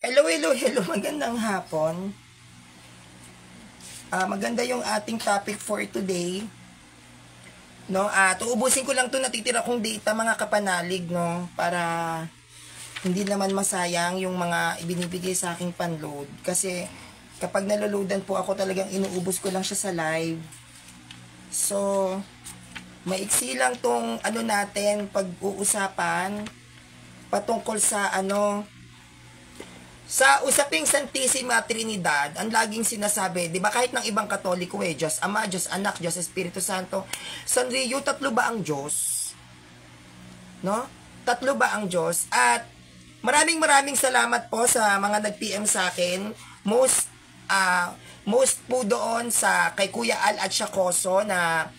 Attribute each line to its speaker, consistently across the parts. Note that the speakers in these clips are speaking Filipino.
Speaker 1: Hello, hello, hello. Magandang hapon. Maganda yung ating topic for today. No, uubusin ko lang 'to natitira kong data mga kapanalig, no, para hindi naman masayang yung mga ibinibigay sa aking panload. Kasi kapag naloloadan po ako, talagang inuubos ko lang siya sa live. So, maiksi lang tong natin pag-uusapan patungkol sa sa usaping Santissima Trinidad. Ang laging sinasabi, di ba, kahit ng ibang Katoliko, Diyos Ama, Diyos Anak, Diyos Espiritu Santo. Sanrio, tatlo ba ang Diyos? No? Tatlo ba ang Diyos? At maraming salamat po sa mga nag-PM sa akin. Most po doon sa kay Kuya Al at Shakoso na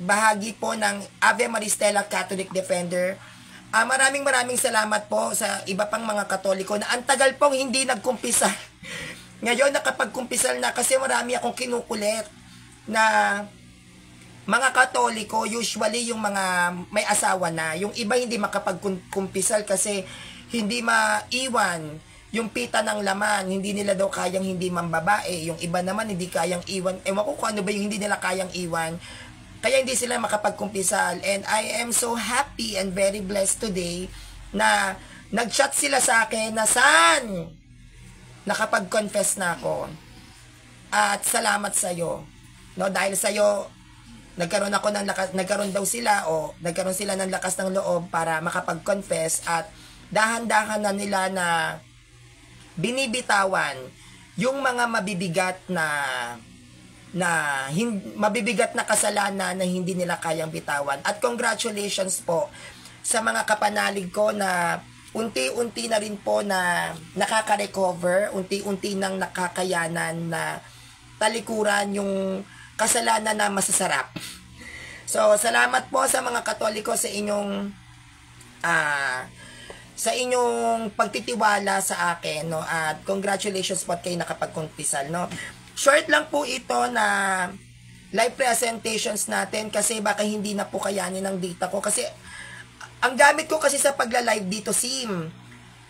Speaker 1: bahagi po ng Ave Maristela Catholic Defender. Maraming salamat po sa iba pang mga Katoliko na ang tagal pong hindi nagkumpisal. Ngayon nakapagkumpisal na kasi marami akong kinukulit na mga Katoliko, usually yung mga may asawa na. Yung iba hindi makapagkumpisal kasi hindi maiwan yung pita ng laman. Hindi nila daw kayang hindi mambabae. Yung iba naman hindi kayang iwan. Ewan ko kung ano ba yung hindi nila kayang iwan. Kaya hindi sila makapagkumpisal. And I am so happy and very blessed today na nag-chat sila sa akin na saan nakapag-confess na ako. At salamat sa iyo. No, dahil sa iyo nagkaroon ako ng lakas, nagkaroon sila ng lakas ng loob para makapag-confess at dahan-dahan na nila na binibitawan yung mga mabibigat na kasalanan na hindi nila kayang bitawan. At congratulations po sa mga kapanalig ko na unti-unti na rin po na nakaka-recover, unti-unti nang nakakayanan na talikuran yung kasalanan na masasarap. So, salamat po sa mga Katoliko sa inyong pagtitiwala sa akin, no? At congratulations po at kayo nakapagkumpisal, no? Short lang po ito na live presentations natin kasi baka hindi na po kayanin ng data ko. Kasi ang gamit ko kasi sa pagla-live dito SIM.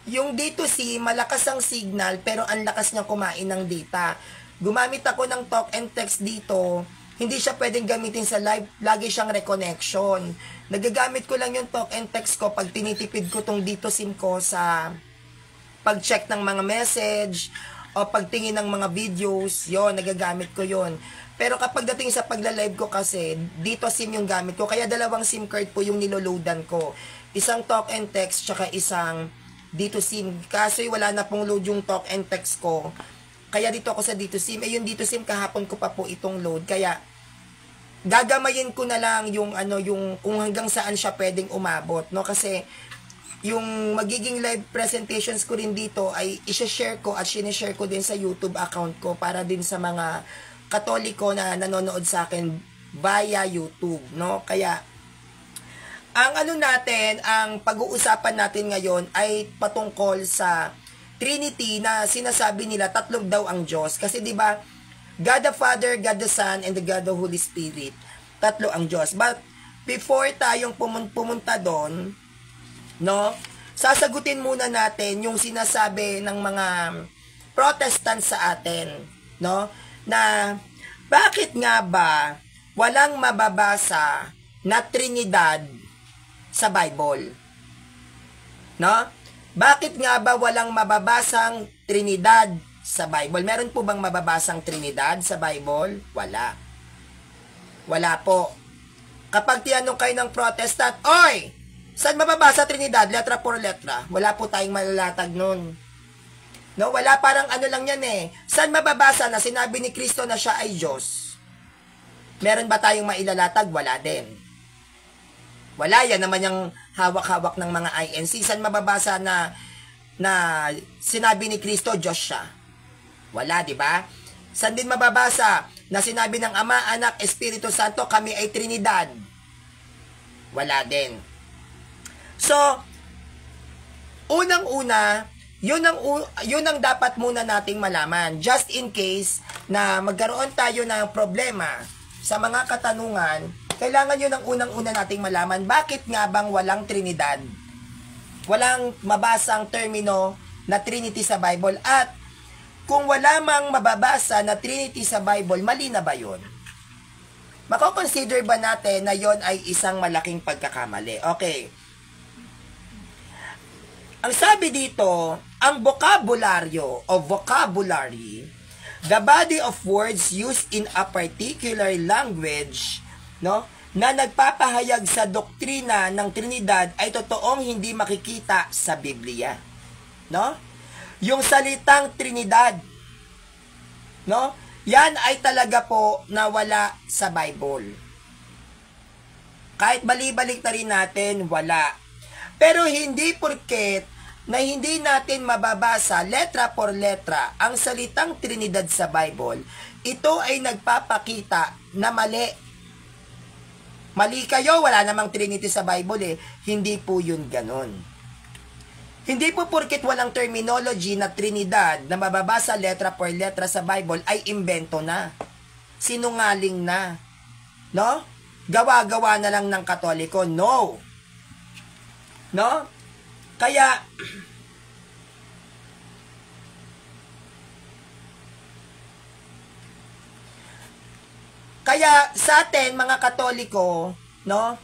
Speaker 1: Yung dito SIM, malakas ang signal pero ang lakas niya kumain ng data. Gumamit ako ng talk and text dito. Hindi siya pwedeng gamitin sa live. Lagi siyang reconnection. Nagagamit ko lang yung talk and text ko pag tinitipid ko tong dito SIM ko sa pag-check ng mga message o pagtingin ng mga videos, yon nagagamit ko yon. Pero kapag dating sa pagla-live ko kasi, dito SIM yung gamit ko. Kaya dalawang SIM card po yung niloloadan ko. Isang talk and text, tsaka isang dito SIM. Kaso wala na pong load yung talk and text ko. Kaya dito ako sa dito SIM. Yung dito SIM kahapon ko pa po itong load. Kaya gagamayin ko na lang yung kung hanggang saan siya pwedeng umabot, no? Kasi yung magiging live presentations ko rin dito ay i-share ko at sinishare ko din sa YouTube account ko para din sa mga Katoliko na nanonood sa akin via YouTube, no? Kaya ang ang pag-uusapan natin ngayon ay patungkol sa Trinity na sinasabi nila tatlong daw ang Diyos. Kasi 'di ba, God the Father, God the Son, and the God the Holy Spirit. Tatlo ang Diyos. But before tayong pumunta doon, no, sasagutin muna natin yung sinasabi ng mga Protestant sa atin, no, na bakit nga ba walang mababasa na Trinidad sa Bible, no? Bakit nga ba walang mababasang Trinidad sa Bible? Meron po bang mababasang Trinidad sa Bible? Wala po. Kapag tinanong kayo ng Protestant, oy, saan mababasa Trinidad? Letra por letra. Wala po tayong malalatag nun. No, wala, parang lang yan eh. Saan mababasa na sinabi ni Kristo na siya ay Diyos? Meron ba tayong mailalatag? Wala din. Wala, yan naman yung hawak-hawak ng mga INC. Saan mababasa na sinabi ni Kristo Diyos siya? Wala, di ba? Saan din mababasa na sinabi ng Ama, Anak, Espiritu Santo, kami ay Trinidad? Wala din. So, unang-una, yun ang dapat muna nating malaman. Just in case na magkaroon tayo ng problema sa mga katanungan, kailangan yun ang unang-una nating malaman. Bakit nga bang walang Trinidad? Walang mabasang termino na Trinity sa Bible. At kung wala mang mababasa na Trinity sa Bible, mali na ba yun? Mako-consider ba natin na yon ay isang malaking pagkakamali? Okay. Ang sabi dito, ang bokabularyo o vocabulary, the body of words used in a particular language, no, na nagpapahayag sa doktrina ng Trinidad ay totoong hindi makikita sa Biblia. No? Yung salitang Trinidad, no? Yan ay talaga po nawala sa Bible. Kahit bali-balik na rin natin, wala. Pero hindi porket na hindi natin mababasa letra por letra ang salitang Trinidad sa Bible, ito ay nagpapakita na mali. Mali kayo, wala namang Trinity sa Bible eh. Hindi po yun ganun. Hindi po porket walang terminology na Trinidad na mababasa letra por letra sa Bible ay imbento na. Sinungaling na. No? Gawa-gawa na lang ng Katoliko. No. No? Kaya, sa atin, mga Katoliko, no?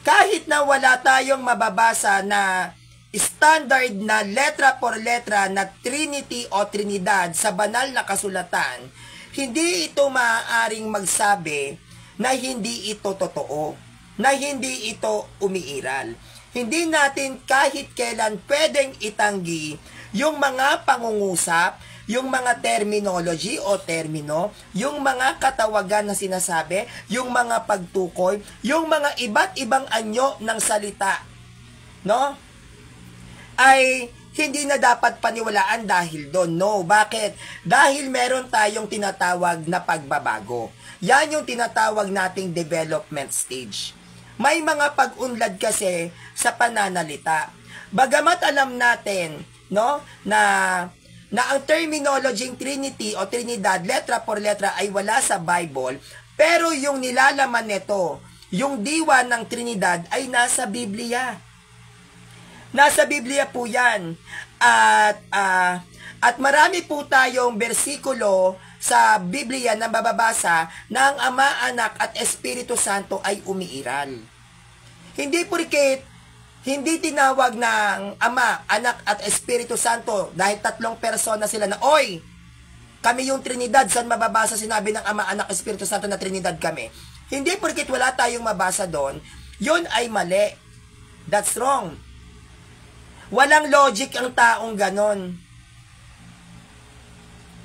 Speaker 1: Kahit na wala tayong mababasa na standard na letra por letra na Trinity o Trinidad sa banal na kasulatan, hindi ito maaaring magsabi na hindi ito totoo, na hindi ito umiiral. Hindi natin kahit kailan pwedeng itanggi yung mga pangungusap, yung mga terminology o termino, yung mga katawagan na sinasabi, yung mga pagtukoy, yung mga iba't ibang anyo ng salita, no? Ay hindi na dapat paniwalaan dahil doon. No, bakit? Dahil meron tayong tinatawag na pagbabago. Yan yung tinatawag nating development stage. May mga pag-unlad kasi sa pananalita. Bagamat alam natin, no, na ang terminology Trinity o Trinidad, letra por letra ay wala sa Bible, pero yung nilalaman nito, yung diwa ng Trinidad ay nasa Biblia. Nasa Biblia po yan. At marami po tayong bersikulo sa Biblia na mababasa na ang Ama, Anak at Espiritu Santo ay umiiral. Hindi porket hindi tinawag ng Ama, Anak at Espiritu Santo dahil tatlong persona sila na, oy, kami yung Trinidad, saan mababasa sinabi ng Ama, Anak, Espiritu Santo na Trinidad kami? Hindi porket wala tayong mabasa doon, yun ay mali. That's wrong. Walang logic ang taong ganon.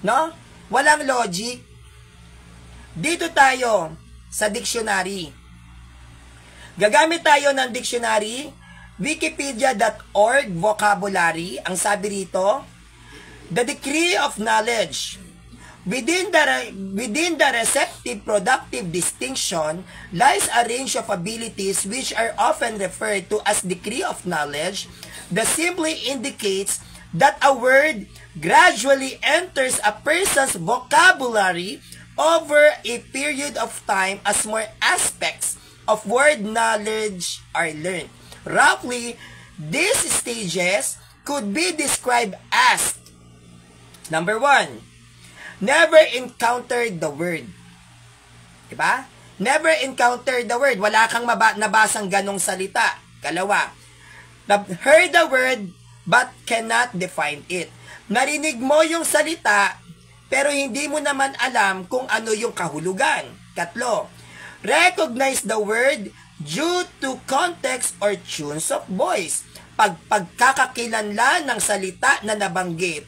Speaker 1: No? Walang logic. Dito tayo sa dictionary. Gagamit tayo ng dictionary, wikipedia.org vocabulary. Ang sabi rito, the degree of knowledge. Within the receptive productive distinction lies a range of abilities which are often referred to as degree of knowledge. That simply indicates that a word gradually enters a person's vocabulary over a period of time as more aspects of word knowledge are learned. Roughly, these stages could be described as: number 1, never encountered the word. Diba? Never encountered the word. Wala kang nabasang ganong salita. Kalawa, heard the word but cannot define it. Narinig mo yung salita pero hindi mo naman alam kung ano yung kahulugan. Katlo, recognize the word due to context or tunes of voice. Pagkakakilanlan ng salita na nabanggit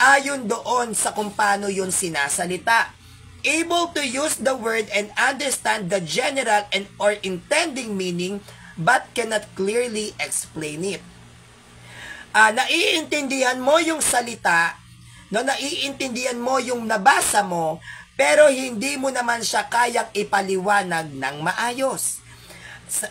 Speaker 1: ayon doon sa kung paano yun sinasalita. Able to use the word and understand the general and or intending meaning but cannot clearly explain it. Naiintindihan mo yung salita, no, naiintindihan mo yung nabasa mo, pero hindi mo naman siya kayang ipaliwanag ng maayos.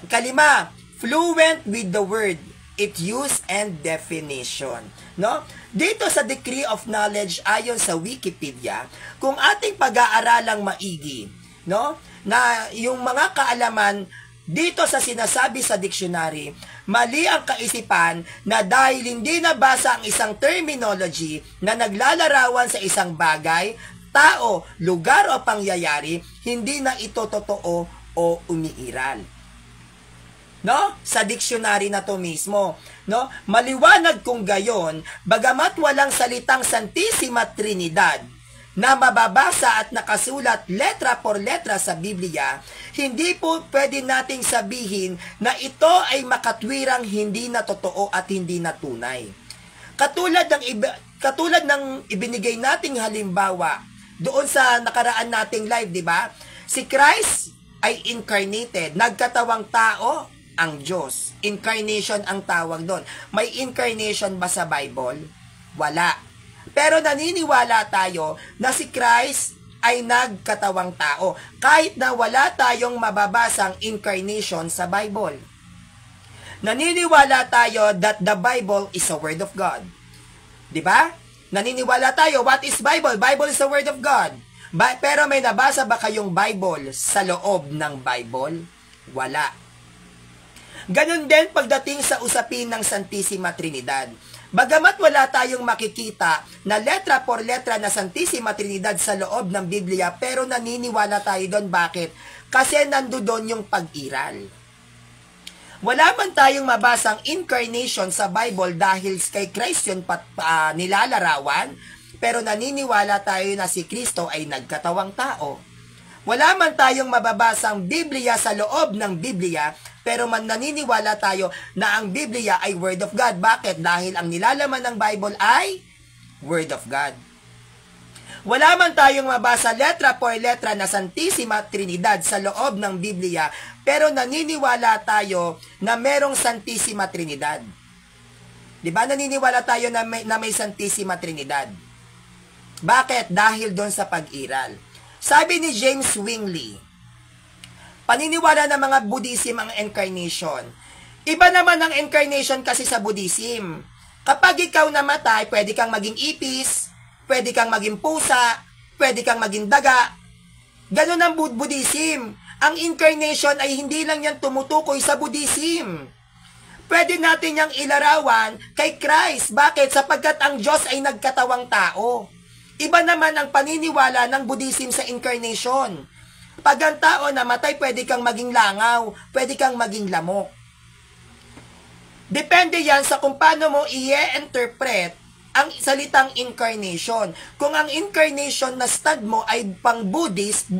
Speaker 1: Kalima, fluent with the word, its use and definition. No? Dito sa degree of knowledge ayon sa Wikipedia, kung ating pag-aaralang maigi, no, na yung mga kaalaman Dito sa sinasabi sa dictionary, mali ang kaisipan na dahil hindi nabasa ang isang terminology na naglalarawan sa isang bagay, tao, lugar o pangyayari, hindi na ito totoo o umiiral. No? Sa dictionary na to mismo, no? Maliwanag kung gayon, bagamat walang salitang Santissima Trinidad na mababasa at nakasulat letra por letra sa Biblia, hindi po pwede nating sabihin na ito ay makatwirang hindi na totoo at hindi na tunay. Katulad ng ibinigay nating halimbawa doon sa nakaraan nating live, di ba? Si Christ ay incarnated, nagkatawang tao ang Diyos. Incarnation ang tawag doon. May incarnation ba sa Bible? Wala. Pero naniniwala tayo na si Christ ay nagkatawang tao kahit na wala tayong mababasang incarnation sa Bible. Naniniwala tayo that the Bible is a word of God. 'Di ba? Naniniwala tayo, what is Bible? Bible is the word of God. Pero may nabasa ba kayong Bible sa loob ng Bible? Wala. Ganun din pagdating sa usapin ng Santissima Trinidad. Bagamat wala tayong makikita na letra por letra na Santissima Trinidad sa loob ng Biblia, pero naniniwala tayo doon. Bakit? Kasi nandoon yung pag-iral. Wala man tayong mabasang incarnation sa Bible dahil kay Christ yun nilalarawan, pero naniniwala tayo na si Kristo ay nagkatawang tao. Wala man tayong mababasang Biblia sa loob ng Biblia, pero naniniwala tayo na ang Biblia ay Word of God. Bakit? Dahil ang nilalaman ng Bible ay Word of God. Wala man tayong mabasa letra por letra na Santissima Trinidad sa loob ng Biblia, pero naniniwala tayo na merong Santissima Trinidad. Di ba? Naniniwala tayo na may Santissima Trinidad. Bakit? Dahil doon sa pag-iral. Sabi ni James Zwingli, paniniwala ng mga Buddhism ang incarnation. Iba naman ang incarnation kasi sa Buddhism. Kapag ikaw namatay, pwede kang maging ipis, pwede kang maging pusa, pwede kang maging daga. Ganun ang Buddhism. Ang incarnation ay hindi lang yan tumutukoy sa Buddhism. Pwede natin yang ilarawan kay Christ. Bakit? Sapagkat ang Diyos ay nagkatawang tao. Iba naman ang paniniwala ng Buddhism sa incarnation. Pag ang tao namatay, pwede kang maging langaw, pwede kang maging lamok. Depende yan sa kung paano mo i-interpret ang salitang incarnation. Kung ang incarnation na stand mo ay pang Buddhist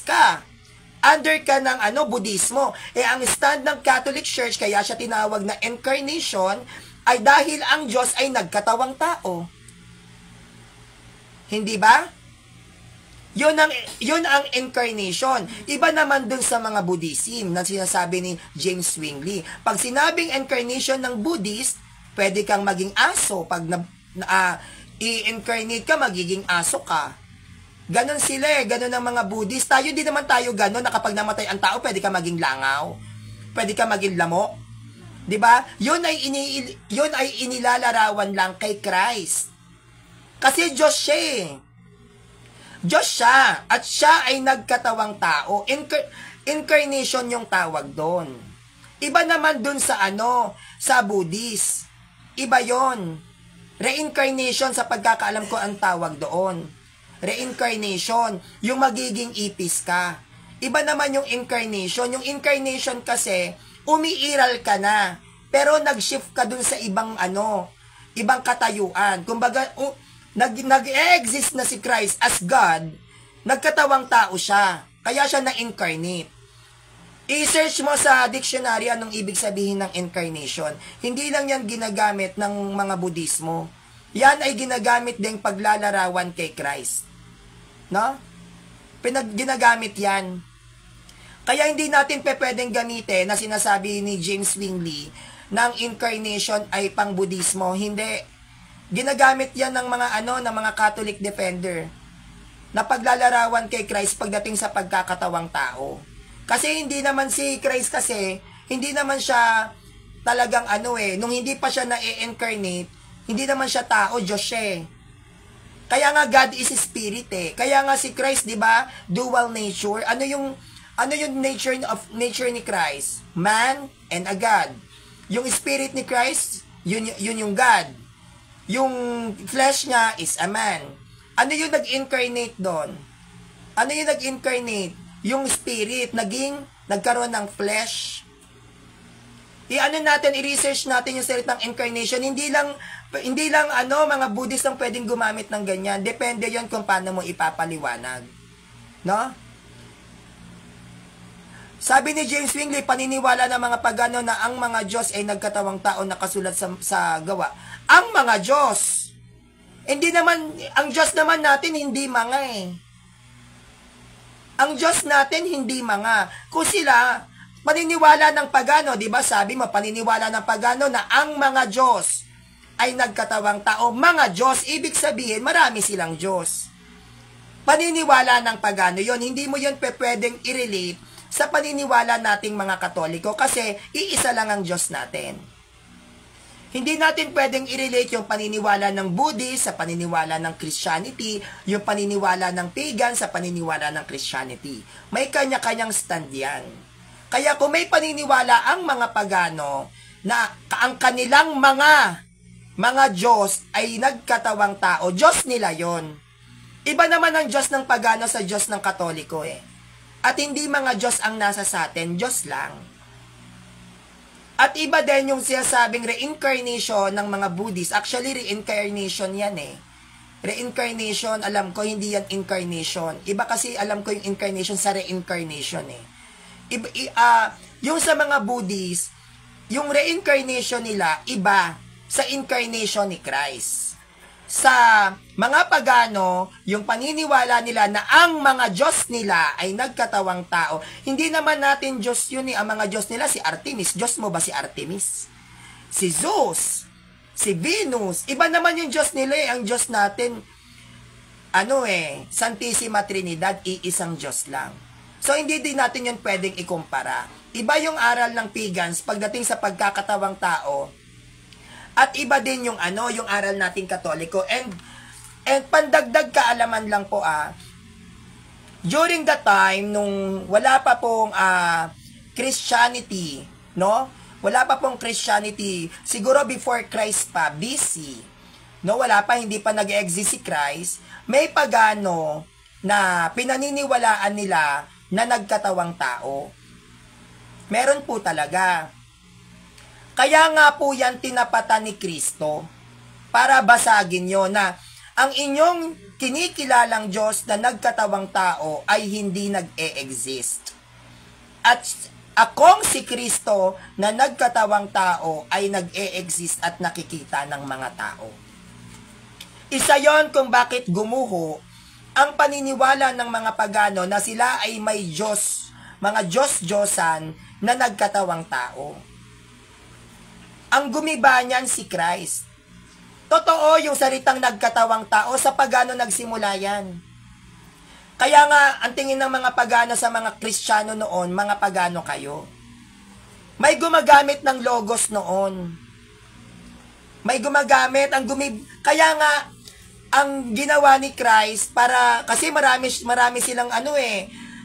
Speaker 1: ka. Under ka ng Buddhismo. Ang stand ng Catholic Church, kaya siya tinawag na incarnation, ay dahil ang Diyos ay nagkatawang tao. Hindi ba? Yun ang incarnation. Iba naman dun sa mga Buddhism na sinasabi ni James Zwingli. Pag sinabing incarnation ng Buddhist, pwede kang maging aso. Pag i-incarnate ka, magiging aso ka. Ganon sila ganon ang mga Buddhist. Tayo din naman tayo ganon na kapag namatay ang tao, pwede ka maging langaw. Pwede ka maging lamok. 'Di ba? Yun ay inilalarawan lang kay Christ. Kasi Diyos siya eh. Diyos siya. At siya ay nagkatawang tao. Incarnation yung tawag doon. Iba naman doon sa sa Buddhist. Iba yon. Reincarnation sa pagkakaalam ko ang tawag doon. Reincarnation. Yung magiging ipis ka. Iba naman yung incarnation. Yung incarnation kasi, umiiral ka na. Pero nag-shift ka doon sa ibang ibang katayuan. Kumbaga, nag-exist na si Christ as God, nagkatawang tao siya. Kaya siya na-incarnate. I-search mo sa dictionary anong ibig sabihin ng incarnation. Hindi lang yan ginagamit ng mga Buddhismo. Yan ay ginagamit din paglalarawan kay Christ. No? Ginagamit yan. Kaya hindi natin pwedeng gamitin na sinasabi ni James Zwingli ng incarnation ay pang Buddhismo. Hindi. Ginagamit yan ng mga ng mga Catholic defender na paglalarawan kay Christ pagdating sa pagkakatawang tao. Kasi hindi naman si Christ hindi naman siya talagang nung hindi pa siya na-incarnate, hindi naman siya tao, Diyos siya. Kaya nga God is Spirit eh. Kaya nga si Christ, 'di ba? Dual nature. Ano yung Ano yung nature ni Christ? Man and a God. Yung spirit ni Christ, yun yung God. Yung flesh niya is a man. Ano yung nag-incarnate doon? Ano yung nag-incarnate? Yung spirit nagkaroon ng flesh. I-research natin yung salitang incarnation. Hindi lang mga Buddhist ang pwedeng gumamit ng ganyan. Depende 'yon kung paano mo ipapaliwanag. No? Sabi ni James Wingley, paniniwala ng mga pagano na ang mga Diyos ay nagkatawang tao nakasulat sa gawa. Ang mga Diyos. Hindi naman, ang Diyos naman natin hindi mga eh. Ang Diyos natin hindi mga. Kung sila, paniniwala ng pagano, di ba sabi mo, paniniwala ng pagano na ang mga Diyos ay nagkatawang tao. Mga Diyos, ibig sabihin, marami silang Diyos. Paniniwala ng pagano yon, hindi mo yon pwedeng i-relate sa paniniwala nating mga Katoliko kasi iisa lang ang Diyos natin. Hindi natin pwedeng i-relate yung paniniwala ng Buddhist sa paniniwala ng Christianity, yung paniniwala ng pagan sa paniniwala ng Christianity. May kanya-kanyang stand yan. Kaya kung may paniniwala ang mga pagano na ang kanilang mga Diyos ay nagkatawang tao, Diyos nila yon. Iba naman ang Diyos ng pagano sa Diyos ng Katoliko eh. At hindi mga Diyos ang nasa sa atin, Diyos lang. At iba din yung sinasabing reincarnation ng mga Buddhist. Actually, reincarnation yan eh. Reincarnation, alam ko, hindi yan incarnation. Iba kasi alam ko yung incarnation sa reincarnation eh. Yung sa mga Buddhist, yung reincarnation nila, iba sa incarnation ni Christ. Sa mga pagano, yung paniniwala nila na ang mga Diyos nila ay nagkatawang tao. Hindi naman natin Diyos yun eh. Ang mga Diyos nila si Artemis. Diyos mo ba si Artemis? Si Zeus, si Venus. Iba naman yung Diyos nila eh. Ang Diyos natin, Santissima Trinidad, iisang Diyos lang. So, hindi din natin yun pwedeng ikumpara. Iba yung aral ng pagans pagdating sa pagkakatawang tao. At iba din yung yung aral nating Katoliko. And pandagdag kaalaman lang po during the time nung wala pa pong Christianity, no? Wala pa pong Christianity, siguro before Christ pa, BC. No, wala pa, hindi pa nag-exist si Christ. May pagano na pinaniniwalaan nila na nagkatawang tao. Meron po talaga. Kaya nga po yan tinapatan ni Kristo para basagin nyo na ang inyong kinikilalang Diyos na nagkatawang tao ay hindi nag-e-exist. At akong si Kristo na nagkatawang tao ay nag-e-exist at nakikita ng mga tao. Isa yon kung bakit gumuho ang paniniwala ng mga pagano na sila ay may Diyos, mga Diyos-Diyosan na nagkatawang tao. Ang gumiba niyan si Christ. Totoo yung salitang nagkatawang tao, sa pagano nagsimula yan. Kaya nga, ang tingin ng mga pagano sa mga Kristiyano noon, mga pagano kayo. May gumagamit ng logos noon. May gumagamit, kaya nga, ang ginawa ni Christ, kasi marami silang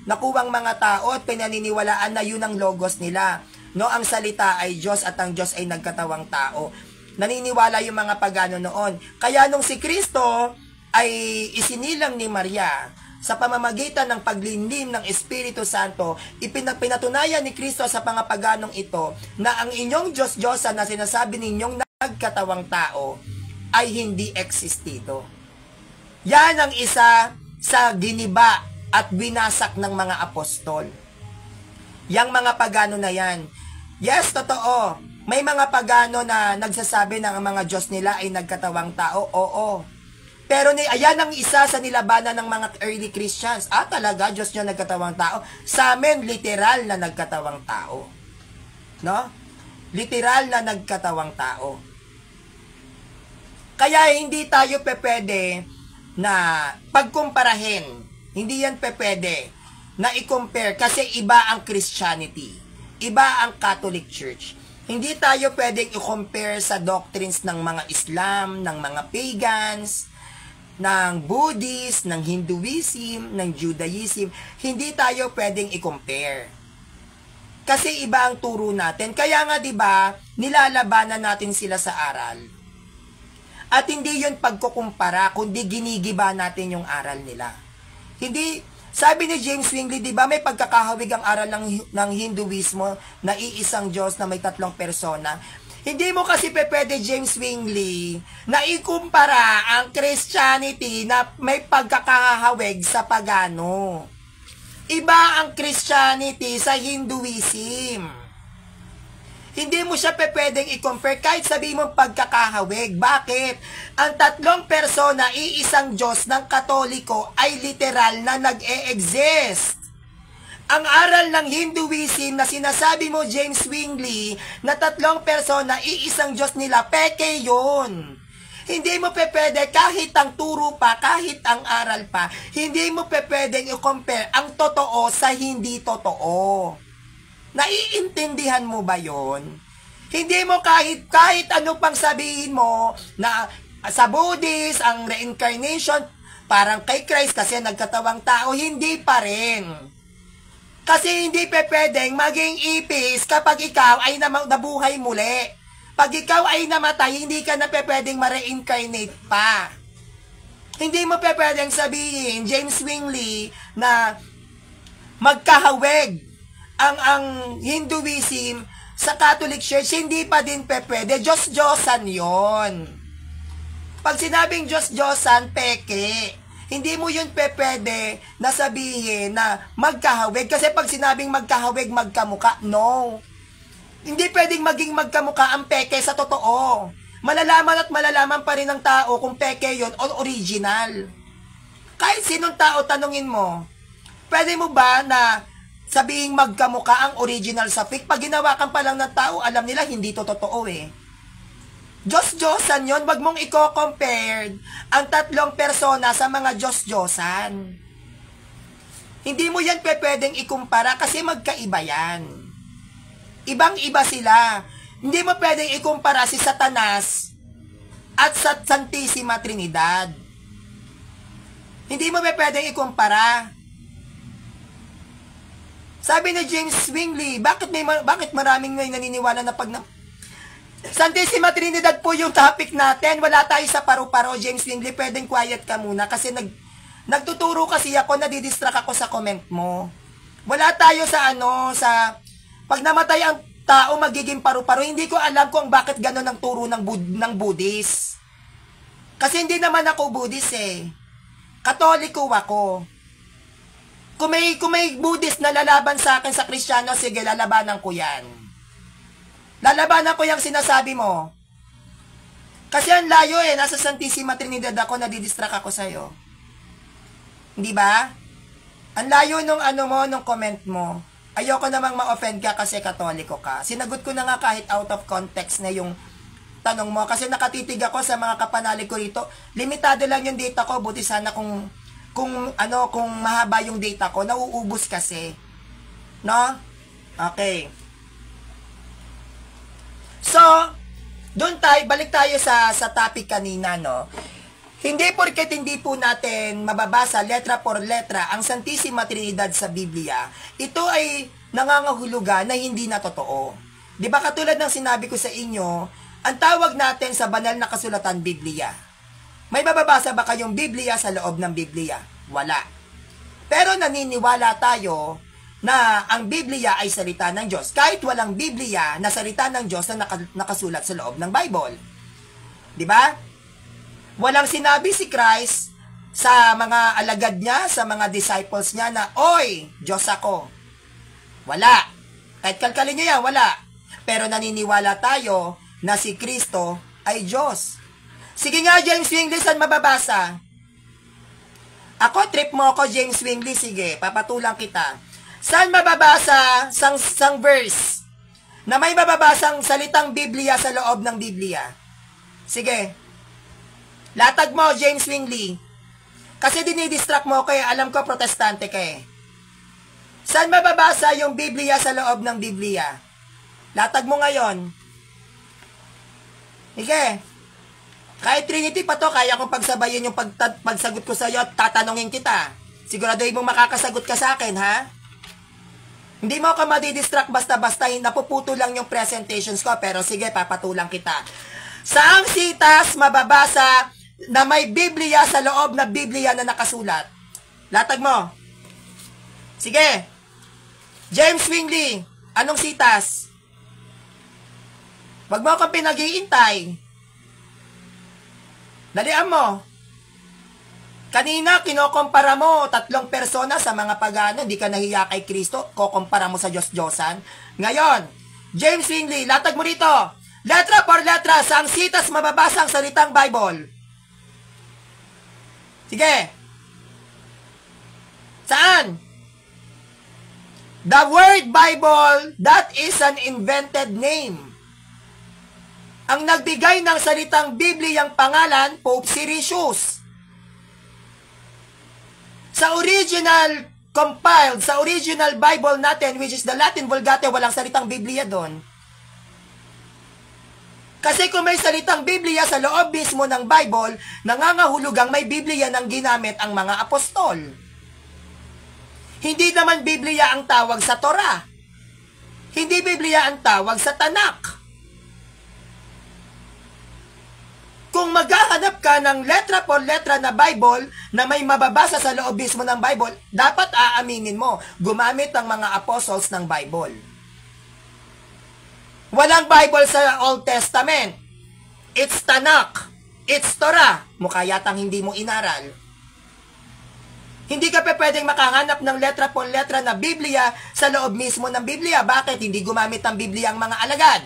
Speaker 1: nakuwang mga tao at pinaniniwalaan na yun ang logos nila. No, ang salita ay Diyos at ang Diyos ay nagkatawang tao. Naniniwala yung mga pagano noon. Kaya nung si Kristo ay isinilang ni Maria sa pamamagitan ng paglinlim ng Espiritu Santo, pinatunayan ni Kristo sa mga paganong ito na ang inyong Diyos-Diyosan na sinasabi ninyong nagkatawang tao ay hindi existido. Yan ang isa sa giniba at binasak ng mga apostol. Yang mga pagano na yan. Yes, totoo. May mga pagano na nagsasabi na ang mga Diyos nila ay nagkatawang tao. Oo. Pero ayan ang isa sa nilabanan ng mga early Christians. Talaga, Diyos niya nagkatawang tao. Sa amin, literal na nagkatawang tao. No? Literal na nagkatawang tao. Kaya hindi tayo pwede na pagkumparahin. Hindi yan pwede na i-compare kasi iba ang Christianity. Iba ang Catholic Church. Hindi tayo pwedeng i-compare sa doctrines ng mga Islam, ng mga pagans, ng Buddhist, ng Hinduism, ng Judaism, hindi tayo pwedeng i-compare. Kasi iba ang turo natin. Kaya nga 'di ba, nilalabanan natin sila sa aral. At hindi 'yun pagkukumpara, kundi ginigiba natin yung aral nila. Hindi, sabi ni James Zwingli, 'di ba, may pagkakahawig ang aral ng Hinduismo na iisang Diyos na may tatlong persona. Hindi mo kasi pwede, James Zwingli, na ikumpara ang Christianity na may pagkakahawig sa pagano. Iba ang Christianity sa Hinduism. Hindi mo siya pwedeng i-compare kahit sabihin mong pagkakahawig. Bakit? Ang tatlong persona, iisang Diyos ng Katoliko ay literal na nag-e-exist. Ang aral ng Hinduism na sinasabi mo, James Zwingli, na tatlong persona, iisang Diyos nila, peke yun. Hindi mo pwede, kahit ang turo pa, kahit ang aral pa, hindi mo pwedeng i-compare ang totoo sa hindi totoo. Naiintindihan mo ba yon? Hindi mo kahit ano pang sabihin mo na sa Buddhist, ang reincarnation, parang kay Christ kasi nagkatawang tao, hindi pa rin. Kasi hindi pwedeng maging ipis kapag ikaw ay nabuhay muli. Pag ikaw ay namatay, hindi ka na pwedeng ma-reincarnate pa. Hindi mo pwedeng sabihin, James Zwingli, na magkahawig ang Hinduism sa Catholic Church, hindi pa din pwede. Diyos-Diyosan yon. Pag sinabing Diyos-Diyosan, peke. Hindi mo yun pwede na sabihin na magkahawig. Kasi pag sinabing magkahawig, magkamuka, no. Hindi pwedeng maging magkamuka ang peke sa totoo. Malalaman at malalaman pa rin ng tao kung peke yon o original. Kahit sinong tao tanungin mo, pwede mo ba na sabihing magkamuka ang original sa fake? Pag ginawakan pa lang ng tao, alam nila hindi to totoo eh. Diyos-Diyosan yon, wag mong i-compare ang tatlong persona sa mga Diyos-Diyosan. Hindi mo yan pwedeng ikumpara kasi magkaiba yan. Ibang-iba sila. Hindi mo pwedeng ikumpara si Satanas at sa Santissima Trinidad. Hindi mo pwedeng ikumpara. Sabi ni James Zwingli, bakit maraming may naniniwala na Santissima Trinidad po yung topic natin. Wala tayo sa paru-paro, James Zwingli. Pwedeng quiet ka muna kasi nagtuturo kasi ako, nadidistract ako sa comment mo. Wala tayo sa pag namatay ang tao, magiging paru-paro. Hindi ko alam kung bakit gano'n ang turo ng Buddhist. Kasi hindi naman ako Buddhist eh. Katoliko ako. Kung may Buddhist na lalaban sa akin sa Kristiyano, sige, lalabanan ko yan. Lalabanan ko yung sinasabi mo. Kasi ang layo eh, nasa Santissima Trinidad ako, nadidistract ako sa'yo. Hindi ba? Ang layo nung nung comment mo. Ayoko namang ma-offend ka kasi Katoliko ka. Sinagot ko na nga kahit out of context na yung tanong mo. Kasi nakatitig ako sa mga kapanalig ko rito. Limitado lang yung data ko. Buti sana kung mahaba yung data ko. Nauubos kasi. No? Okay. So, balik tayo sa topic kanina, no? Hindi porket hindi po natin mababasa letra por letra ang Santissima Trinidad sa Biblia, ito ay nangangahulugan na hindi na totoo. Di ba katulad ng sinabi ko sa inyo, ang tawag natin sa banal na kasulatan Biblia. May mababasa ba kayong Biblia sa loob ng Biblia? Wala. Pero naniniwala tayo na ang Biblia ay salita ng Diyos. Kahit walang Biblia na salita ng Diyos na nakasulat sa loob ng Bible. Di ba? Walang sinabi si Christ sa mga alagad niya, sa mga disciples niya na, "Oy, Diyos ako." Wala. Kahit kalkalin niyo yan, wala. Pero naniniwala tayo na si Kristo ay Diyos. Sige nga, James Zwingli, saan mababasa? Ako, trip mo ako, James Zwingli, sige, papatulang kita. Saan mababasa sang verse na may mababasang salitang Biblia sa loob ng Biblia? Sige. Latag mo, James Zwingli. Kasi dinidistract mo kaya alam ko protestante ka eh. Saan mababasa yung Biblia sa loob ng Biblia? Latag mo ngayon. Sige. Kahit Trinity pa to, kaya kong pagsabayin yung pagsagot ko sa iyo at tatanungin kita. Siguraduhin mong makakasagot ka sa akin, ha? Hindi mo ako madidistract basta-basta, napuputo lang yung presentations ko, pero sige, papatulang kita. Saang sitas mababasa na may Biblia sa loob na Biblia na nakasulat? Latag mo. Sige. James Wingley, anong sitas? Wag mo akong pinag-iintay. Dalian mo. Kanina, kinokompara mo 3 persona sa mga pagano, hindi ka nahiya kay Kristo, kokompara mo sa Diyos-Diyosan. Ngayon, James Wingley, latag mo rito. Letra por letra, saang sitas mababasa ang salitang Bible? Sige. Saan? The word Bible, that is an invented name. Ang nagbigay ng salitang Bibliyang pangalan, Pope Siricius. Sa original compiled, sa original Bible natin, which is the Latin Vulgate, walang salitang Biblia doon. Kasi kung may salitang Biblia sa loob mismo ng Bible, nangangahulugang may Biblia nang ginamit ang mga apostol. Hindi naman Biblia ang tawag sa Torah. Hindi Biblia ang tawag sa Tanakh. Kung maghahanap ka ng letra por letra na Bible na may mababasa sa loob mismo ng Bible, dapat aaminin mo, gumamit ang mga apostles ng Bible. Walang Bible sa Old Testament. It's Tanakh. It's Torah. Mukha yatang hindi mo inaral. Hindi ka pwedeng makahanap ng letra por letra na Biblia sa loob mismo ng Biblia. Bakit? Hindi gumamit ng Biblia ang mga alagad.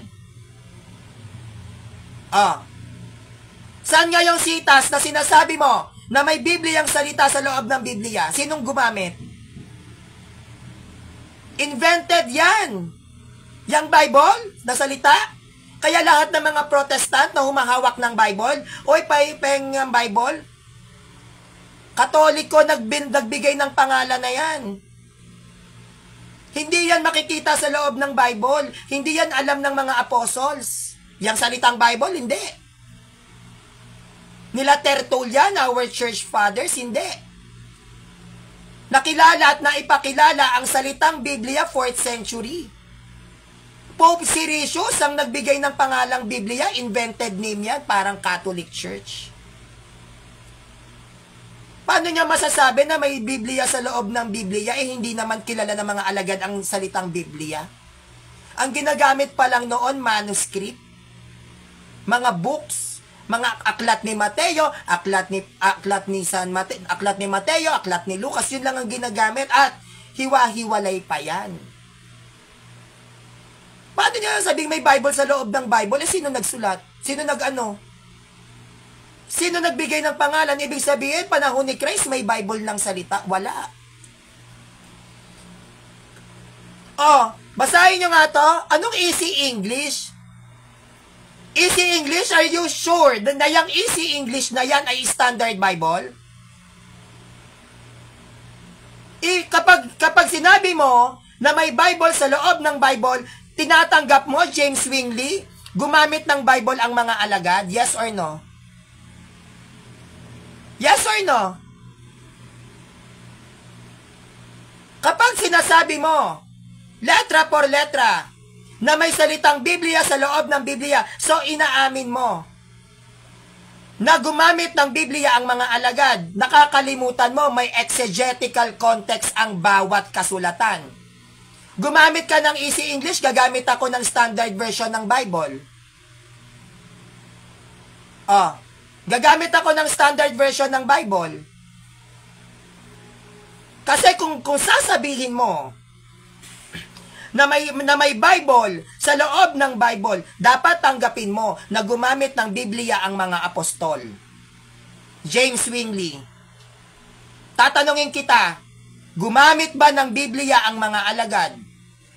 Speaker 1: Saan nga yung sitas na sinasabi mo na may Bibliyang salita sa loob ng Biblia? Sinong gumamit? Invented yan. Yang Bible na salita? Kaya lahat ng mga Protestant na humahawak ng Bible, oy, paipeng ng Bible, Katoliko nagbigay ng pangalan na yan. Hindi yan makikita sa loob ng Bible. Hindi yan alam ng mga apostles. Yang salitang Bible, hindi. Nila Tertullian, our church fathers, hindi. Nakilala at naipakilala ang salitang Biblia 4th century. Pope Siricius ang nagbigay ng pangalang Biblia, invented name yan, parang Catholic Church. Paano niya masasabi na may Biblia sa loob ng Biblia, hindi naman kilala ng mga alagad ang salitang Biblia? Ang ginagamit pa lang noon, manuscript, mga books, mga aklat ni Mateo, aklat ni Mateo, aklat ni Lucas, yun lang ang ginagamit at hiwa-hiwalay pa yan. Paano niya sabing may Bible sa loob ng Bible? Sino nagsulat? Sino Sino nagbigay ng pangalan? Ibig sabihin, panahon ni Christ, may Bible ng salita? Wala. Basahin nyo nga to. Anong easy English? Easy English, are you sure na yung easy English na yan ay standard Bible? Kapag sinabi mo na may Bible sa loob ng Bible, tinatanggap mo, James Wingley, gumamit ng Bible ang mga alagad? Yes or no? Yes or no? Kapag sinasabi mo, letra por letra, na may salitang Biblia sa loob ng Biblia, so inaamin mo na gumamit ng Biblia ang mga alagad, nakakalimutan mo may exegetical context ang bawat kasulatan. Gumamit ka ng easy English, gagamit ako ng standard version ng Bible. Gagamit ako ng standard version ng Bible. Kasi kung sasabihin mo na may Bible sa loob ng Bible, dapat tanggapin mo na gumamit ng Biblia ang mga apostol. James Wingley, tatanungin kita, gumamit ba ng Biblia ang mga alagad?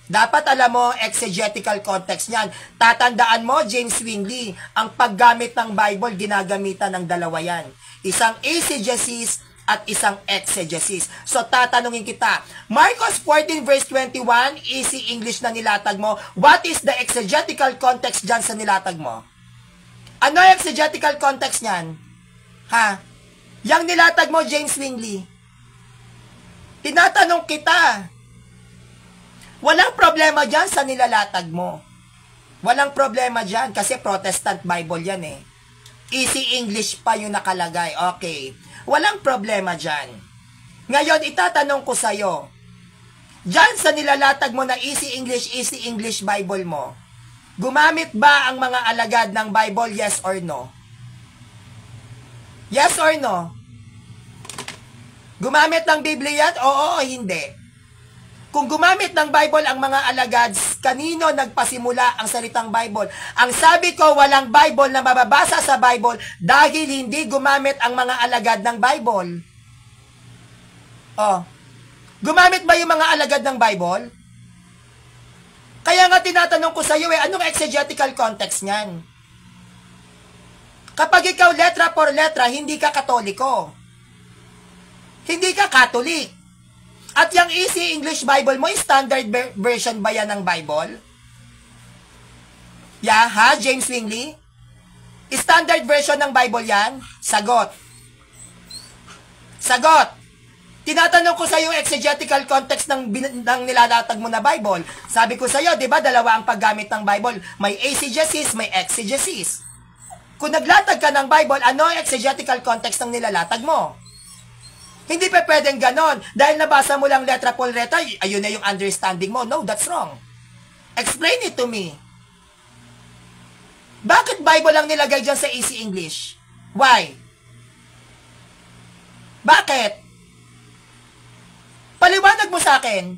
Speaker 1: Dapat alam mo, exegetical context niyan. Tatandaan mo, James Wingley, ang paggamit ng Bible, ginagamitan ng dalawa yan. Isang eisegesis at isang exegesis. So, tatanungin kita, Marcos 14 verse 21, easy English na nilatag mo. What is the exegetical context dyan sa nilatag mo? Ano yung exegetical context niyan? Ha? Yang nilatag mo, James Wingley. Tinatanong kita. Walang problema dyan sa nilalatag mo. Walang problema dyan kasi Protestant Bible yan eh. Easy English pa yung nakalagay. Okay. Walang problema dyan. Ngayon, itatanong ko sa'yo. Dyan sa nilalatag mo na Easy English Bible mo, gumamit ba ang mga alagad ng Bible, yes or no? Yes or no? Gumamit ng Biblia? Oo o hindi? Kung gumamit ng Bible ang mga alagad, kanino nagpasimula ang salitang Bible? Ang sabi ko, walang Bible na mababasa sa Bible dahil hindi gumamit ang mga alagad ng Bible. Oh. Gumamit ba yung mga alagad ng Bible? Kaya nga tinatanong ko sa iyo, anong exegetical context niyan? Kapag ikaw letra por letra, hindi ka Katoliko. Hindi ka Catholic. At yung Easy English Bible mo, standard version ba yan ng Bible? Yeah, ha, James Wingley? Standard version ng Bible yan? Sagot. Sagot. Tinatanong ko sa iyo exegetical context ng nilalatag mo na Bible. Sabi ko sa iyo, di ba, dalawa ang paggamit ng Bible. May eisegesis, may exegesis. Kung naglatag ka ng Bible, ano ang exegetical context ng nilalatag mo? Hindi pa pwedeng ganon. Dahil nabasa mo lang letra por letra, ayun na yung understanding mo. No, that's wrong. Explain it to me. Bakit Bible lang nilagay dyan sa Easy English? Why? Bakit? Paliwanag mo sa akin.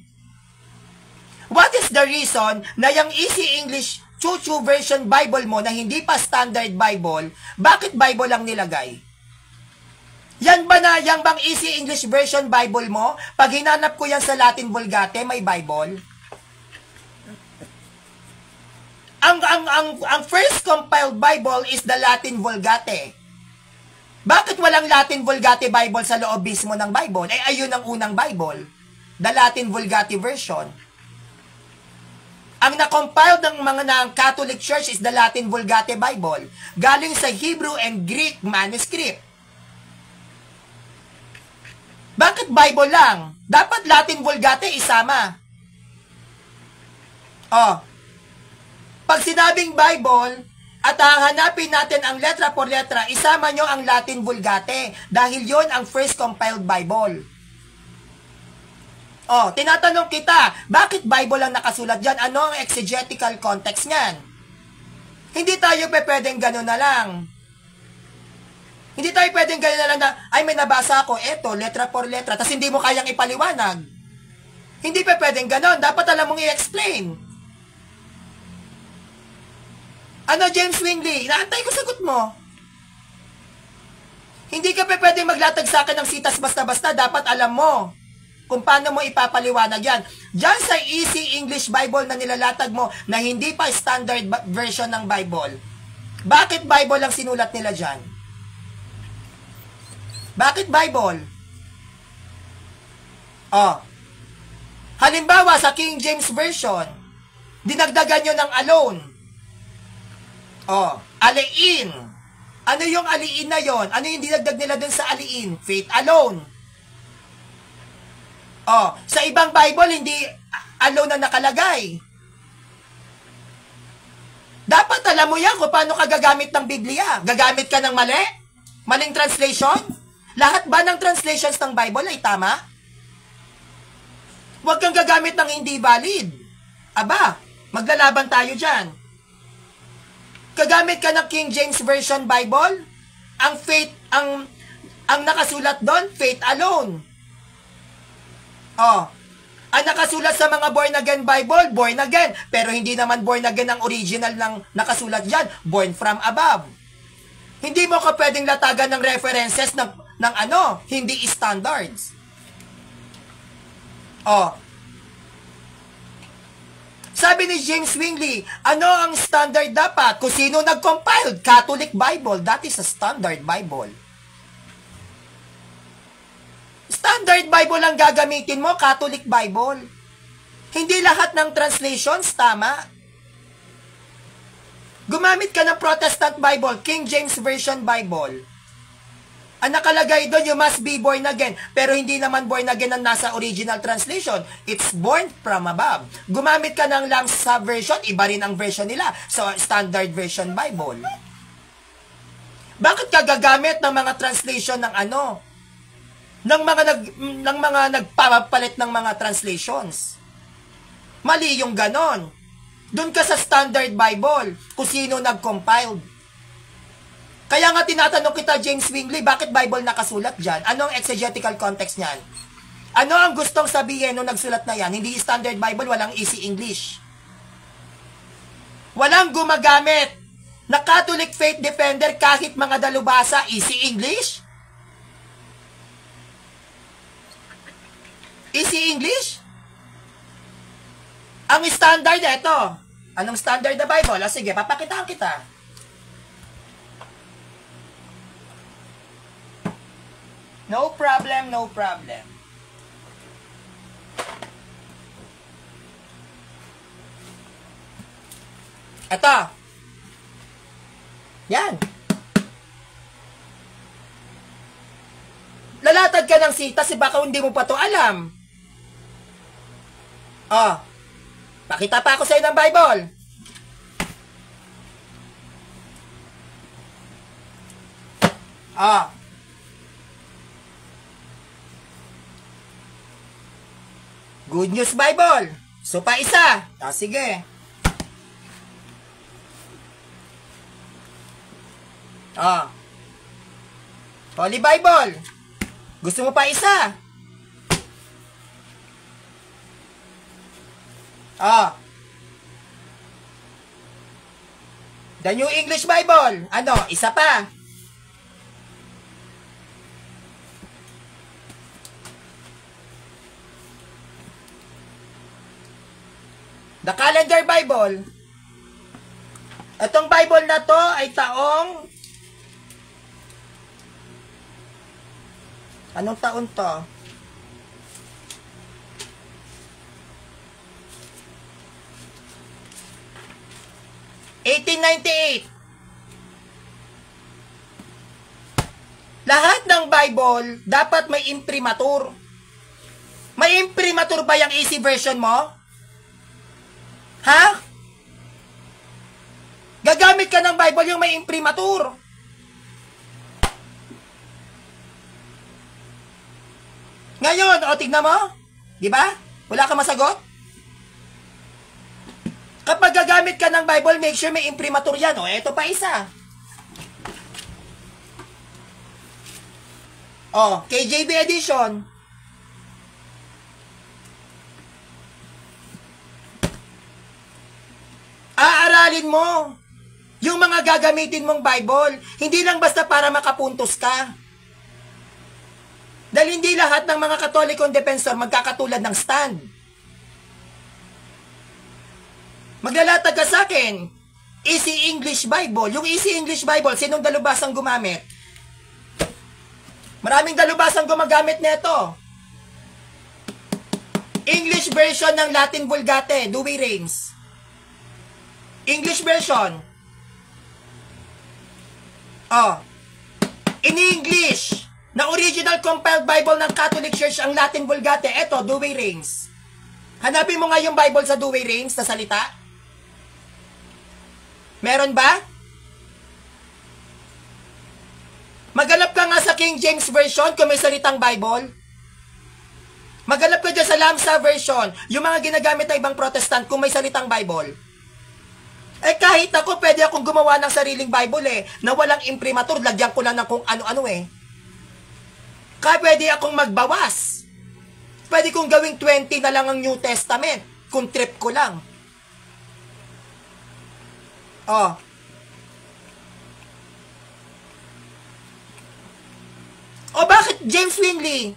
Speaker 1: What is the reason na yung Easy English Chuchu version Bible mo na hindi pa standard Bible, bakit Bible lang nilagay? Yan ba na, yang bang Easy English version Bible mo? Pag hinanap ko yan sa Latin Vulgate, may Bible? Ang first compiled Bible is the Latin Vulgate. Bakit walang Latin Vulgate Bible sa loob mismo ng Bible? Eh, ayun ang unang Bible. The Latin Vulgate version. Ang na-compiled ng ng Catholic Church is the Latin Vulgate Bible. Galing sa Hebrew and Greek manuscript. Bakit Bible lang? Dapat Latin Vulgate isama. Oh. Pag sinabing Bible, at hanapin natin ang letra por letra, isama nyo ang Latin Vulgate dahil yon ang first compiled Bible. Oh, tinatanong kita, bakit Bible lang nakasulat dyan? Ano ang exegetical context niyan? Hindi tayo pwedeng gano'n na lang. Hindi tayo pwedeng gano'n na lang na, ay may nabasa ako, eto, letra por letra, tas hindi mo kayang ipaliwanag. Hindi pwedeng gano'n, dapat alam mong i-explain. Ano, James Wingley? Inaantay ko sagot mo. Hindi ka pwedeng maglatag sa akin ng sitas basta-basta, dapat alam mo kung paano mo ipapaliwanag yan. Diyan sa Easy English Bible na nilalatag mo na hindi pa standard version ng Bible, bakit Bible lang sinulat nila dyan? Bakit Bible? Oh. Halimbawa, sa King James Version, dinagdagan nyo ng alone. Oh, aliin. Ano yung aliin na yon? Ano yung dinagdag nila dun sa aliin? Faith alone. Oh, sa ibang Bible, hindi alone na nakalagay. Dapat alam mo yan kung paano ka gagamit ng Biblia. Gagamit ka ng mali? Maling translation? Lahat ba ng translations ng Bible ay tama? Huwag kang gagamit ng hindi valid. Aba, maglalaban tayo dyan. Kagamit ka ng King James Version Bible, ang faith, ang nakasulat doon, faith alone. Oh, ang nakasulat sa mga born again Bible, born again. Pero hindi naman born again ang original ng nakasulat dyan, born from above. Hindi mo ka pwedeng latagan ng references ng hindi standards. Oh. Sabi ni James Wingley, ano ang standard dapat? Kung sino nag-compiled? Catholic Bible. That is a standard Bible. Standard Bible ang gagamitin mo, Catholic Bible. Hindi lahat ng translations tama. Gumamit ka ng Protestant Bible, King James Version Bible. Ang nakalagay doon, you must be born again. Pero hindi naman born again ang nasa original translation. It's born from above. Gumamit ka ng Lamsa version, iba rin ang version nila. So, Standard Version Bible. Bakit ka gagamit ng mga translation ng ano? Ng mga nagpapalit ng mga translations? Mali yung ganon. Doon ka sa Standard Bible, kung sino nag-compiled. Kaya nga tinatanong kita, James Wingley, bakit Bible nakasulat dyan? Ano ang exegetical context niyan? Ano ang gustong sabihin nung nagsulat na yan? Hindi Standard Bible, walang Easy English. Walang gumagamit na Catholic Faith Defender kahit mga dalubhasa, Easy English? Easy English? Ang standard ito. Anong standard na Bible? O sige, papakitaan kita. No problem, no problem. Ito. Yan. Lalatag ka ng sita si baka hindi mo pa to alam. Oh. Pakita pa ako sa'yo ng Bible. Ah. Good News Bible. So, pa isa. Ah, sige. Ah. Holy Bible. Gusto mo pa isa? Ah. The New English Bible. Ano? Isa pa. The Calendar Bible. Itong Bible na to ay taong... Anong taon to? 1898. Lahat ng Bible dapat may imprimatur. May imprimatur ba yung easy version mo? Ha? Gagamit ka ng Bible yung may imprimatur. Ngayon, o tignan mo, di ba? Wala ka masagot? Kapag gagamit ka ng Bible, make sure may imprimatur yan. O, eto pa isa. O, KJV edition. Aaralin mo yung mga gagamitin mong Bible. Hindi lang basta para makapuntos ka. Dahil hindi lahat ng mga Katolikong defensor magkakatulad ng stand. Maglalatag ka sa akin, Easy English Bible. Yung Easy English Bible, sinong dalubhasang gumamit? Maraming dalubhasang gumagamit nito. English version ng Latin Vulgate, Douay Rheims. English version. Oh. In English, na original compiled Bible ng Catholic Church ang Latin Vulgate. Eto, Douay Rheims. Hanapin mo nga yung Bible sa Douay Rheims na salita. Meron ba? Maghanap ka nga sa King James Version kung may salitang Bible. Maghanap ka dyan sa Lamsa Version, yung mga ginagamit ng ibang Protestant kung may salitang Bible. Eh kahit ako, pwede akong gumawa ng sariling Bible na walang imprimatur, lagyan ko lang ng kung ano-ano Kaya pwede akong magbawas. Pwede kong gawing 20 na lang ang New Testament, kung trip ko lang. Oh. O bakit James Wingley?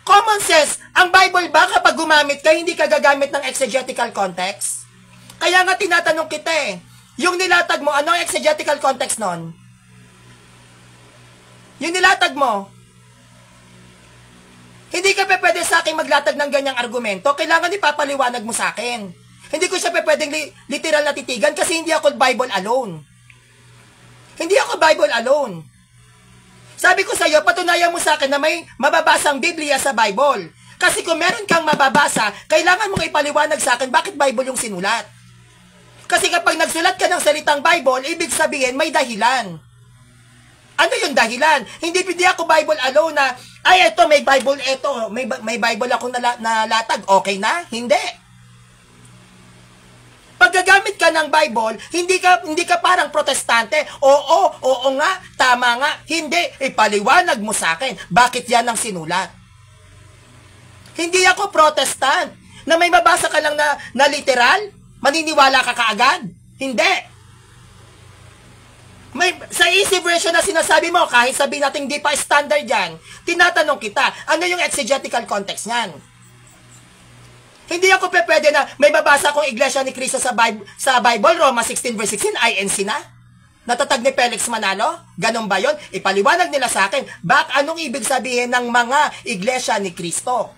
Speaker 1: Common sense, ang Bible ba kapag gumamit ka, hindi ka gagamit ng exegetical context? Kaya nga tinatanong kita yung nilatag mo, ano ang exegetical context nun? Yung nilatag mo, hindi ka pa pwede sa akin maglatag ng ganyang argumento, kailangan ipapaliwanag mo sa akin. Hindi ko siya pwedeng literal na titigan kasi hindi ako Bible alone. Hindi ako Bible alone. Sabi ko sa iyo, patunayan mo sa akin na may mababasang Biblia sa Bible. Kasi kung meron kang mababasa, kailangan mong ipaliwanag sa akin bakit Bible yung sinulat. Kasi kapag nagsulat ka ng salitang Bible, ibig sabihin may dahilan. Ano yung dahilan? Hindi ako Bible alone na, ay, ito, may Bible, ito, may Bible akong nalatag, okay na? Hindi. Pag gagamit ka ng Bible, hindi ka parang protestante. Oo nga, tama nga. Hindi, ipaliwanag mo sa akin. Bakit yan ang sinulat? Hindi ako protestant. Na may mabasa ka lang na literal? Maniniwala ka kaagad? Hindi. Sa easy version na sinasabi mo, kahit sabihin natin hindi pa standard yan, tinatanong kita, ano yung exegetical context niyan? Hindi ako pwede na may mabasa akong Iglesia ni Cristo sa Bible, Roma 16 verse 16, INC na? Natatag ni Felix Manalo? Ganon ba yun? Ipaliwanag nila sa akin, anong ibig sabihin ng mga Iglesia ni Cristo?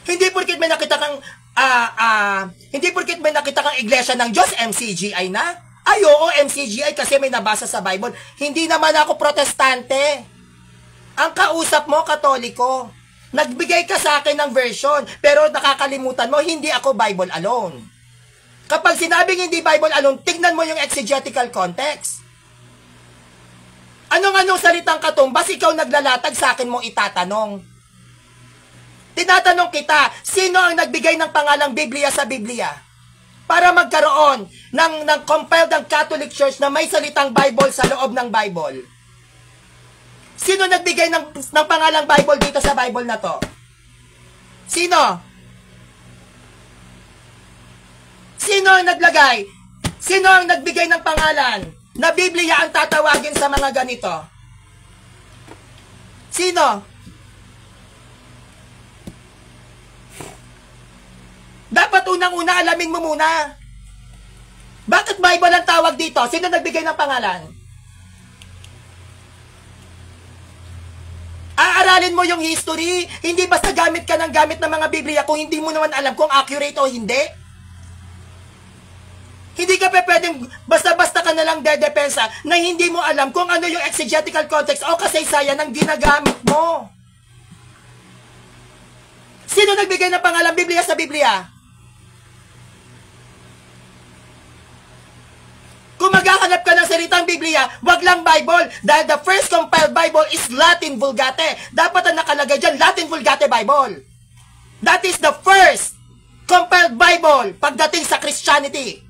Speaker 1: Hindi porket may nakita kang Iglesia ng Diyos, MCGI na? Ay, oo, MCGI kasi may nabasa sa Bible. Hindi naman ako protestante. Ang kausap mo, Katoliko. Nagbigay ka sa akin ng version, pero nakakalimutan mo, hindi ako Bible alone. Kapag sinabing hindi Bible alone, tignan mo yung exegetical context. Anong salitang katumbas, ikaw naglalatag sa akin mo itatanong. Tinatanong kita, sino ang nagbigay ng pangalang Biblia sa Biblia? Para magkaroon ng compiled ng Catholic Church na may salitang Bible sa loob ng Bible. Sino nagbigay ng pangalang Bible dito sa Bible na to? Sino? Sino ang naglagay? Sino ang nagbigay ng pangalan na Biblia ang tatawagin sa mga ganito? Sino? Dapat unang-una alamin mo muna. Bakit Bible ang tawag dito? Sino nagbigay ng pangalan? Aaralin mo yung history. Hindi basta gamit ka ng mga Biblia kung hindi mo naman alam kung accurate o hindi. Hindi ka pwedeng basta-basta ka nalang dedepensa na hindi mo alam kung ano yung exegetical context o kasaysayan ng ginagamit mo. Sino nagbigay ng pangalan Biblia sa Biblia? Kung maghahanap ka ng salitang Biblia, wag lang Bible. Dahil the first compiled Bible is Latin Vulgate. Dapat ang nakalagay dyan, Latin Vulgate Bible. That is the first compiled Bible pagdating sa Christianity.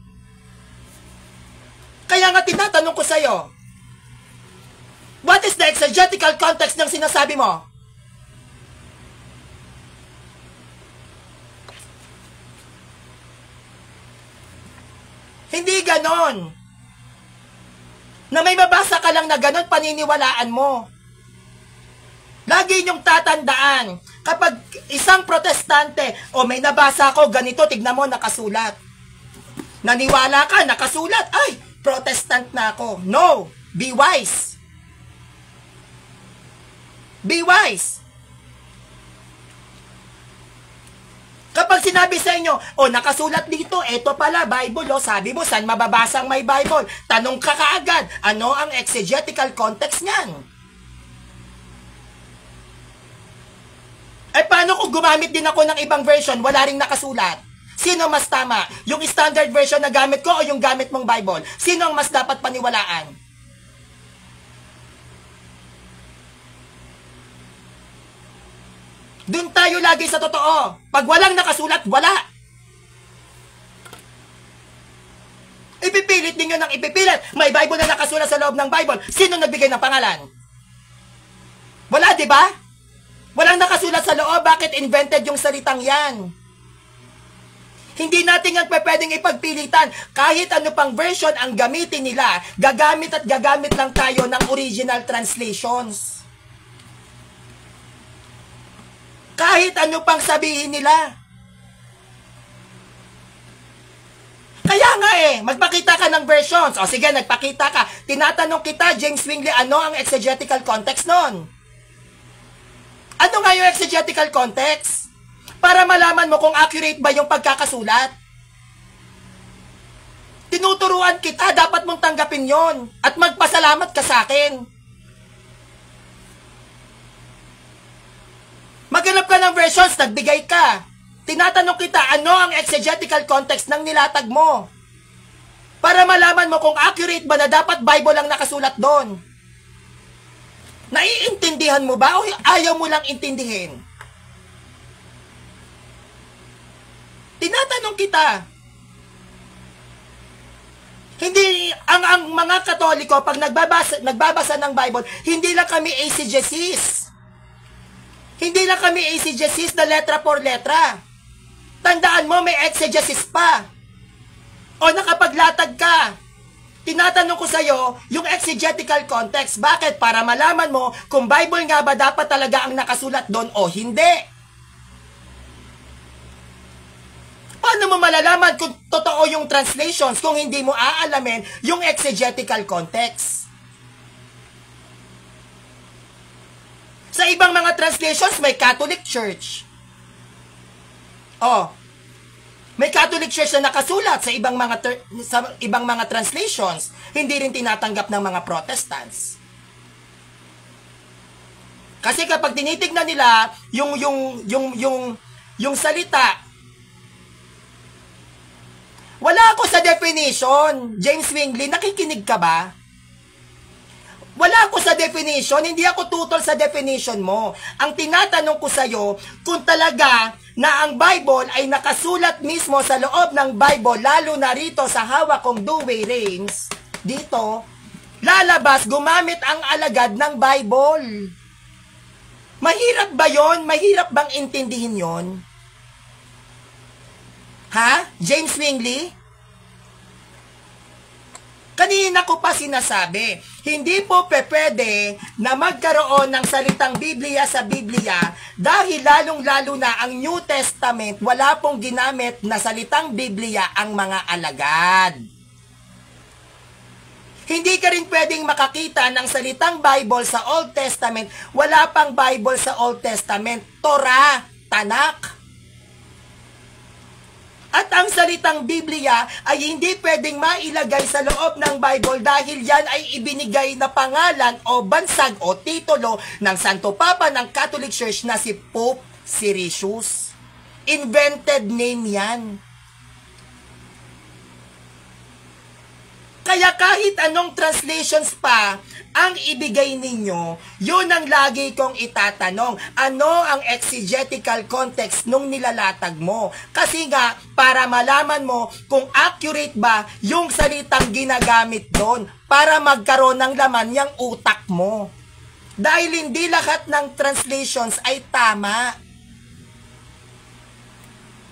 Speaker 1: Kaya nga tinatanong ko sa'yo, what is the exegetical context ng sinasabi mo? Hindi ganon. Na may mabasa ka lang na ganon, paniniwalaan mo. Lagi niyong tatandaan, kapag isang protestante, may nabasa ko, ganito, tignan mo, nakasulat. Naniwala ka, nakasulat, ay, protestant na ako. No, be wise. Be wise. Kapag sinabi sa inyo, nakasulat dito, eto pala, Bible, sabi mo, saan mababasang may Bible? Tanong ka kaagad, ano ang exegetical context niyan? Paano kung gumamit din ako ng ibang version, wala ring nakasulat? Sino mas tama? Yung standard version na gamit ko o yung gamit mong Bible? Sino ang mas dapat paniwalaan? Doon tayo lagi sa totoo. Pag walang nakasulat, wala. Ipipilit ninyo ng ipipilit. May Bible na nakasulat sa loob ng Bible. Sino nagbigay ng pangalan? Wala, di ba? Walang nakasulat sa loob. Bakit invented yung salitang yan? Hindi natin yan pwedeng ipagpilitan. Kahit ano pang version ang gamitin nila, gagamit at gagamit lang tayo ng original translations. Kahit ano pang sabihin nila. Kaya nga magpakita ka ng versions. O sige, nagpakita ka. Tinatanong kita, James Wingley, ano ang exegetical context nun? Ano nga yung exegetical context? para malaman mo kung accurate ba yung pagkakasulat. Tinuturuan kita, dapat mong tanggapin yon at magpasalamat ka sa akin. Maghanap ka ng versions, nagbigay ka. Tinatanong kita, ano ang exegetical context ng nilatag mo? Para malaman mo kung accurate ba na dapat Bible ang nakasulat doon. Naiintindihan mo ba o ayaw mo lang intindihin? Tinatanong kita. Hindi, ang mga Katoliko, pag nagbabasa ng Bible, hindi lang kami eisegesis. Hindi lang kami eisegesis na letra por letra. Tandaan mo, may exegesis pa. O nakapaglatag ka. Tinatanong ko sa'yo, yung exegetical context. Bakit? Para malaman mo kung Bible nga ba dapat talaga ang nakasulat doon o hindi. Paano mo malalaman kung totoo yung translations kung hindi mo aalamin yung exegetical context? Sa ibang mga translations, may Catholic Church. May Catholic Church na nakasulat sa ibang mga translations. Hindi rin tinatanggap ng mga Protestants. Kasi kapag tinitignan nila yung salita, wala ako sa definition. James Wingley, nakikinig ka ba? Wala ako sa definition, hindi ako tutol sa definition mo. Ang tinatanong ko sa'yo, kung talaga na ang Bible ay nakasulat mismo sa loob ng Bible, lalo na rito sa hawak kong Douay Rheims, dito, lalabas, gumamit ang alagad ng Bible. Mahirap ba yon? Mahirap bang intindihin yon? Ha? James Wingley? Kanina ko pa sinasabi, hindi po pwede na magkaroon ng salitang Biblia sa Biblia dahil lalong-lalo na ang New Testament, wala pong ginamit na salitang Biblia ang mga alagad. Hindi ka rin pwedeng makakita ng salitang Bible sa Old Testament, wala pang Bible sa Old Testament, Torah, Tanakh. At ang salitang Biblia ay hindi pwedeng mailagay sa loob ng Bible dahil yan ay ibinigay na pangalan o bansag o titulo ng Santo Papa ng Catholic Church na si Pope Siricius. Invented name yan. Kaya kahit anong translations pa ang ibigay ninyo, yun ang lagi kong itatanong. Ano ang exegetical context nung nilalatag mo? Kasi nga, para malaman mo kung accurate ba yung salitang ginagamit doon para magkaroon ng laman yung utak mo. Dahil hindi lahat ng translations ay tama.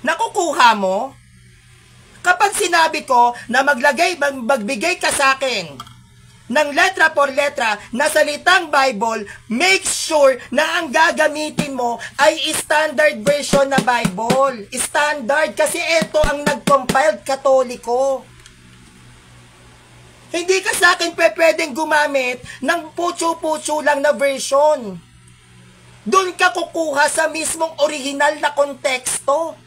Speaker 1: Nakukuha mo? Kapag sinabi ko na magbigay ka sa akin ng letra por letra na salitang Bible, make sure na ang gagamitin mo ay standard version na Bible. Standard kasi ito ang nag-compiled Katoliko. Hindi ka sa akin pwedeng gumamit ng putyo-putyo lang na version. Doon ka kukuha sa mismong original na konteksto.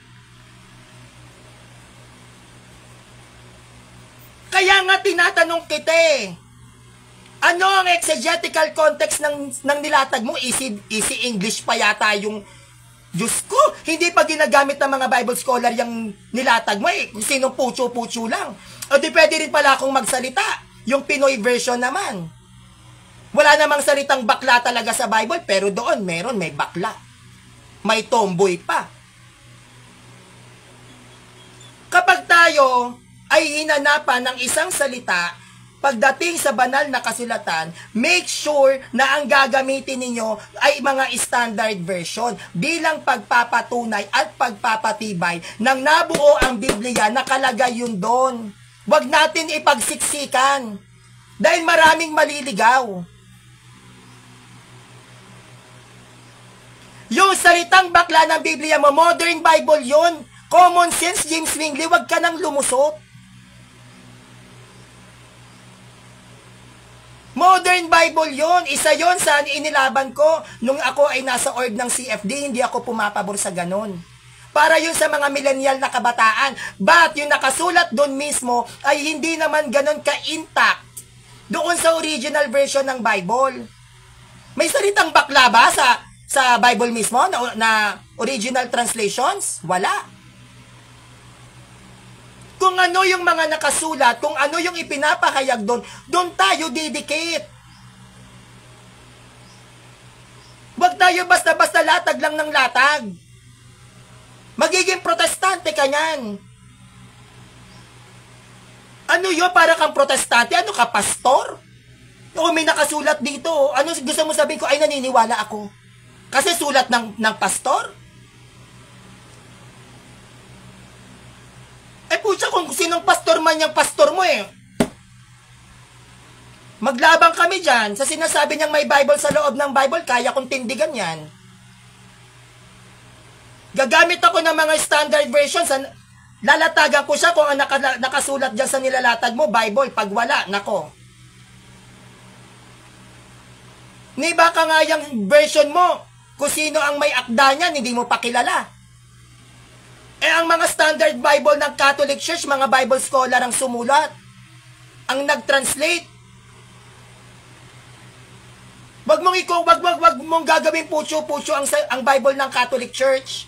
Speaker 1: Kaya nga tinatanong kita ano ang exegetical context ng nilatag mo? Easy English pa yata yung, Diyos ko, hindi pa ginagamit ng mga Bible scholar yung nilatag mo Sinong putyo-putyo lang. O di pwede rin pala akong magsalita. Yung Pinoy version naman. Wala namang salitang bakla talaga sa Bible, pero doon may bakla. May tomboy pa. Kapag tayo ay hinanapan ng isang salita, pagdating sa banal na kasulatan, make sure na ang gagamitin ninyo ay mga standard version bilang pagpapatunay at pagpapatibay ng nabuo ang Biblia, nakalagay yun doon. Huwag natin ipagsiksikan dahil maraming maliligaw. Yung salitang bakla ng Biblia mo, modern Bible yun. Common sense, James Wingley, huwag ka nang lumusot. Modern Bible yon, isa yon sa inilaban ko nung ako ay nasa org ng CFD, hindi ako pumapabor sa ganon. para yun sa mga millennial na kabataan. But yung nakasulat doon mismo ay hindi naman ganon ka-intact doon sa original version ng Bible. May salitang bakla ba sa Bible mismo na original translations? Wala. Kung ano yung mga nakasulat, kung ano yung ipinapahayag doon, doon tayo didikit. Huwag tayo basta-basta latag lang ng latag. Magiging protestante ka niyan. Ano yun? Para kang protestante? Ano ka, pastor? O may nakasulat dito. Ano gusto mo sabihin ko? Ay, naniniwala ako. Kasi sulat ng pastor? Pucha, kung sinong pastor man yung pastor mo Maglabang kami dyan. Sa sinasabi niyang may Bible sa loob ng Bible, kaya kong tindigan yan. Gagamit ako ng mga standard versions. Lalatagan ko siya kung ang nakasulat dyan sa nilalatag mo, Bible. Pag wala, nako. Ni baka nga yung version mo, kung sino ang may akda niyan, hindi mo pa kilala. Ang mga standard Bible ng Catholic Church, mga Bible scholar ang sumulat. Ang nag-translate. Wag mong gagawin pucho-pucho ang Bible ng Catholic Church.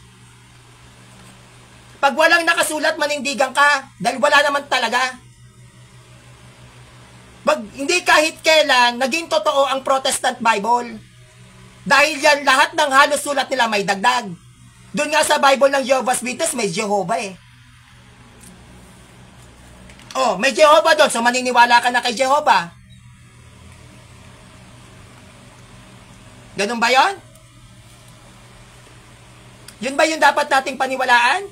Speaker 1: Pag walang nakasulat, manindigan ka. Dahil wala naman talaga. Hindi kahit kailan, naging totoo ang Protestant Bible. Dahil yan, lahat ng halos sulat nila may dagdag. Doon nga sa Bible ng Jehovah's Witness, may Jehovah may Jehovah doon. So, maniniwala ka na kay Jehovah. Ganun ba yon? Yun ba yung dapat nating paniwalaan?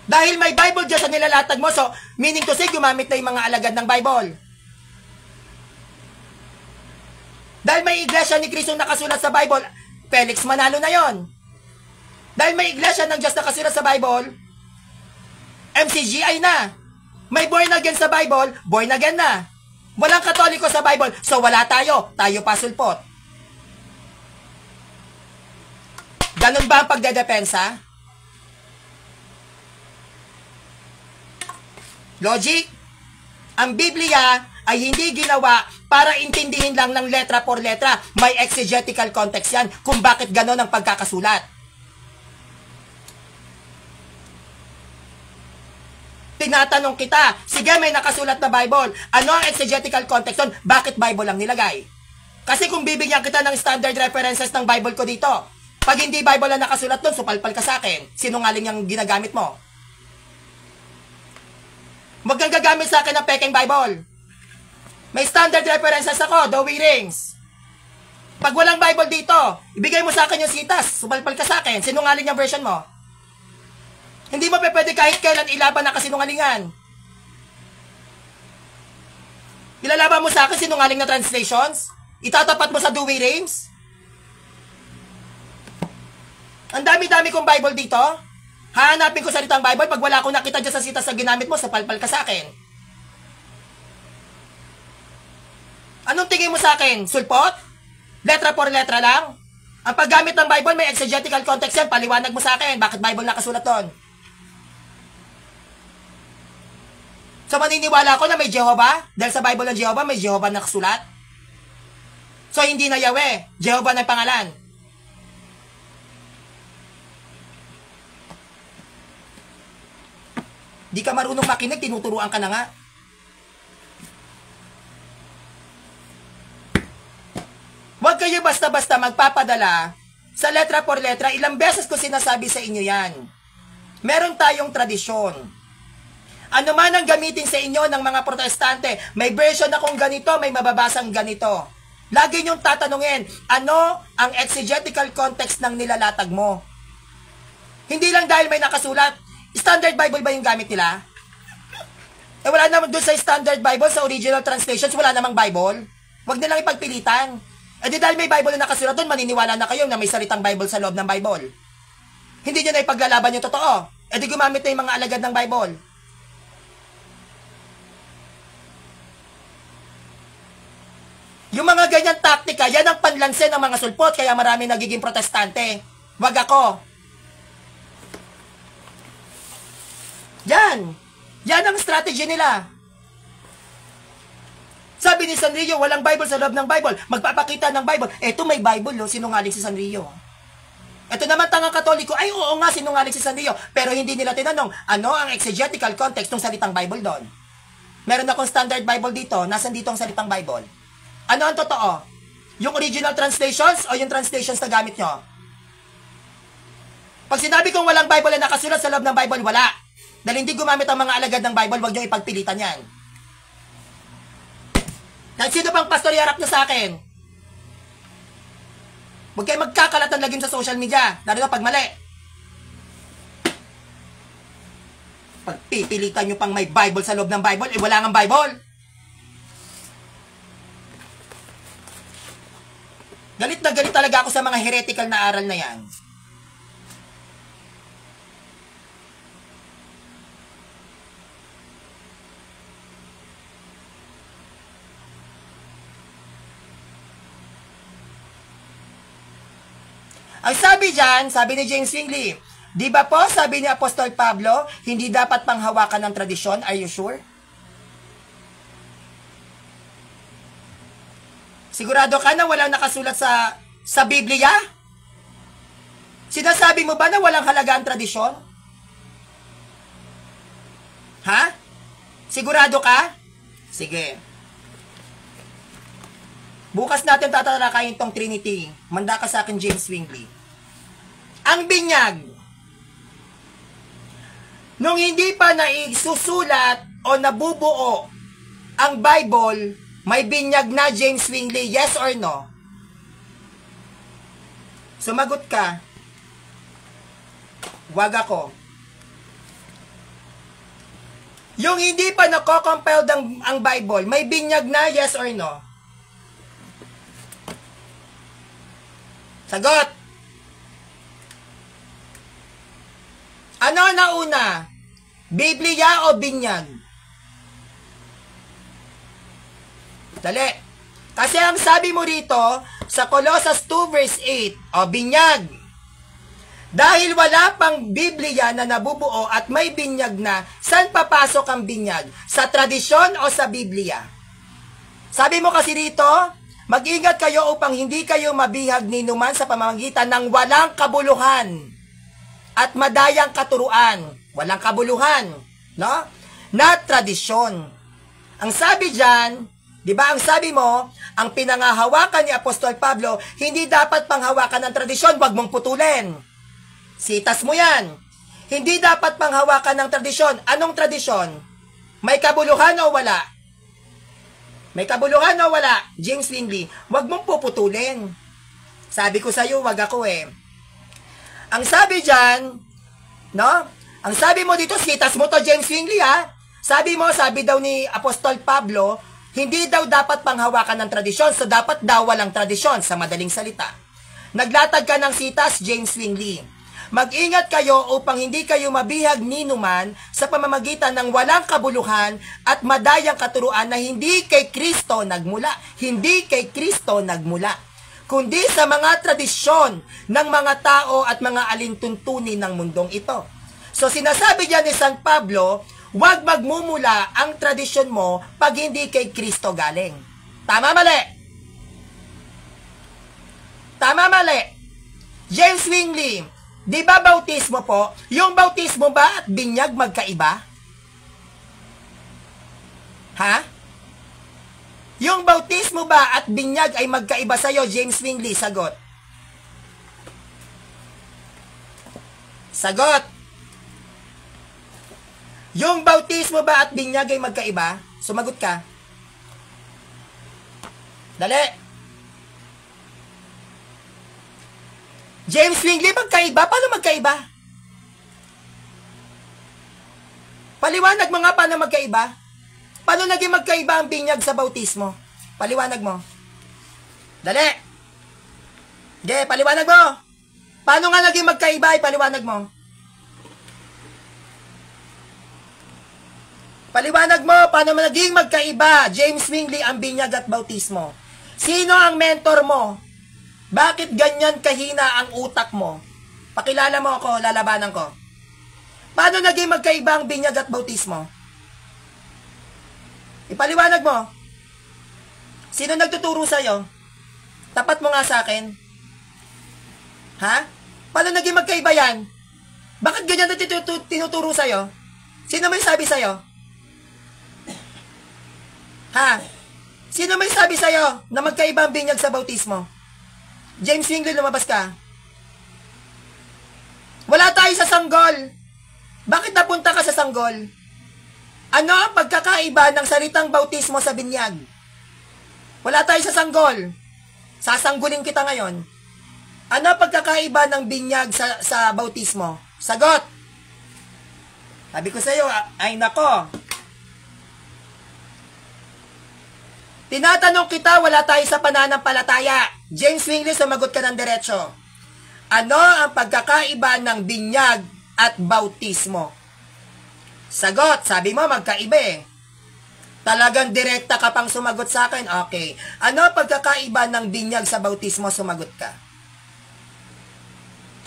Speaker 1: Dahil may Bible dyan sa nilalatag mo, so, meaning to say, gumamit na yung mga alagad ng Bible. Dahil may iglesia ni Cristo nakasulat sa Bible, Felix Manalo na yon. Dahil may iglesia ng Diyos nakasulat sa Bible, MCGI na. May born again sa Bible, born again na. Walang Katoliko sa Bible, so wala tayo. Tayo pasulpot. Ganun ba ang pagdedepensa? Logic? Ang Biblia ay hindi ginawa para intindihin lang ng letra por letra. May exegetical context yan kung bakit ganon ang pagkakasulat. Tinatanong kita, sige may nakasulat na Bible, ano ang exegetical context doon? Bakit Bible lang nilagay? Kasi kung bibigyan kita ng standard references ng Bible ko dito, pag hindi Bible lang nakasulat doon, supalpal ka sa akin. Sinungaling yung ginagamit mo. Huwag kang gagamit sa akin ng peking Bible. May standard references ako, the Rings. Pag walang Bible dito, ibigay mo sa akin yung sitas, supalpal ka sa akin, sinungaling yung version mo. Hindi mo pwede kahit kailan ilaban na kasinungalingan. Ilalaban mo sa akin sinungaling na translations? Itatapat mo sa Dewey Rings? Ang dami-dami kong Bible dito. Hahanapin ko salitang Bible. Pag wala akong nakita dyan sa sitas na ginamit mo, sapalpal ka sa akin. Anong tingin mo sa akin? Sulpot? Letra por letra lang? Ang paggamit ng Bible, may exegetical context yan. Paliwanag mo sa akin. Bakit Bible nakasulat doon? So, maniniwala ko na may Jehovah? Dahil sa Bible ng Jehovah, may Jehovah nakasulat? So, hindi na Yahweh. Jehovah na pangalan. Di ka marunong makinig, tinuturuan ka na nga. Huwag kayo basta-basta magpapadala sa letra por letra. Ilang beses ko sinasabi sa inyo yan. Meron tayong tradisyon. Ano man ang gamitin sa inyo ng mga protestante, may version akong ganito, may mababasang ganito. Lagi niyong tatanungin, ano ang exegetical context ng nilalatag mo? Hindi lang dahil may nakasulat, standard Bible ba yung gamit nila? Wala naman doon sa standard Bible, sa original translations, wala namang Bible. Huwag nilang ipagpilitan. Di dahil may Bible na nakasulat doon, maniniwala na kayo na may salitang Bible sa loob ng Bible. Hindi nyo na ipaglalaban yung totoo. Di gumamit na yung mga alagad ng Bible. Yung mga ganyan taktika, yan ang panlanse ng mga sulpot, kaya marami nagiging protestante. Wag ako. Yan. Yan ang strategy nila. Sabi ni Sanrio, walang Bible sa loob ng Bible. Magpapakita ng Bible. Eto may Bible, no? Sinungaling si Sanrio. Ito naman tangang Katoliko, ay oo nga, sinungaling si Sanrio. Pero hindi nila tinanong, ano ang exegetical context ng salitang Bible doon? Meron akong standard Bible dito. Nasaan dito ang salitang Bible? Ano ang totoo? Yung original translations o yung translations na gamit nyo? Pag sinabi kong walang Bible na nakasulat sa loob ng Bible, wala. Dahil hindi gumamit ang mga alagad ng Bible, huwag nyo ipagpilitan yan. Kahit sino bang pastor yarap na sa akin? Huwag kayo magkakalat ng lagim sa social media, lalo na pag mali. Pagpipilitan nyo pang may Bible sa loob ng Bible, eh wala nga Bible. Galit na galit talaga ako sa mga heretical na aral na yan. Ang sabi dyan, sabi ni James Wingley, di ba po, sabi ni Apostol Pablo, hindi dapat panghawakan ng tradisyon? Are you sure? Sigurado ka na walang nakasulat sa Biblia? Sinasabi mo ba na walang halaga ang tradisyon? Ha? Sigurado ka? Sige. Bukas natin tatalakayin tong Trinity. Manda ka sa akin, James Wingley. Ang binyag. Nung hindi pa naisusulat o nabubuo ang Bible, may binyag na, James Wingley. Yes or no? Sumagot ka. Wag ako. Yung hindi pa nako-compiled ang Bible, may binyag na, yes or no? Sagot! Ano na una? Biblia o binyag? Dali. Kasi ang sabi mo rito, sa Colossus 2 verse 8, o binyag. Dahil wala pang Biblia na nabubuo at may binyag na, saan papasok ang binyag? Sa tradisyon o sa Biblia? Sabi mo kasi rito, mag-ingat kayo upang hindi kayo mabihag ni numan sa pamamagitan ng walang kabuluhan at madayang katuruan. Walang kabuluhan, no? Na tradisyon. Ang sabi diyan, 'di ba? Ang sabi mo, ang pinangahawakan ni Apostol Pablo, hindi dapat panghawakan ng tradisyon, wag mong putulin. Sitas mo 'yan. Hindi dapat panghawakan ng tradisyon. Anong tradisyon? May kabuluhan o wala? May kabuluhan o wala? James Wingley, wag mong puputulin. Sabi ko sa iyo, wag ako eh. Ang sabi diyan, no? Ang sabi mo dito, sitas mo to, James Wingley, ha? Sabi mo, sabi daw ni Apostol Pablo, hindi daw dapat panghawakan ng tradisyon, so dapat daw walang tradisyon, sa madaling salita. Naglatag ka ng sitas, James Wingley. Mag-ingat kayo upang hindi kayo mabihag ni numan sa pamamagitan ng walang kabuluhan at madayang katuruan na hindi kay Kristo nagmula. Hindi kay Kristo nagmula, kundi sa mga tradisyon ng mga tao at mga alintuntunin ng mundong ito. So sinasabi diyan ni San Pablo, huwag magmumula ang tradisyon mo pag hindi kay Kristo galing. Tama, mali? Tama, mali? James Wingley, di ba bautismo po? Yung bautismo ba at binyag magkaiba? Ha? Yung bautismo ba at binyag ay magkaiba sa'yo, James Wingley? Sagot. Sagot. Yung bautismo ba at binyag ay magkaiba? Sumagot ka. Dali. James Wingley, magkaiba? Paano magkaiba? Paliwanag mo nga paano magkaiba. Paano naging magkaiba ang binyag sa bautismo? Paliwanag mo. Dali. Sige, paliwanag mo. Paano nga naging magkaiba? Paliwanag mo. Paliwanag mo, paano naging magkaiba, James Wingley, ang binyag at bautismo? Sino ang mentor mo? Bakit ganyan kahina ang utak mo? Pakilala mo ako, lalabanan ko. Paano naging magkaiba ang binyag at bautismo? Ipaliwanag mo. Sino nagtuturo sa'yo? Tapat mo nga sa akin. Ha? Paano naging magkaiba yan? Bakit ganyan na tinuturo sa'yo? Sino may sabi sa'yo? Ha? Sino may sabi sa'yo na magkaiba ang binyag sa bautismo? James Wingley, lumabas ka. Wala tayo sa sanggol. Bakit napunta ka sa sanggol? Ano ang pagkakaiba ng salitang bautismo sa binyag? Wala tayo sa sanggol. Sasanggulin kita ngayon. Ano ang pagkakaiba ng binyag sa bautismo? Sagot. Sabi ko sa'yo, ay nako. Tinatanong kita, wala tayo sa pananampalataya. James Wingley, sumagot ka ng diretsyo. Ano ang pagkakaiba ng binyag at bautismo? Sagot, sabi mo magkaiba eh. Talagang direkta ka pang sumagot sa akin. Okay. Ano ang pagkakaiba ng binyag sa bautismo? Sumagot ka.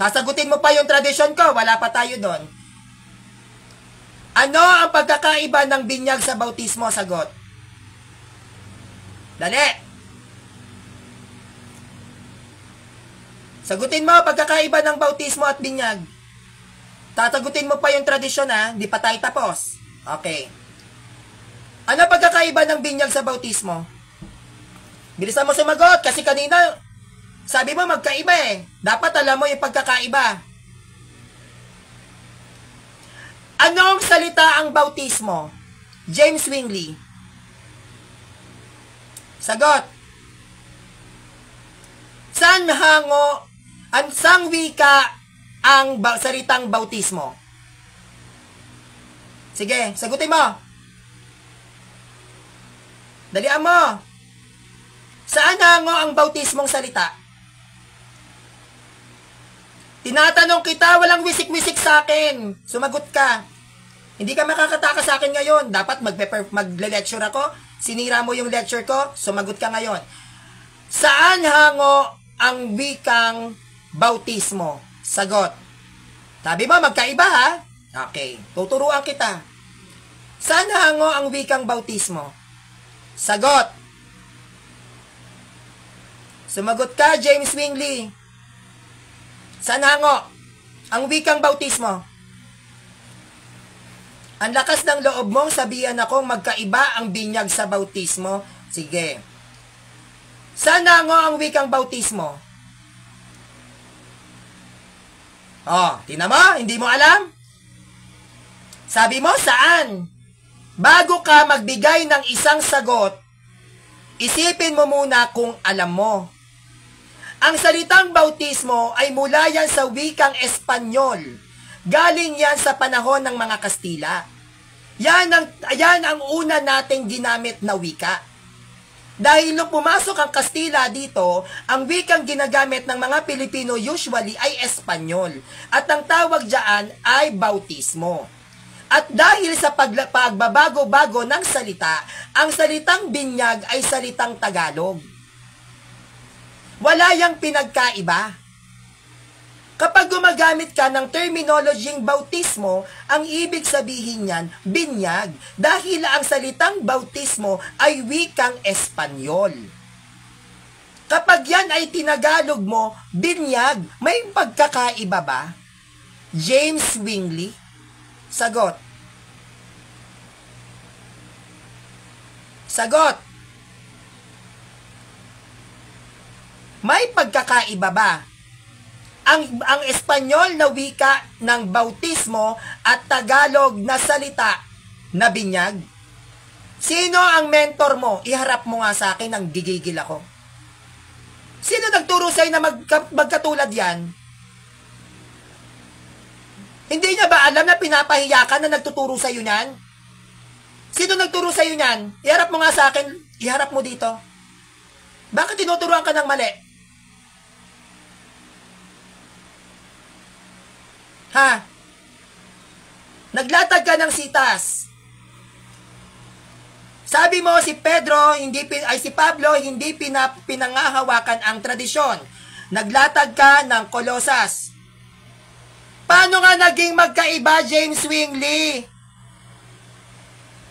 Speaker 1: Sasagutin mo pa yung tradisyon ko, wala pa tayo doon. Ano ang pagkakaiba ng binyag sa bautismo? Sagot. Dali. Sagutin mo pagkakaiba ng bautismo at binyag. Tatagutin mo pa yung tradisyon ha, di pa tayo tapos. Okay. Ano pagkakaiba ng binyag sa bautismo? Bilisan mo sumagot kasi kanina sabi mo magkaiba eh. Dapat alam mo yung pagkakaiba. Anong salita ang bautismo? James Wingley. Sagot. Saan sang wika ang salitang bautismo? Sige, sagutin mo. Dalian mo. Saan hango ang bautismong salita? Tinatanong kita, walang wisik-wisik sa akin. Sumagot ka. Hindi ka makakataka sa akin ngayon. Dapat magle-lecture ako. Sinira mo yung lecture ko, sumagot ka ngayon. Saan hango ang wikang bautismo? Sagot. Sabi mo, magkaiba ha? Okay, tuturuan kita. Saan hango ang wikang bautismo? Sagot. Sumagot ka, James Wingley. Saan hango ang wikang bautismo? Ang lakas ng loob mong sabihan akong magkaiba ang binyag sa bautismo. Sige. Saan hango ang wikang bautismo? Oh, tingnan mo, hindi mo alam? Sabi mo, saan? Bago ka magbigay ng isang sagot, isipin mo muna kung alam mo. Ang salitang bautismo ay mula yan sa wikang Espanyol. Galing yan sa panahon ng mga Kastila. Yan ang una nating ginamit na wika. Dahil nung pumasok ang Kastila dito, ang wikang ginagamit ng mga Pilipino usually ay Espanyol. At ang tawag dyan ay bautismo. At dahil sa pagbabago-bago ng salita, ang salitang binyag ay salitang Tagalog. Wala yang pinagkaiba. Kapag gumagamit ka ng terminologyeng bautismo, ang ibig sabihin niyan, binyag, dahil ang salitang bautismo ay wikang Espanyol. Kapag yan ay tinagalog mo, binyag, may pagkakaiba ba? James Wingley? Sagot. Sagot. May pagkakaiba ba? Ang Espanyol na wika ng bautismo at Tagalog na salita na binyag? Sino ang mentor mo? Iharap mo nga sa akin, ang gigigil ako. Sino nagturo sa'yo na magkatulad yan? Hindi niya ba alam na pinapahiya ka na nagtuturo sa'yo niyan? Sino nagturo sa'yo niyan? Iharap mo nga sa akin, iharap mo dito. Bakit tinuturuan ka ng mali? Ha? Naglatag ka ng sitas. Sabi mo si si Pablo hindi pinangahawakan ang tradisyon. Naglatag ka ng Kolosas. Paano nga naging magkaiba, James Wingley?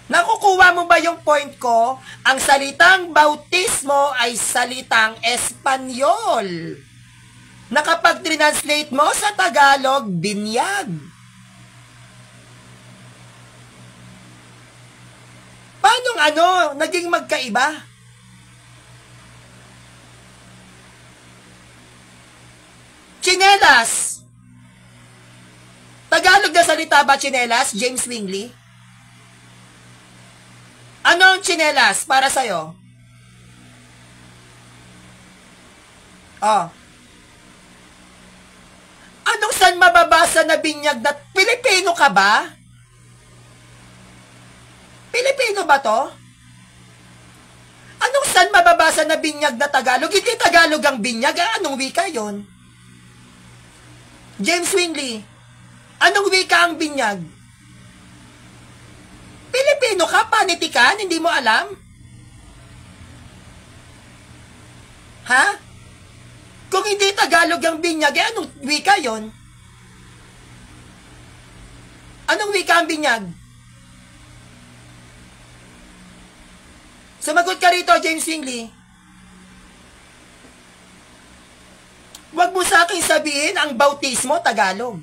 Speaker 1: Nakukuha mo ba yung point ko? Ang salitang bautismo ay salitang Espanyol. Na kapag translate mo sa Tagalog, binyag. Paano naging magkaiba? Chinelas. Tagalog na salita ba chinelas, James Wingley? Ano ang chinelas para sa'yo? Oh. Anong saan mababasa na binyag na Pilipino ka ba? Pilipino ba to? Anong saan mababasa na binyag na Tagalog? Hindi Tagalog ang binyag. Anong wika yon? James Wingley, anong wika ang binyag? Pilipino ka, panitikan, hindi mo alam? Ha? Kung hindi Tagalog ang binyag, anong wika yon? Anong wika ang binyag? Sumagot ka rito, James Wingley. Huwag mo sa akin sabihin ang bautismo Tagalog.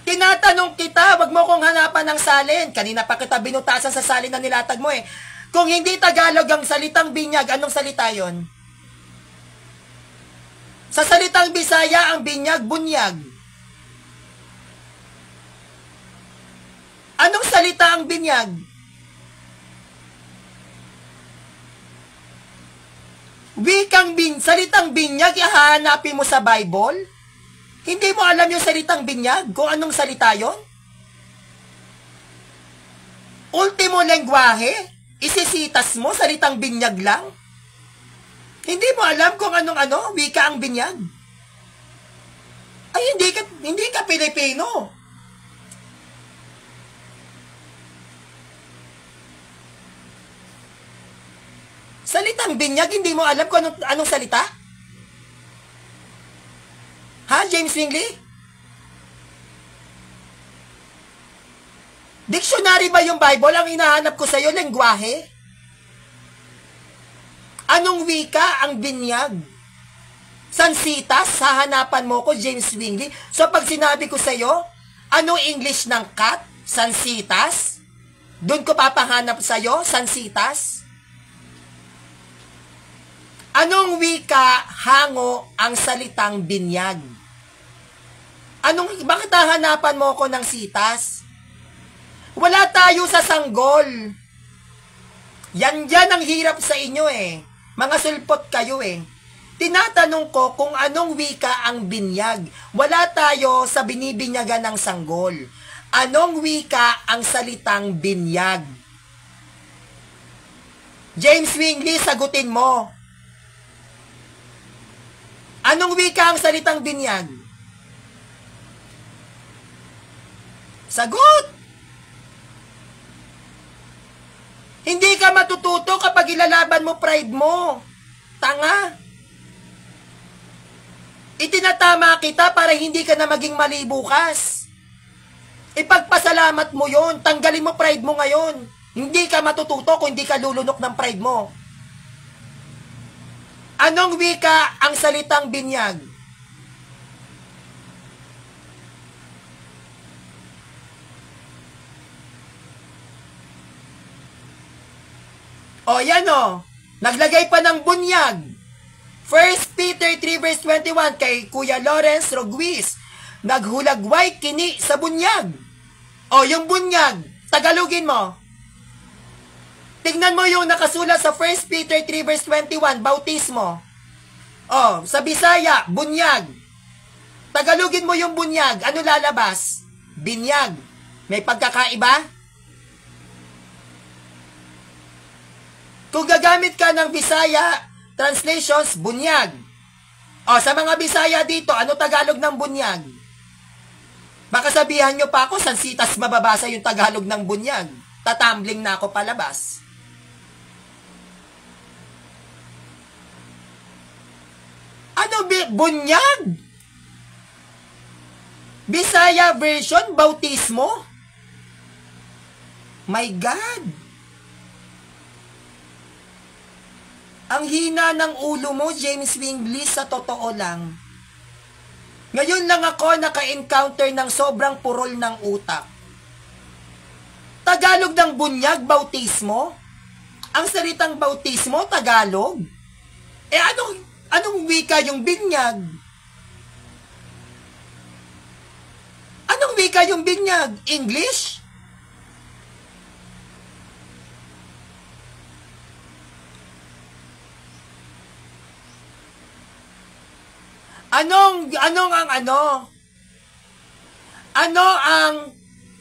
Speaker 1: Tinatanong kita, wag mo kong hanapan ng salin. Kanina pa kita binutasan sa salin na nilatag mo eh. Kung hindi Tagalog ang salitang binyag, anong salita yon? Sa salitang Bisaya, ang binyag, bunyag. Anong salita ang binyag? Salitang binyag, ihahanapin mo sa Bible? Hindi mo alam yung salitang binyag? Kung anong salita yon? Ultimo lengguwahe? Isisitas mo, salitang binyag lang? Hindi mo alam kung anong wika ang binyag? Ay, hindi ka Pilipino. Salitang binyag, hindi mo alam kung anong salita? Ha, James Wingley? Dictionary ba yung Bible? Ang hinahanap ko sa'yo, lengguwahe? Anong wika ang binyag? Sansitas, hahanapan mo ko, James Wingley. So, pag sinabi ko sa'yo, anong English ng cat? Sansitas? Doon ko papahanap sa'yo, sansitas? Anong wika hango ang salitang binyag? Bakit hahanapan mo ko ng sitas? Wala tayo sa sanggol. Yan ang hirap sa inyo eh. Mga sulpot kayo eh. Tinatanong ko kung anong wika ang binyag. Wala tayo sa binibinyagan ng sanggol. Anong wika ang salitang binyag? James Wingley, sagutin mo. Anong wika ang salitang binyag? Sagot! Hindi ka matututo kapag ilalaban mo pride mo. Tanga! Itinatama kita para hindi ka na maging mali bukas. Ipagpasalamat mo yon. Tanggalin mo pride mo ngayon. Hindi ka matututo kung hindi ka lulunok ng pride mo. Anong wika ang salitang binyag? O yan o, naglagay pa ng bunyag. 1 Peter 3 verse 21 kay Kuya Lawrence Roguis. Naghulagway kini sa bunyag. O yung bunyag, Tagalogin mo. Tignan mo yung nakasulat sa 1 Peter 3 verse 21, bautismo. Oh, sa Bisaya, bunyag. Tagalogin mo yung bunyag, ano lalabas? Binyag. May pagkakaiba? Kung gagamit ka ng Bisaya translations, bunyag. Oh, sa mga Bisaya dito, ano Tagalog ng bunyag? Baka sabihan nyo pa ako, sansitas mababasa yung Tagalog ng bunyag. Tatambling na ako palabas. Ano bunyag? Bisaya version, bautismo? My God! Ang hina ng ulo mo, James Wingley, sa totoo lang. Ngayon lang ako naka-encounter ng sobrang purol ng utak. Tagalog ng bunyag, bautismo? Ang salitang bautismo, Tagalog? Anong wika yung binyag? Anong wika yung binyag? English? Ano ang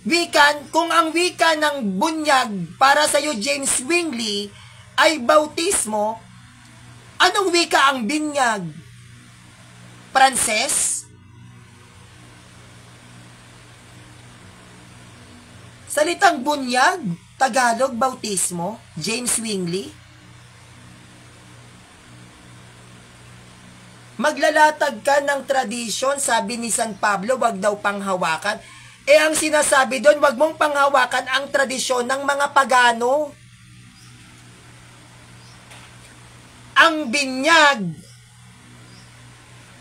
Speaker 1: wikan, kung ang wika ng bunyag para sa iyo, James Wingley, ay bautismo, anong wika ang binyag? Pranses? Salitang bunyag, Tagalog, bautismo, James Wingley? Maglalatag ka ng tradisyon, sabi ni San Pablo, wag daw panghawakan. Ang sinasabi doon, wag mong panghawakan ang tradisyon ng mga pagano. Ang binyag,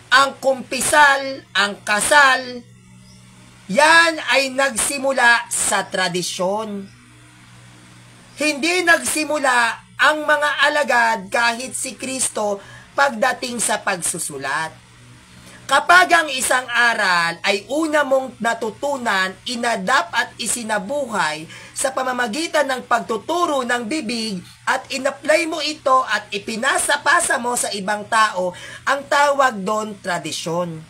Speaker 1: ang kumpisal, ang kasal, yan ay nagsimula sa tradisyon. Hindi nagsimula ang mga alagad kahit si Kristo pagdating sa pagsusulat. Kapag ang isang aral ay una mong natutunan, inadapt at isinabuhay sa pamamagitan ng pagtuturo ng bibig at inapply mo ito at ipinasa-pasa mo sa ibang tao, ang tawag doon tradisyon.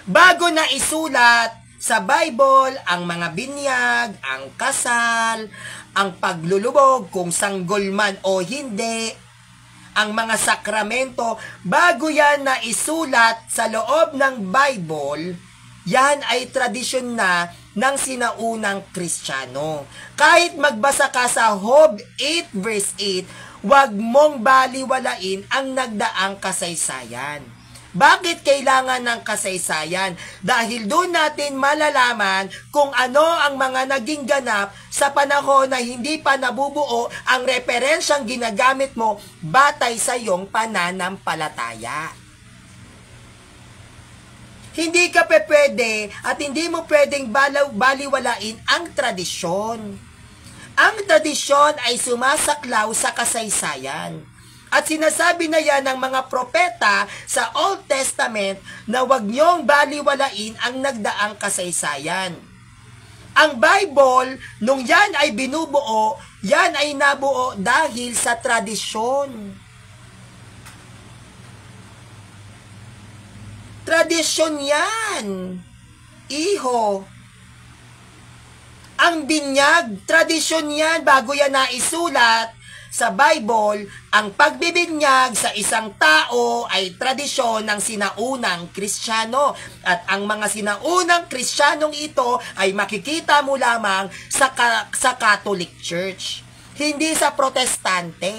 Speaker 1: Bago na isulat sa Bible ang mga binyag, ang kasal, ang paglulubog kung sanggol man o hindi, ang mga sakramento, bago yan na isulat sa loob ng Bible, yan ay tradisyon na ng sinaunang Kristiyano. Kahit magbasa ka sa Job 8 verse 8, huwag mong baliwalain ang nagdaang kasaysayan. Bakit kailangan ng kasaysayan? Dahil doon natin malalaman kung ano ang mga naging ganap sa panahon na hindi pa nabubuo ang referensyang ginagamit mo batay sa iyong pananampalataya. Hindi ka pwede at hindi mo pwedeng baliwalain ang tradisyon. Ang tradisyon ay sumasaklaw sa kasaysayan. At sinasabi na yan ng mga propeta sa Old Testament na huwag niyong baliwalain ang nagdaang kasaysayan. Ang Bible, nung yan ay binubuo, yan ay nabuo dahil sa tradisyon. Tradisyon yan, iho. Ang binyag, tradisyon yan bago yan naisulat. Sa Bible, ang pagbibinyag sa isang tao ay tradisyon ng sinaunang Kristiyano. At ang mga sinaunang Kristiyanong ito ay makikita mo lamang sa Catholic Church. Hindi sa Protestante.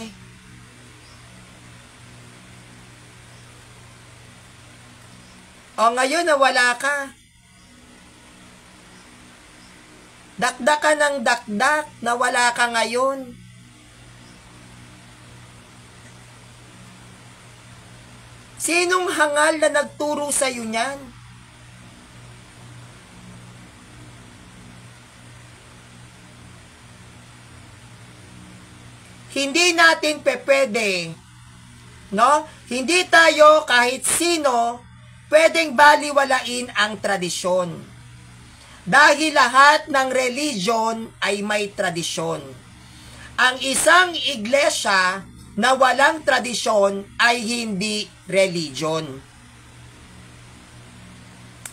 Speaker 1: O ngayon nawala ka. Dakdak ka ng dakdak, nawala ka ngayon. Sinong hangal na nagturo sa iyo niyan? Hindi natin pwede, no? Hindi tayo kahit sino pwedeng baliwalain ang tradisyon. Dahil lahat ng religion ay may tradisyon. Ang isang iglesia na walang tradisyon ay hindi religion.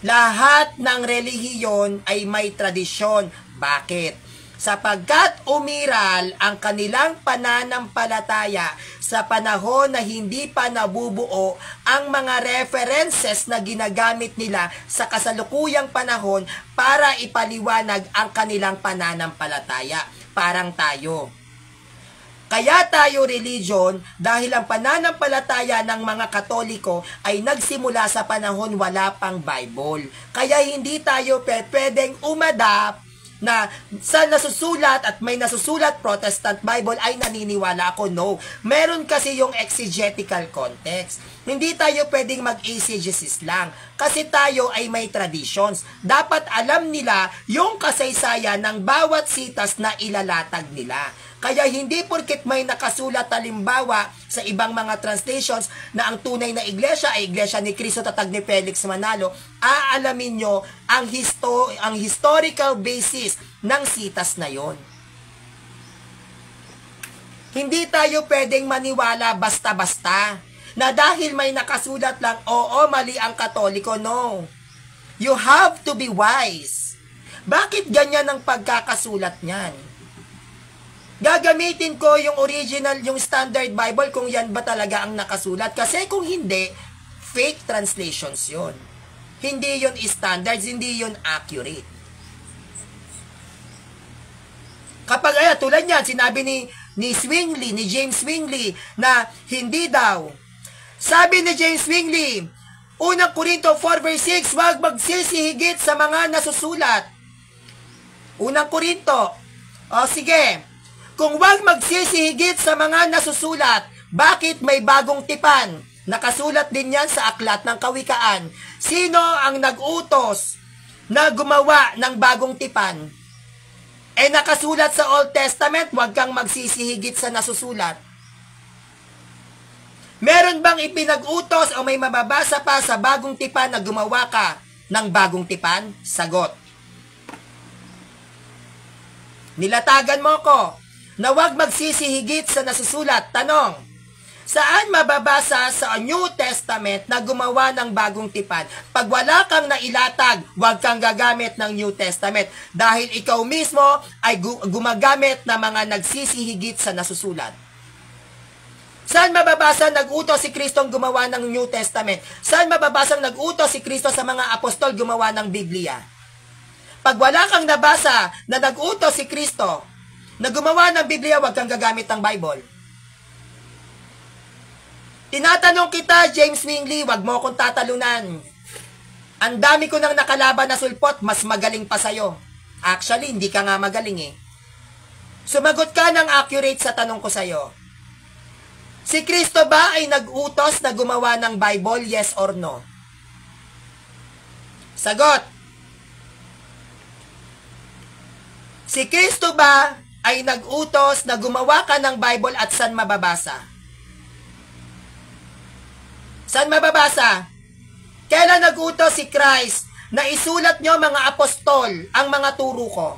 Speaker 1: Lahat ng relihiyon ay may tradisyon. Bakit? Sapagkat umiral ang kanilang pananampalataya sa panahon na hindi pa nabubuo ang mga references na ginagamit nila sa kasalukuyang panahon para ipaliwanag ang kanilang pananampalataya. Parang tayo. Kaya tayo religion dahil ang pananampalataya ng mga Katoliko ay nagsimula sa panahon wala pang Bible. Kaya hindi tayo pwedeng umadap na sa nasusulat at may nasusulat Protestant Bible ay naniniwala ako. No. Meron kasi yung exegetical context. Hindi tayo pwedeng mag-exegesis lang kasi tayo ay may traditions. Dapat alam nila yung kasaysayan ng bawat sitas na ilalatag nila. Kaya hindi porket may nakasulat halimbawa sa ibang mga translations na ang tunay na iglesia ay iglesia ni Cristo tatag ni Felix Manalo, aalamin nyo ang historical basis ng sitas na yon. Hindi tayo pwedeng maniwala basta-basta na dahil may nakasulat lang, oo, mali ang Katoliko. No. You have to be wise. Bakit ganyan ang pagkakasulat niyan? Gagamitin ko yung original, yung standard Bible kung yan ba talaga ang nakasulat. Kasi kung hindi, fake translations yon. Hindi yon standards, hindi yon accurate. Kapag tulad yan, sinabi ni Zwingli, ni James Zwingli, na hindi daw. Sabi ni James Zwingli, unang Korinto 4 verse 6, wag magsisihigit sa mga nasusulat. Unang Korinto. O sige, kung wag magsisihigit sa mga nasusulat, bakit may bagong tipan? Nakasulat din yan sa Aklat ng Kawikaan. Sino ang nag-utos na gumawa ng bagong tipan? Nakasulat sa Old Testament, wag kang magsisihigit sa nasusulat. Meron bang ipinag-utos o may mababasa pa sa bagong tipan na gumawa ka ng bagong tipan? Sagot. Nilatagan mo ko na huwag magsisihigit sa nasusulat. Tanong, saan mababasa sa New Testament na gumawa ng bagong tipan? Pag wala kang nailatag, huwag kang gagamit ng New Testament dahil ikaw mismo ay gumagamit ng mga nagsisihigit sa nasusulat. Saan mababasa nag-utos si Kristong gumawa ng New Testament? Saan mababasa nag-utos si Kristo sa mga apostol gumawa ng Biblia? Pag wala kang nabasa na nag-utos si Kristo na gumawa ng Biblia, wag kang gagamit ng Bible. Tinatanong kita, James Zwingli, wag mo akong tatalunan. Ang dami ko nang nakalaban na sulpot, mas magaling pa sa'yo. Actually, hindi ka nga magaling eh. Sumagot ka ng accurate sa tanong ko sa'yo. Si Kristo ba ay nag-utos na gumawa ng Bible, yes or no? Sagot. Si Kristo ba ay nag-utos na gumawa ka ng Bible at saan mababasa? Saan mababasa? Kailan nag-utos si Christ na isulat nyo mga apostol ang mga turo ko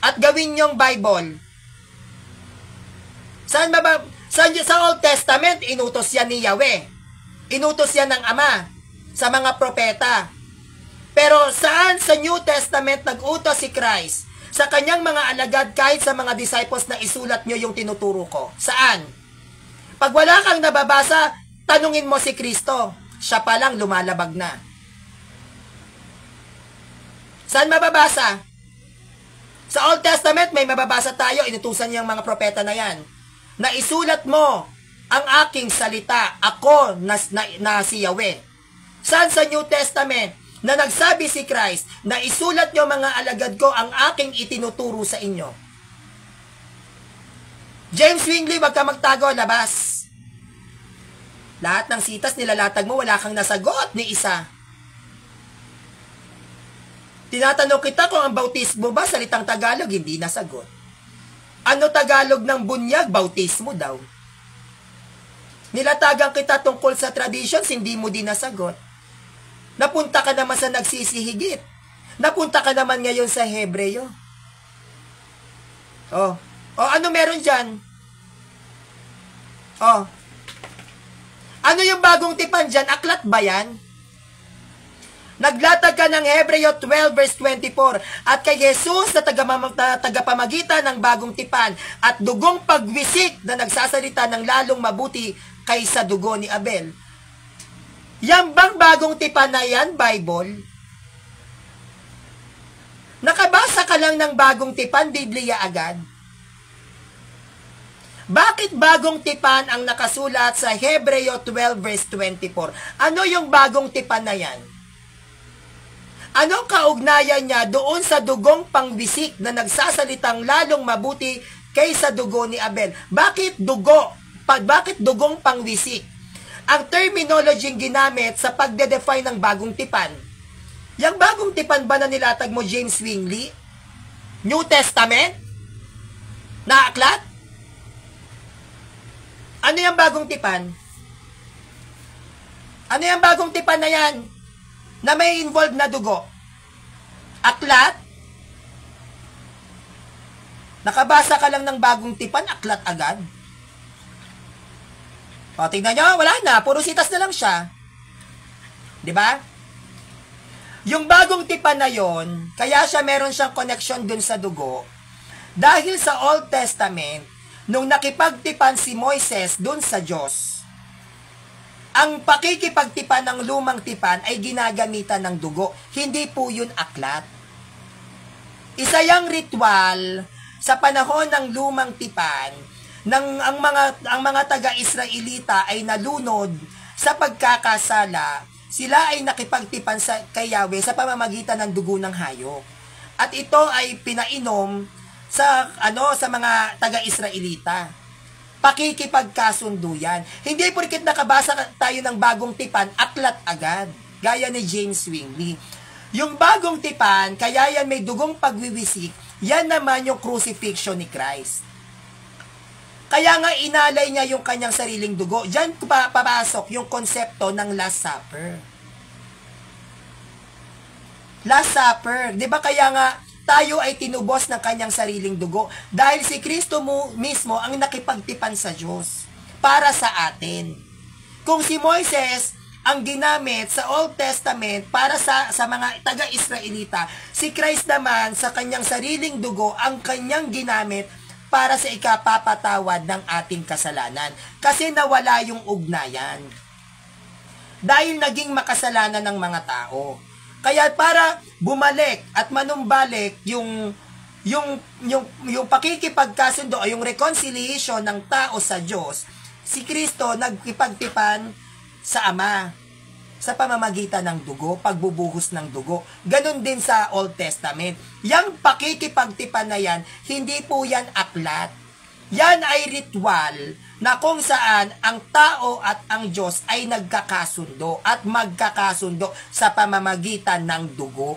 Speaker 1: at gawin nyong Bible? Sa Old Testament, inutos yan ni Yahweh. Inutos yan ng Ama sa mga propeta. Pero saan sa New Testament nag-utos si Christ sa kanyang mga alagad kahit sa mga disciples na isulat nyo yung tinuturo ko? Saan? Pag wala kang nababasa, tanungin mo si Kristo. Siya pa lang lumalabag na. Saan mababasa? Sa Old Testament, may mababasa tayo, inutusan niyang mga propeta na yan, na isulat mo ang aking salita, ako na si Yahweh. Saan sa New Testament? Na nagsabi si Christ na isulat nyo mga alagad ko ang aking itinuturo sa inyo. James Zwingli, wag ka magtago, labas. Lahat ng sitas nilalatag mo, wala kang nasagot ni isa. Tinatanong kita kung ang bautismo ba salitang Tagalog, hindi nasagot. Ano Tagalog ng bunyag? Bautismo daw. Nilatagan kita tungkol sa traditions, hindi mo din nasagot. Napunta ka naman sa nagsisihigit. Napunta ka naman ngayon sa Hebreo. Ano meron dyan? Ano yung bagong tipan dyan? Aklat ba yan? Naglatag ka ng Hebreo 12 verse 24. At kay Jesus na tagapamagitan ng bagong tipan at dugong pagwisik na nagsasalita ng lalong mabuti kaysa dugo ni Abel. Yan bang bagong tipan na yan, Bible? Nakabasa ka lang ng bagong tipan, Biblia agad? Bakit bagong tipan ang nakasulat sa Hebreo 12 verse 24? Ano yung bagong tipan na yan? Anong kaugnayan niya doon sa dugong pangwisik na nagsasalitang lalong mabuti kaysa dugo ni Abel? Bakit dugo? Bakit dugong pangwisik? Ang terminology ginamit sa pagde-define ng bagong tipan. Yung bagong tipan ba na nilatag mo, James Zwingli? New Testament? Na aklat? Ano yung bagong tipan? Ano yung bagong tipan na yan? Na may involved na dugo? Aklat? Nakabasa ka lang ng bagong tipan, aklat agad? O, tingnan nyo, wala na. Puro sitas na lang siya. Diba? Yung bagong tipan na yon, kaya siya meron siyang connection dun sa dugo. Dahil sa Old Testament, nung nakipagtipan si Moises dun sa Diyos, ang pakikipagtipan ng lumang tipan ay ginagamitan ng dugo. Hindi po yun aklat. Isa yang ritual sa panahon ng lumang tipan nang ang mga taga-Israelita ay nalunod sa pagkakasala, sila ay nakipagtipan kay Yahweh sa pamamagitan ng dugo ng hayop. At ito ay pinainom sa mga taga-Israelita. Pakikipagkasundo yan. Hindi porket nakabasa tayo ng bagong tipan, aklat agad. Gaya ni James Zwingli. Yung bagong tipan, kaya yan may dugong pagwiwisik, yan naman yung crucifixion ni Christ. Kaya nga inalay niya yung kanyang sariling dugo. Diyan papasok yung konsepto ng Last Supper. Last Supper. Di ba kaya nga tayo ay tinubos ng kanyang sariling dugo dahil si Kristo mismo ang nakipagtipan sa Diyos para sa atin. Kung si Moises ang ginamit sa Old Testament para sa mga taga-Israelita, si Christ naman sa kanyang sariling dugo ang kanyang ginamit para sa ikapapatawad ng ating kasalanan. Kasi nawala yung ugnayan. Dahil naging makasalanan ng mga tao. Kaya para bumalik at manumbalik yung pakikipagkasundo o yung reconciliation ng tao sa Diyos, si Kristo nagkipagtipan sa Ama sa pamamagitan ng dugo, pagbubuhos ng dugo. Ganon din sa Old Testament. Yang pakikipagtipan na yan, hindi po yan aklat. Yan ay ritual na kung saan ang tao at ang Diyos ay nagkakasundo at magkakasundo sa pamamagitan ng dugo.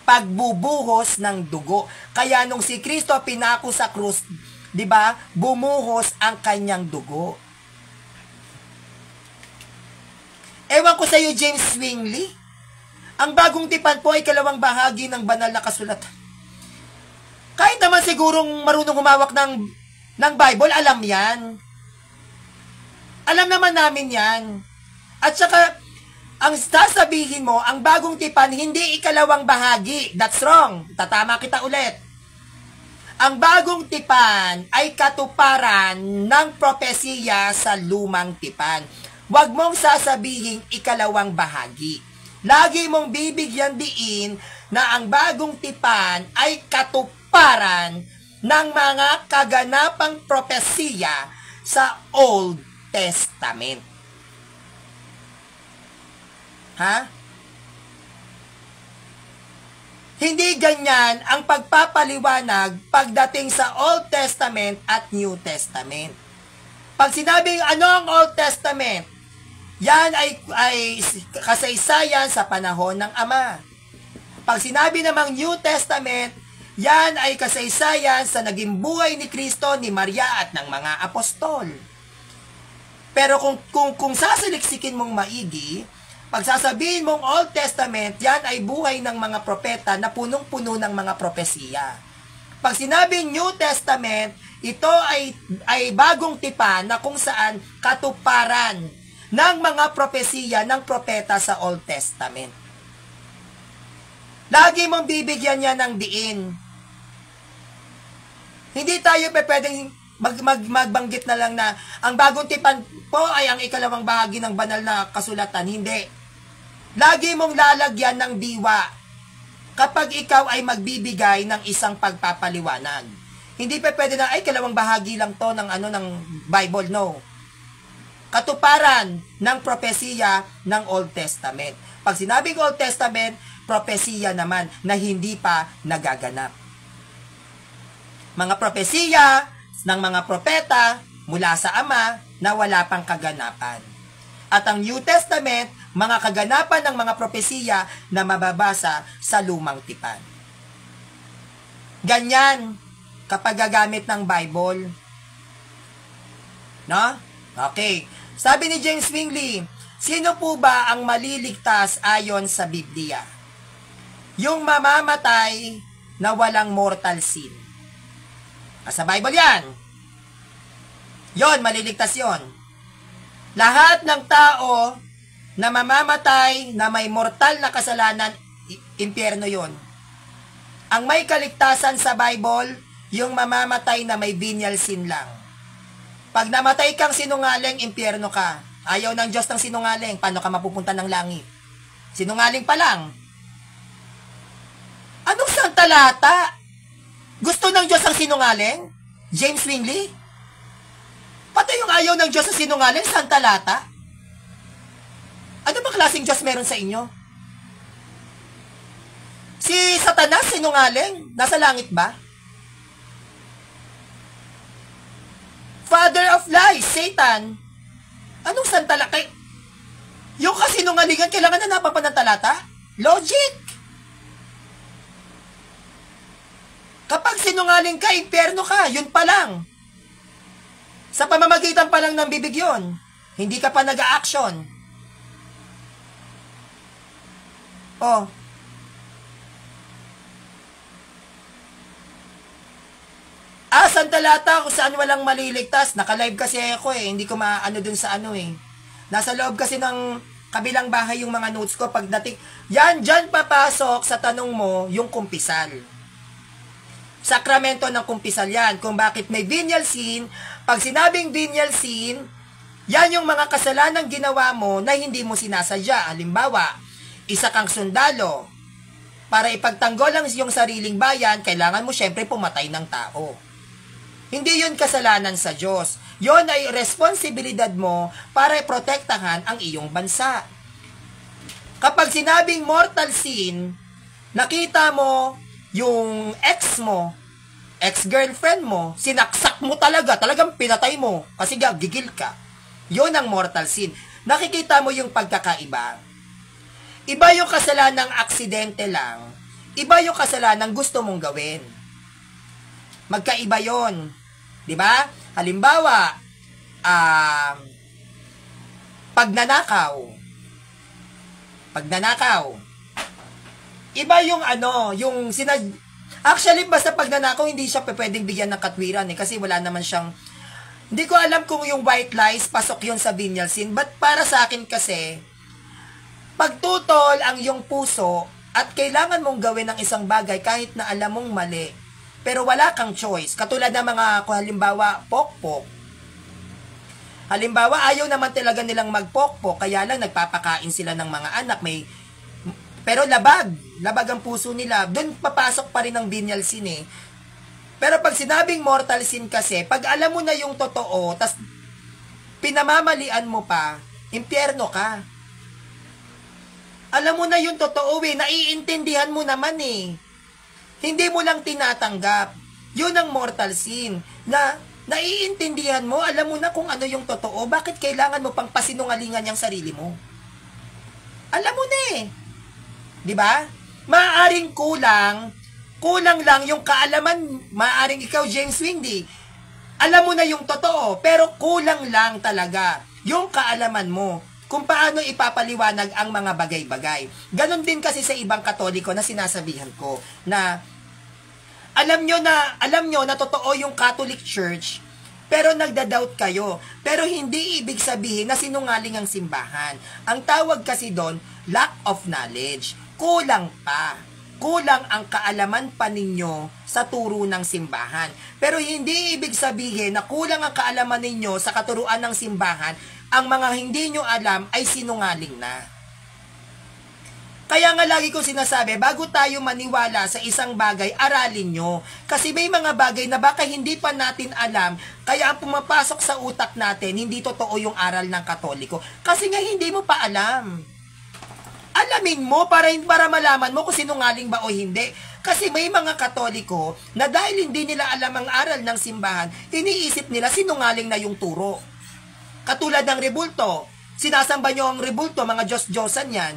Speaker 1: Pagbubuhos ng dugo. Kaya nung si Kristo pinako sa krus, 'di ba? Bumuhos ang kanyang dugo. Ewan ko sa iyo, James Zwingli. Ang bagong tipan po ay kalawang bahagi ng banal na kasulatan. Kahit naman sigurong marunong humawak ng Bible, alam yan. Alam naman namin yan. At saka, ang sasabihin mo, ang bagong tipan, hindi ikalawang bahagi. That's wrong. Tatama kita ulit. Ang bagong tipan ay katuparan ng propesiya sa lumang tipan. Huwag mong sasabihin ikalawang bahagi. Lagi mong bibigyan diin na ang bagong tipan ay katuparan ng mga kaganapang propesiya sa Old Testament. Ha? Hindi ganyan ang pagpapaliwanag pagdating sa Old Testament at New Testament. Pag sinabing ano ang Old Testament, yan ay kasaysayan sa panahon ng Ama. Pag sinabi namang New Testament, yan ay kasaysayan sa naging buhay ni Kristo, ni Maria at ng mga apostol. Pero kung sasaliksikin mong maigi, pag sasabihin mong Old Testament, yan ay buhay ng mga propeta na punong-puno ng mga propesiya. Pag sinabing New Testament, ito ay bagong tipan na kung saan katuparan ng mga propesiya ng propeta sa Old Testament. Lagi mong bibigyan niya ng diin. Hindi tayo pwedeng magbanggit na lang na ang bagong tipan po ay ang ikalawang bahagi ng banal na kasulatan. Hindi. Lagi mong lalagyan ng diwa kapag ikaw ay magbibigay ng isang pagpapaliwanag. Hindi pa pwede na, ay, kalawang bahagi lang to ng, ng Bible. No. Katuparan ng propesiya ng Old Testament. Pag sinabing Old Testament, propesiya naman na hindi pa nagaganap. Mga propesiya ng mga propeta mula sa Ama na wala pang kaganapan. At ang New Testament, mga kaganapan ng mga propesiya na mababasa sa lumang tipan. Ganyan kapag gagamit ng Bible. No? Okay. Sabi ni James Zwingli, sino po ba ang maliligtas ayon sa Biblia? Yung mamamatay na walang mortal sin. Sa Bible yan. Yon, maliligtas yon. Lahat ng tao na mamamatay na may mortal na kasalanan, impyerno yon. Ang may kaligtasan sa Bible, yung mamamatay na may venial sin lang. Pag namatay kang sinungaling, impyerno ka. Ayaw ng Diyos ng sinungaling. Paano ka mapupunta ng langit? Sinungaling pa lang. Anong santalata? Gusto ng Diyos ang sinungaling? James Zwingli? Pati yung ayaw ng Diyos ang sinungaling, santalata? Ano ba klaseng Diyos meron sa inyo? Si Satanas, sinungaling? Nasa langit ba? Father of lies, Satan. Anong santalata? Yung kasinungalingan, kailangan na napapanantalata? Logic. Kapag sinungaling ka, impyerno ka. Yun pa lang. Sa pamamagitan pa lang ng bibig yun. Hindi ka pa nag-a-action. Oh. Santalata kung saan walang maliligtas. Naka-live kasi ako eh. Hindi ko maano dun sa ano eh. Nasa loob kasi ng kabilang bahay yung mga notes ko. Pagdating, yan, dyan papasok sa tanong mo yung kumpisal. Sakramento ng kumpisal yan. Kung bakit may venial sin. Pag sinabing venial sin, yan yung mga kasalanang ginawa mo na hindi mo sinasadya. Halimbawa, isa kang sundalo. Para ipagtanggol ang iyong sariling bayan, kailangan mo syempre pumatay ng tao. Hindi yun kasalanan sa Diyos. Yun ay responsibilidad mo para protektahan ang iyong bansa. Kapag sinabing mortal sin, nakita mo yung ex mo, ex-girlfriend mo, sinaksak mo talagang pinatay mo kasi gigil ka. Yun ang mortal sin. Nakikita mo yung pagkakaiba. Iba yung kasalanang aksidente lang. Iba yung kasalanang gusto mong gawin. Magkaiba yon, di ba? Halimbawa, pagnanakaw. Iba yung actually basta pagnanakaw hindi siya pwedeng bigyan ng katwiran eh kasi wala naman siyang, hindi ko alam kung yung white lies pasok yun sa venial sin, but para sa akin kasi pagtutol ang iyong puso at kailangan mong gawin ang isang bagay kahit na alam mong mali. Pero wala kang choice. Katulad ng mga, halimbawa, pokpok. Halimbawa, ayaw naman talaga nilang magpokpok, kaya lang nagpapakain sila ng mga anak. Pero labag ang puso nila. Doon papasok pa rin ang venial sin eh. Pero pag sinabing mortal sin kasi, pag alam mo na yung totoo, tas pinamamalian mo pa, impyerno ka. Alam mo na yung totoo eh, naiintindihan mo naman eh. Hindi mo lang tinatanggap. Yun ang mortal sin. Na naiintindihan mo, alam mo na kung ano yung totoo, bakit kailangan mo pang pasinungalingan yung sarili mo? Alam mo na eh. Diba? Maaaring kulang lang yung kaalaman. Maaaring ikaw, James Zwingli, alam mo na yung totoo, pero kulang lang talaga yung kaalaman mo kung paano ipapaliwanag ang mga bagay-bagay. Ganon din kasi sa ibang Katoliko na sinasabihan ko na alam nyo na totoo yung Catholic Church, pero nagda-doubt kayo. Pero hindi ibig sabihin na sinungaling ang simbahan. Ang tawag kasi doon, lack of knowledge. Kulang pa. Kulang ang kaalaman pa ninyo sa turo ng simbahan. Pero hindi ibig sabihin na kulang ang kaalaman ninyo sa katuruan ng simbahan. Ang mga hindi nyo alam ay sinungaling na. Kaya nga lagi ko sinasabi, bago tayo maniwala sa isang bagay, aralin nyo. Kasi may mga bagay na baka hindi pa natin alam, kaya ang pumapasok sa utak natin, hindi totoo yung aral ng Katoliko. Kasi nga hindi mo pa alam. Alamin mo para malaman mo kung sinungaling ba o hindi. Kasi may mga Katoliko na dahil hindi nila alam ang aral ng simbahan, iniisip nila sinungaling na yung turo. Katulad ng rebulto. Sinasamba nyo ang rebulto, mga Diyos-Diyosan yan.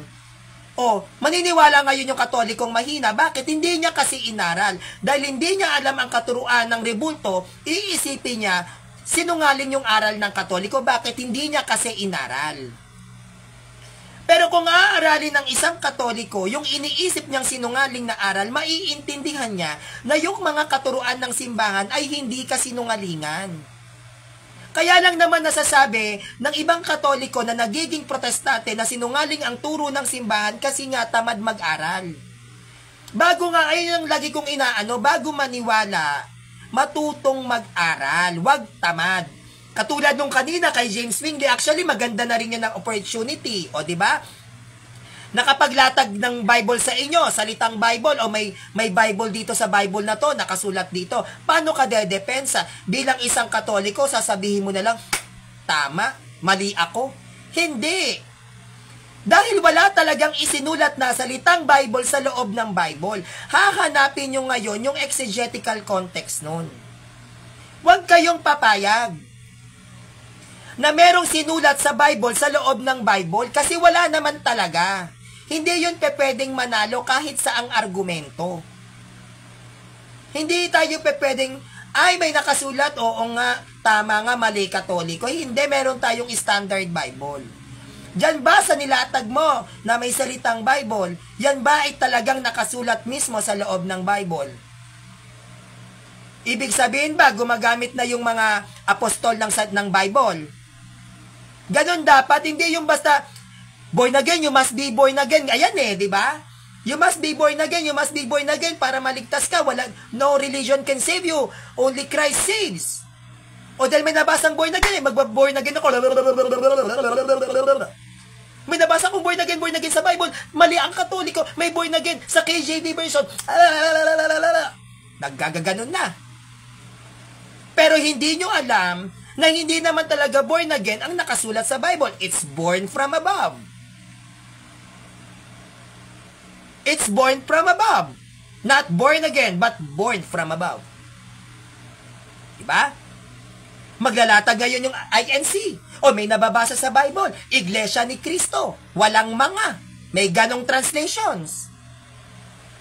Speaker 1: O, maniniwala ngayon yung Katolikong mahina. Bakit? Hindi niya kasi inaral. Dahil hindi niya alam ang katuruan ng rebulto, iisipin niya, sinungaling yung aral ng Katoliko. Bakit? Hindi niya kasi inaral. Pero kung aaralin ng isang Katoliko, yung iniisip niyang sinungaling na aral, maiintindihan niya na yung mga katuruan ng simbahan ay hindi kasinungalingan. Kaya lang naman nasasabi ng ibang Katoliko na nagiging protestante na sinungaling ang turo ng simbahan kasi nga tamad mag-aral. Bago nga, ayun ang lagi kong inaano, bago maniwala, matutong mag-aral, wag tamad. Katulad nung kanina kay James Wingley, actually maganda na rin yan ng opportunity, o di ba? Nakapaglatag ng Bible sa inyo, salitang Bible, o may Bible dito sa Bible na to, nakasulat dito. Paano ka dedepensa? Bilang isang Katoliko, sasabihin mo na lang, tama, mali ako. Hindi. Dahil wala talagang isinulat na salitang Bible sa loob ng Bible, hahanapin nyo ngayon yung exegetical context nun. Huwag kayong papayag na merong sinulat sa Bible sa loob ng Bible kasi wala naman talaga. Hindi yun pwedeng manalo kahit saang argumento. Hindi tayo pwedeng, ay may nakasulat, oo nga, tama nga, mali Katoliko. Hindi, meron tayong standard Bible. Diyan ba sa nilatag mo na may salitang Bible, yan ba ay talagang nakasulat mismo sa loob ng Bible? Ibig sabihin ba, gumagamit na yung mga apostol ng Bible? Ganon dapat, hindi yung basta, born again, you must be born again. Ayan di ba? You must be born again, you must be born again para maligtas ka. No religion can save you. Only Christ saves. O dahil may nabasang born again, mag-born again ako. May nabasa akong born again sa Bible. Mali ang Katoliko, may born again sa KJV version. Naggagaganon na. Pero hindi nyo alam na hindi naman talaga born again ang nakasulat sa Bible. It's born from above. It's born from above. Not born again, but born from above. Diba? Maglalatag ngayon yung INC. O may nababasa sa Bible, Iglesia ni Cristo. Walang mga. May ganong translations.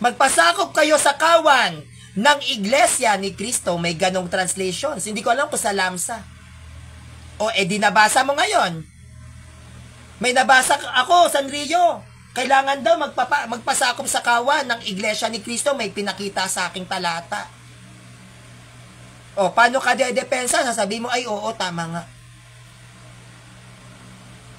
Speaker 1: Magpasakop kayo sa kawan ng Iglesia ni Cristo. May ganong translations. Hindi ko alam kung sa Lamsa. O di nabasa mo ngayon. May nabasa ako, Sanrio. Kailangan daw magpasakop sa kawan ng Iglesia ni Cristo, may pinakita sa aking talata. O, paano ka dedepensa? Sasabihin mo, ay oo, tama nga.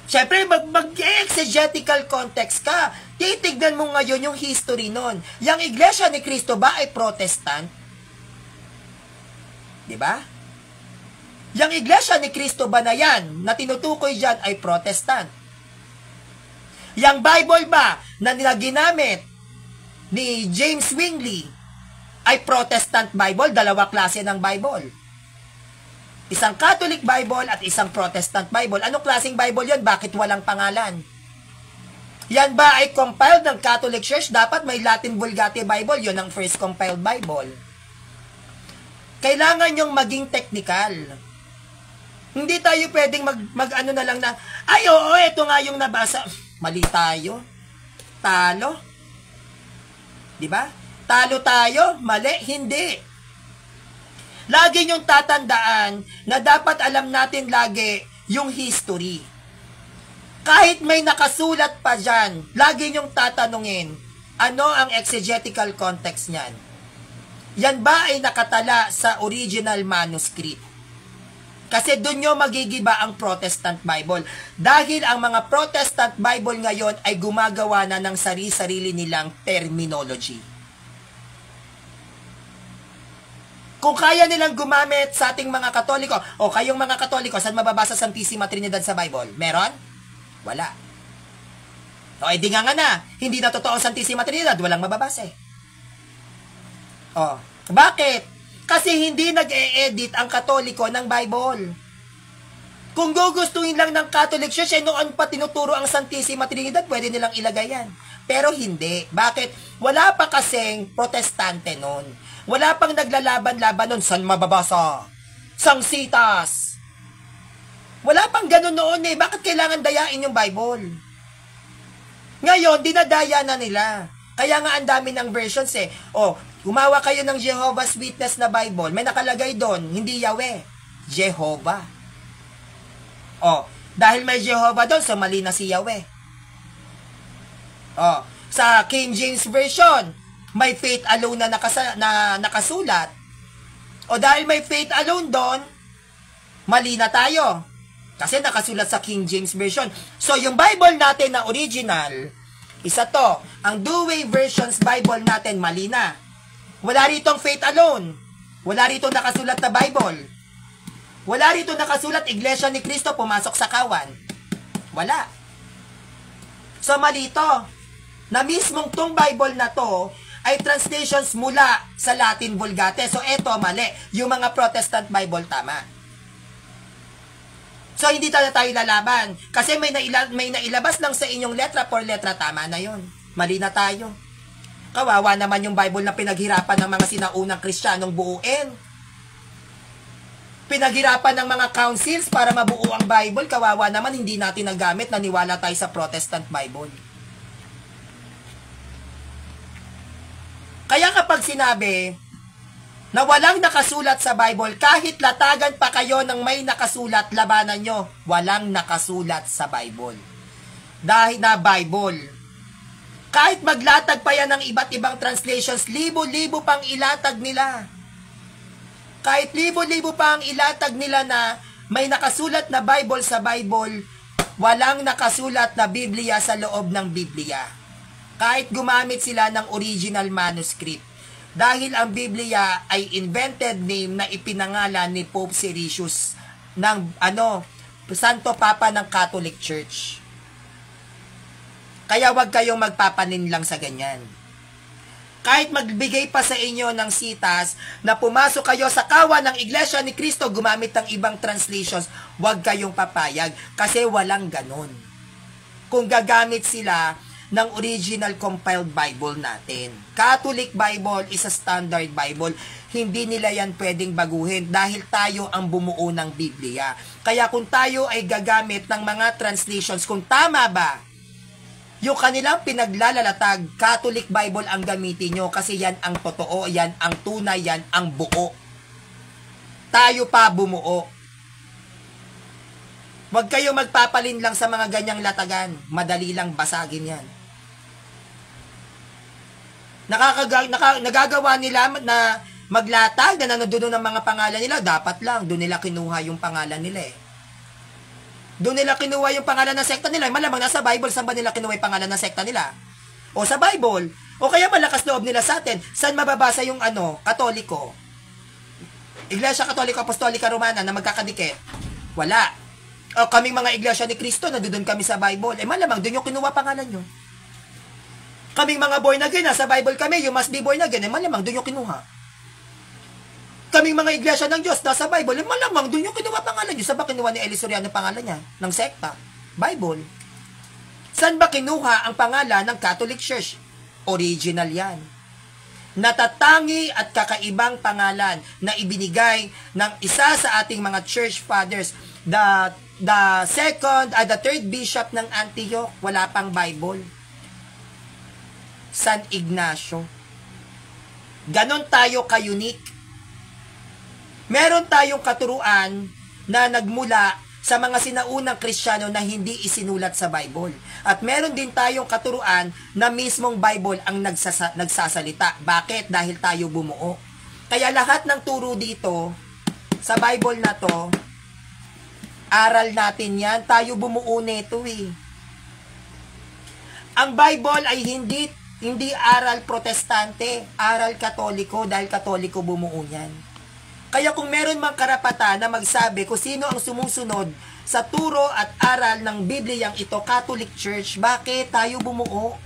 Speaker 1: Siyempre, mag-exegetical context ka. Titignan mo ngayon yung history nun. Yang Iglesia ni Cristo ba ay Protestant? Diba? Yang Iglesia ni Cristo ba na yan, na tinutukoy dyan, ay Protestant? Yang Bible ba na ginamit ni James Wingley ay Protestant Bible? Dalawa klase ng Bible. Isang Catholic Bible at isang Protestant Bible. Anong klaseng Bible yon? Bakit walang pangalan? Yan ba ay compiled ng Catholic Church? Dapat may Latin Vulgate Bible. Yon ang first compiled Bible. Kailangan yung maging technical. Hindi tayo pwedeng mag-ano na lang na, ay oo, ito nga yung nabasa. Mali tayo. Talo. Diba? Talo tayo. Mali. Hindi. Lagi niyong tatandaan na dapat alam natin lagi yung history. Kahit may nakasulat pa dyan, lagi niyong tatanungin, ano ang exegetical context niyan? Yan ba ay nakatala sa original manuscript? Kasi doon nyo magigiba ang Protestant Bible. Dahil ang mga Protestant Bible ngayon ay gumagawa na ng sarili-sarili nilang terminology. Kung kaya nilang gumamit sa ating mga Katoliko, o kayong mga Katoliko, saan mababasa Santissima Trinidad sa Bible? Meron? Wala. O, edi nga na, hindi na totoo ang Santissima Trinidad, walang mababasa eh. O, bakit? Kasi hindi nag-e-edit ang Katoliko ng Bible. Kung gugustuhin lang ng Catholic Church, noon pa tinuturo ang Santissima Trinidad, pwede nilang ilagay yan. Pero hindi. Bakit? Wala pa kasing protestante noon. Wala pang naglalaban-laban noon. San mababasa? Sang sitas? Wala pang ganun noon eh. Bakit kailangan dayain yung Bible? Ngayon, dinadaya na nila. Kaya nga ang dami ng versions eh. O, gumawa kayo ng Jehovah's Witness na Bible. May nakalagay doon, hindi Yahweh. Jehovah. O, dahil may Jehovah doon, so mali na si Yahweh. O, sa King James Version, may faith alone na nakasulat. O dahil may faith alone doon, mali na tayo. Kasi nakasulat sa King James Version. So, yung Bible natin na original, isa to. Ang Douay Versions Bible natin, mali na. Wala ritong faith alone. Wala ritong nakasulat na Bible. Wala ritong nakasulat, Iglesia ni Cristo, pumasok sa kawan. Wala. So, mali to. Na mismong tong Bible na to, ay translations mula sa Latin Vulgate. So, eto, mali. Yung mga Protestant Bible, tama. So, hindi tayo lalaban. Kasi may nailabas lang sa inyong letra por letra, tama na yon. Mali na tayo. Kawawa naman yung Bible na pinaghirapan ng mga sinaunang Kristiyanong buuin. Pinaghirapan ng mga councils para mabuo ang Bible. Kawawa naman, hindi natin nagamit, naniwala tayo sa Protestant Bible. Kaya kapag sinabi na walang nakasulat sa Bible, kahit latagan pa kayo ng may nakasulat, labanan nyo, walang nakasulat sa Bible. Dahil na Bible. Kahit maglatag pa yan ng iba't ibang translations, libo-libo pang ilatag nila. Kahit libo-libo pa ang ilatag nila na may nakasulat na Bible sa Bible, walang nakasulat na Biblia sa loob ng Biblia. Kahit gumamit sila ng original manuscript. Dahil ang Biblia ay invented name na ipinangalan ni Pope Siricius ng Santo Papa ng Catholic Church. Kaya wag kayong magpapanin lang sa ganyan. Kahit magbigay pa sa inyo ng sitas na pumasok kayo sa kawan ng Iglesia ni Cristo gumamit ng ibang translations, wag kayong papayag kasi walang ganon. Kung gagamit sila ng original compiled Bible natin. Catholic Bible is a standard Bible. Hindi nila yan pwedeng baguhin dahil tayo ang bumuo ng Biblia. Kaya kung tayo ay gagamit ng mga translations, kung tama ba yung kanilang pinaglalalatag, Catholic Bible ang gamitin nyo kasi yan ang totoo, yan ang tunay, yan ang buo. Tayo pa bumuo. Huwag kayong magpapalin lang sa mga ganyang latagan. Madali lang basagin yan. Nagagawa nila na maglatag na nanodoon ng mga pangalan nila, dapat lang, doon nila kinuha yung pangalan nila eh. Doon nila kinuha yung pangalan ng sekta nila. Malamang nasa Bible, saan ba nila kinuha yung pangalan ng sekta nila? O sa Bible. O kaya malakas loob nila sa atin. Saan mababasa yung Katoliko? Iglesia Katoliko Apostolika Romana na magkakadikit? Wala. O kaming mga Iglesia ni Cristo, nandoon kami sa Bible. Malamang doon yung kinuha pangalan nyo. Kaming mga born again, sa Bible kami, you must be born again, malamang doon yung kinuha. Kaming mga Iglesia ng Diyos, nasa Bible, malamang doon yung kinuha pangalan nyo. Saan ba kinuha ni Eli Soriano pangalan niya? Ng sekta? Bible. Saan ba kinuha ang pangalan ng Catholic Church? Original yan. Natatangi at kakaibang pangalan na ibinigay ng isa sa ating mga church fathers, the third bishop ng Antioch, wala pang Bible. San Ignacio. Ganon tayo ka-unique. Meron tayong katuruan na nagmula sa mga sinaunang Kristiyano na hindi isinulat sa Bible. At meron din tayong katuruan na mismong Bible ang nagsasalita. Bakit? Dahil tayo bumuo. Kaya lahat ng turo dito, sa Bible na to, aral natin yan. Tayo bumuo nito eh. Ang Bible ay hindi aral protestante, aral katoliko dahil katoliko bumuo yan. Kaya kung meron mang karapatan na magsabi kung sino ang sumusunod sa turo at aral ng Bibliyang ito, Catholic Church, bakit tayo bumuo?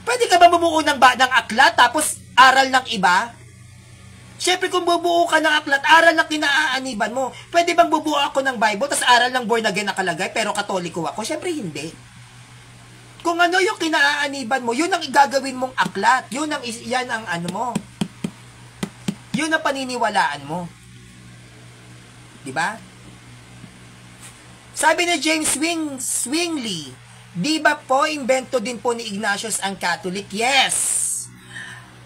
Speaker 1: Pwede ka ba bumuo ng aklat tapos aral ng iba? Siyempre kung bubuo ka ng aklat, aral na kinaaaniban mo. Pwede bang bubuo ako ng Bible tapos aral ng born again nakalagay pero Katoliko ako? Siyempre hindi. Kung ano yung kinaaaniban mo, yun ang gagawin mong aklat. Yan ang ano mo. Yun ang paniniwalaan mo. Diba? Sabi ni James Zwingli, di ba po imbento din po ni Ignatius ang Catholic? Yes!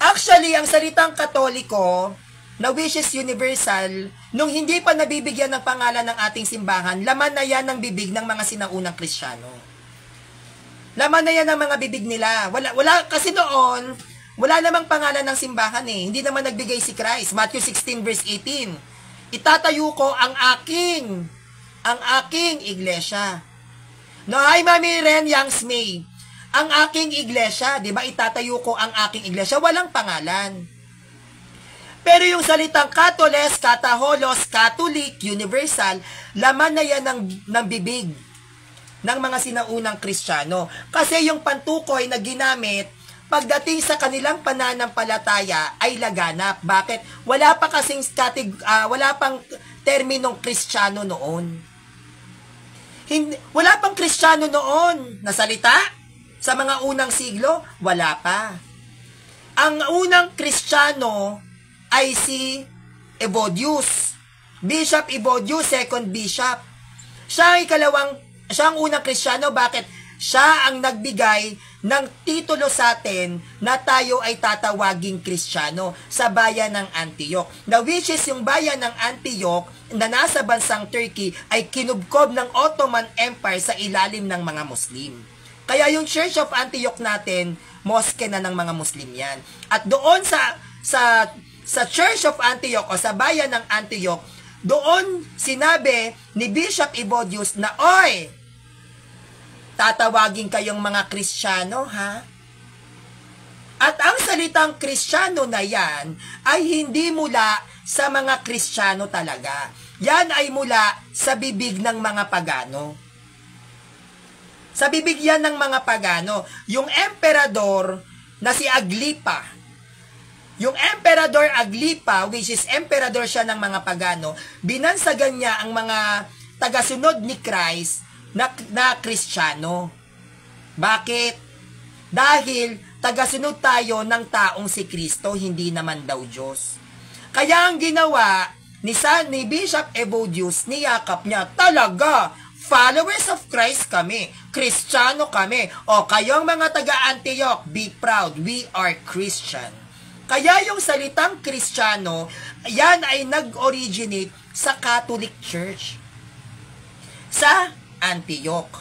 Speaker 1: Actually, ang salitang Katoliko, na which is universal, nung hindi pa nabibigyan ng pangalan ng ating simbahan, laman na yan ng bibig ng mga sinaunang Kristiyano. Laman na yan ng mga bibig nila. Kasi noon, wala namang pangalan ng simbahan eh. Hindi naman nagbigay si Christ. Matthew 16 verse 18. Itatayo ko ang aking iglesia. No, hi Mami Ren Yang May. Ang aking iglesia, 'di ba? Itatayo ko ang aking iglesia, walang pangalan. Pero yung salitang Katoles, Kataholos, Catholic, Universal, laman na yan ng bibig ng mga sinaunang Kristiyano. Kasi yung pantukoy na ginamit pagdating sa kanilang pananampalataya ay laganap. Bakit? Wala pa kasing wala pang terminong Kristiyano noon. Wala pang Kristiyano noon na salita. Sa mga unang siglo, wala pa. Ang unang Kristiyano ay si Evodius. Bishop Evodius, second bishop. Siya ang unang Kristiyano. Bakit? Siya ang nagbigay ng titulo sa atin na tayo ay tatawaging Kristiyano sa bayan ng Antioch. Na which is yung bayan ng Antioch na nasa bansang Turkey ay kinubkob ng Ottoman Empire sa ilalim ng mga Muslim. Kaya yung Church of Antioch natin, mosque na ng mga Muslim yan. At doon sa Church of Antioch o sa bayan ng Antioch, doon sinabi ni Bishop Evodius na, oy, tatawagin kayong mga Kristiyano, ha? At ang salitang Kristiyano na yan ay hindi mula sa mga Kristiyano talaga. Yan ay mula sa bibig ng mga pagano. Sa bibig yan ng mga pagano. Yung emperador na si Agrippa, yung Emperador Agrippa, which is emperador siya ng mga pagano, binansagan niya ang mga tagasunod ni Christ na Kristiyano. Bakit? Dahil tagasunod tayo ng taong si Kristo, hindi naman daw Diyos. Kaya ang ginawa ni Bishop Evodius, niyakap niya, talaga, followers of Christ kami, Kristiyano kami, o kayong mga taga-Antioch, be proud, we are Christian. Kaya yung salitang Kristiyano, yan ay nag-originate sa Catholic Church. Sa Antioch.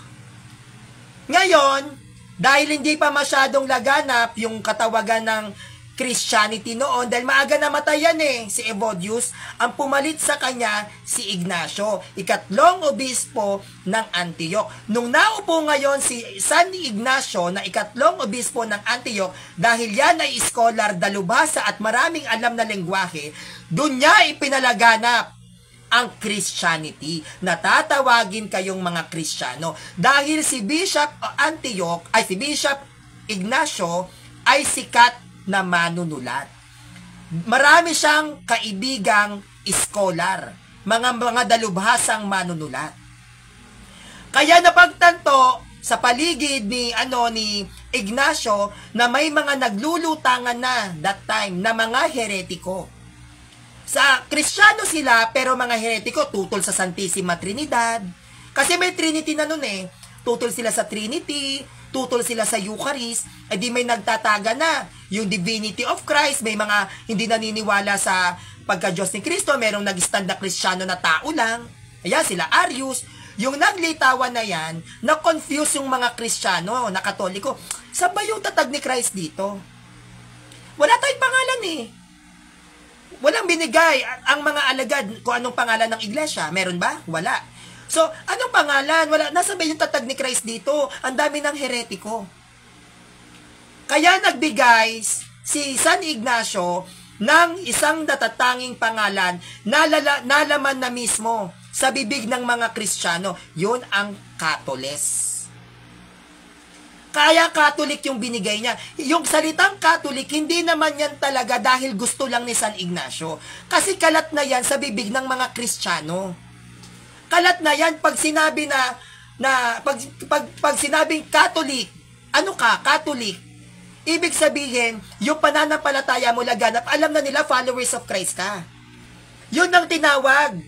Speaker 1: Ngayon, dahil hindi pa masyadong laganap yung katawagan ng Christianity noon, dahil maaga namatayan si Evodius, ang pumalit sa kanya si Ignacio, ikatlong obispo ng Antioch. Nung naupo ngayon si San Ignacio na ikatlong obispo ng Antioch, dahil yan ay scholar, dalubhasa at maraming alam na lengguwahe, dun niya ipinalaganap ang Christianity, na tatawagin kayong mga Kristiyano. Dahil si Bishop Ignacio ay sikat na manunulat. Marami siyang kaibigang scholar, mga dalubhasang manunulat. Kaya napagtanto sa paligid ni Ignacio na may mga naglulutangan na that time na mga heretiko. Sa Kristiyano sila, pero mga heretiko, tutol sa Santissima Trinidad. Kasi may Trinity na nun Tutol sila sa Trinity, tutol sila sa Eucharist, di may nagtataga na. Yung divinity of Christ, may mga hindi naniniwala sa pagka-Diyos ni Kristo, merong nag-stand na Kristiyano na tao lang. Ayan, sila Arius. Yung naglitawan na yan, na-confuse yung mga Kristiyano, na Katoliko. Saan ba yung tatag ni Christ dito? Wala tayong pangalan Walang binigay ang mga alagad kung anong pangalan ng iglesia. Meron ba? Wala. So, anong pangalan? Wala. Nasa ba yung tatag ni Christ dito? Ang dami ng heretiko. Kaya nagbigay si San Ignacio ng isang natatanging pangalan na nalaman na mismo sa bibig ng mga Kristiyano. Yun ang Katoles. Kaya Catholic yung binigay niya. Yung salitang Catholic, hindi naman yan talaga dahil gusto lang ni San Ignacio. Kasi kalat na yan sa bibig ng mga Kristiyano. Kalat na yan pag sinabi pag sinabing Catholic, ano ka, Catholic? Ibig sabihin, yung pananampalataya mo laganap, alam na nila followers of Christ ka. Yun ang tinawag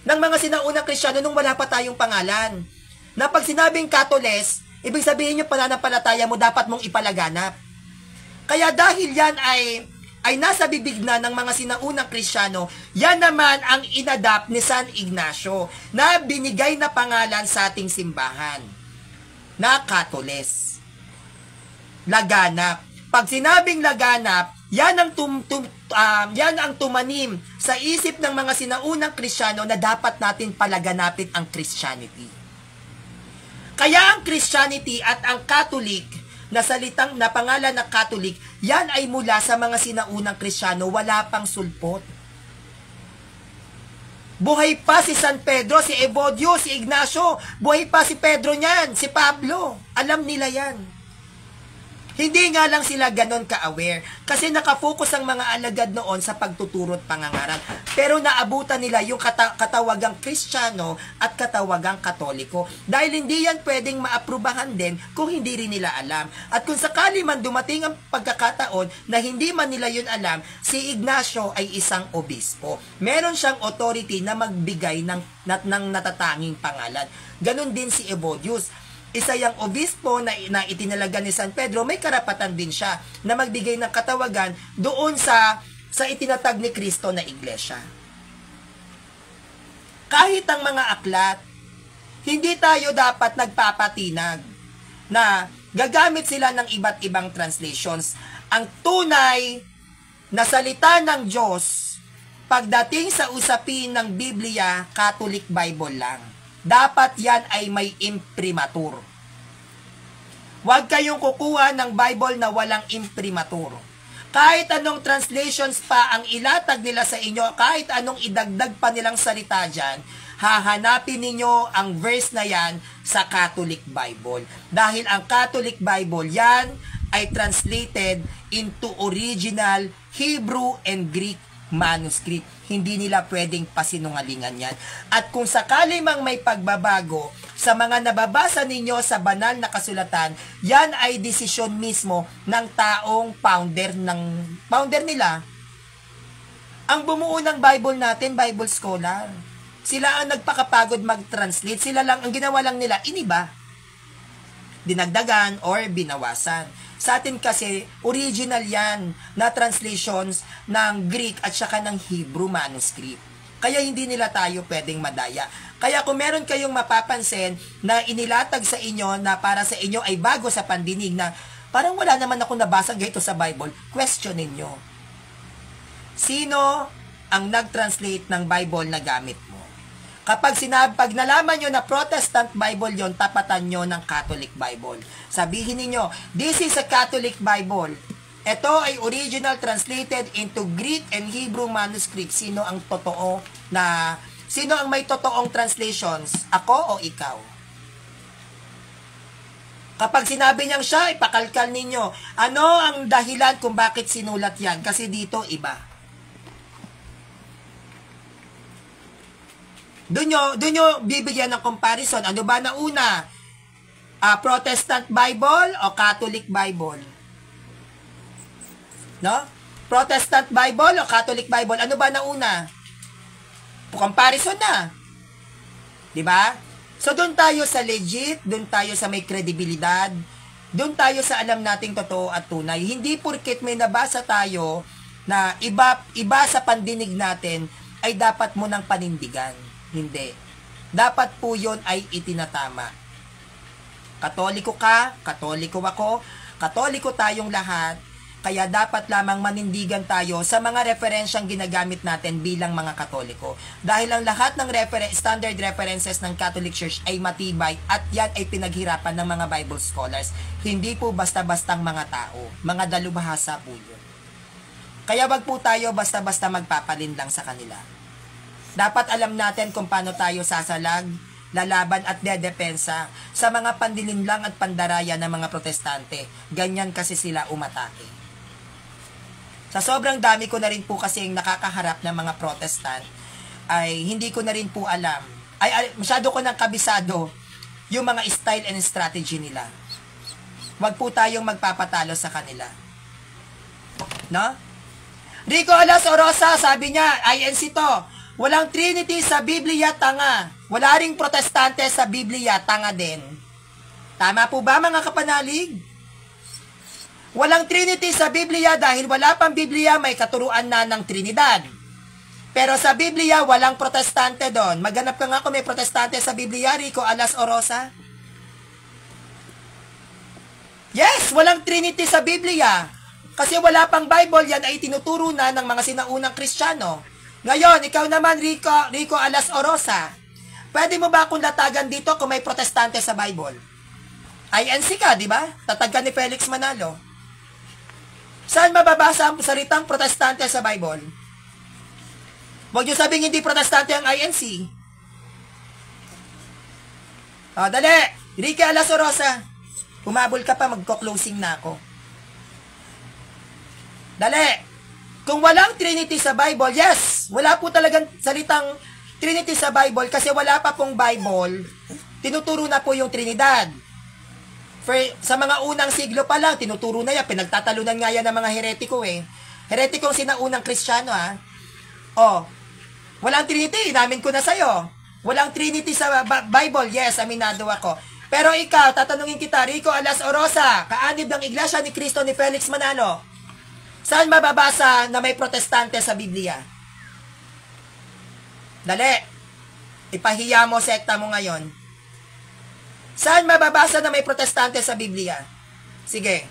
Speaker 1: ng mga sinaunang Kristiyano nung wala pa tayong pangalan. Na pag sinabing Katoles, ibig sabihin yung pananampalataya mo dapat mong ipalaganap. Kaya dahil yan ay nasa bibig na ng mga sinaunang Kristiyano, yan naman ang inadapt ni San Ignacio na binigay na pangalan sa ating simbahan na Katoles. Laganap. Pag sinabing laganap, yan ang tumanim sa isip ng mga sinaunang Kristiyano na dapat natin palaganapin ang Christianity. Kaya ang Christianity at ang Catholic na salitang na pangalan na Catholic, yan ay mula sa mga sinaunang Kristiyano, wala pang sulpot. Buhay pa si San Pedro, si Evodio, si Ignacio, buhay pa si Pedro niyan, si Pablo. Alam nila yan. Hindi nga lang sila ganon ka-aware kasi nakafocus ang mga alagad noon sa pagtuturo at pangangaral. Pero naabutan nila yung katawagang Kristiyano at katawagang Katoliko. Dahil hindi yan pwedeng maaprubahan din kung hindi rin nila alam. At kung sakali man dumating ang pagkakataon na hindi man nila yun alam, si Ignacio ay isang obispo. Meron siyang authority na magbigay ng natatanging pangalan. Ganon din si Evodius. Isa yung obispo na itinalaga ni San Pedro, may karapatan din siya na magbigay ng katawagan doon sa itinatag ni Kristo na iglesia. Kahit ang mga aklat, hindi tayo dapat nagpapatinag na gagamit sila ng iba't ibang translations. Ang tunay na salita ng Diyos, pagdating sa usapin ng Biblia, Catholic Bible lang. Dapat yan ay may imprimatur. Huwag kayong kukuha ng Bible na walang imprimatur. Kahit anong translations pa ang ilatag nila sa inyo, kahit anong idagdag pa nilang salita dyan, hahanapin ninyo ang verse na yan sa Catholic Bible. Dahil ang Catholic Bible, yan ay translated into original Hebrew and Greek manuscript. Hindi nila pwedeng pasinungalingan yan. At kung sakali mang may pagbabago sa mga nababasa ninyo sa banal na kasulatan, yan ay desisyon mismo ng taong founder nila. Ang bumuo ng Bible natin, Bible scholar. Sila ang nagpakapagod mag-translate. Sila lang, ang ginawa lang nila, iniba. Dinagdagan or binawasan. Sa atin kasi, original yan na translations ng Greek at saka ng Hebrew manuscript. Kaya hindi nila tayo pwedeng madaya. Kaya kung meron kayong mapapansin na inilatag sa inyo na para sa inyo ay bago sa pandinig na parang wala naman ako nabasa ganito sa Bible, questionin nyo. Sino ang nag-translate ng Bible na gamit mo? Pag nalaman nyo na Protestant Bible yon, tapatan nyo ng Catholic Bible. Sabihin niyo, this is a Catholic Bible. Ito ay original translated into Greek and Hebrew manuscript. Sino ang may totoong translations? Ako o ikaw? Kapag sinabi niyang siya, ipakalkal ninyo. Ano ang dahilan kung bakit sinulat yan? Kasi dito iba. Doon nyo bibigyan ng comparison. Ano ba na una? Protestant Bible o Catholic Bible? No? Protestant Bible o Catholic Bible? Ano ba na una? Comparison na. Diba? So, doon tayo sa legit, doon tayo sa may kredibilidad, doon tayo sa alam nating totoo at tunay. Hindi porket may nabasa tayo na iba sa pandinig natin ay dapat mo nang panindigan. Hindi. Dapat po yun ay itinatama. Katoliko ka, Katoliko ako, Katoliko tayong lahat, kaya dapat lamang manindigan tayo sa mga referensyang ginagamit natin bilang mga Katoliko. Dahil ang lahat ng standard references ng Catholic Church ay matibay at yan ay pinaghirapan ng mga Bible scholars. Hindi po basta-bastang mga tao. Mga dalubhasa po yun. Kaya wag po tayo basta-basta magpapalinlang sa kanila. Dapat alam natin kung paano tayo sasalag, lalaban at dedepensa sa mga pandilinlang at pandaraya ng mga protestante. Ganyan kasi sila umatake. Sa sobrang dami ko na rin po kasing nakakaharap ng mga protestant, ay hindi ko na rin po alam. Masyado ko nang kabisado yung mga style and strategy nila. Wag po tayong magpapatalo sa kanila. No? Rico Alas Orosa, sabi niya, INC to, walang Trinity sa Biblia, tanga. Wala ring protestante sa Biblia, tanga din. Tama po ba mga kapanalig? Walang Trinity sa Biblia dahil wala pang Biblia, may katuruan na ng Trinidad. Pero sa Biblia, walang protestante doon. Maghanap ka nga kung may protestante sa Biblia, Rico Alas Orosa. Yes, walang Trinity sa Biblia. Kasi wala pang Bible, yan ay tinuturo na ng mga sinaunang Kristiyano. Ngayon, ikaw naman, Rico Alas Orosa, pwede mo ba akong latagan dito kung may protestante sa Bible? INC ka, di ba? Tatag ka ni Felix Manalo. Saan mababasa ang salitang protestante sa Bible? Huwag niyo sabing hindi protestante ang INC. O, dali! Rico Alas Orosa, humabol ka pa, magko-closing na ako. Dali! Kung walang Trinity sa Bible, yes! Wala po talagang salitang Trinity sa Bible kasi wala pa pong Bible. Tinuturo na po yung Trinidad. Sa mga unang siglo pa lang, tinuturo na yan. Pinagtatalunan nga yan ng mga heretiko eh. Heretikong sinaunang Kristiyano ha. Oh, walang Trinity, inamin ko na sa'yo. Walang Trinity sa Bible, yes, aminado ako. Pero ikaw, tatanungin kita, Rico Alas Orosa, kaanib ng Iglesia ni Cristo ni Felix Manalo. Saan mababasa na may protestante sa Biblia? Dali. Ipahiya mo sekta mo ngayon. Saan mababasa na may protestante sa Biblia? Sige.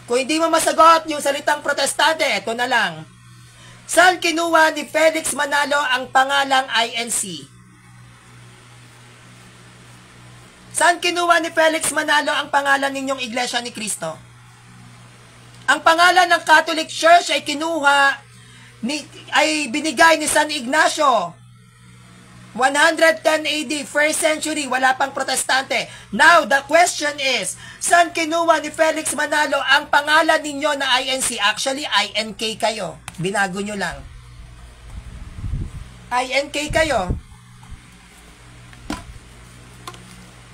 Speaker 1: Kung hindi mo masagot yung salitang protestante, ito na lang. Saan kinuha ni Felix Manalo ang pangalang INC? Saan kinuha ni Felix Manalo ang pangalan ninyong Iglesia ni Cristo? Ang pangalan ng Catholic Church ay ay binigay ni San Ignacio. 110 AD, first century, wala pang protestante. Now, the question is, saan kinuha ni Felix Manalo ang pangalan ninyo na INC? Actually, INK kayo. Binago nyo lang. INK kayo.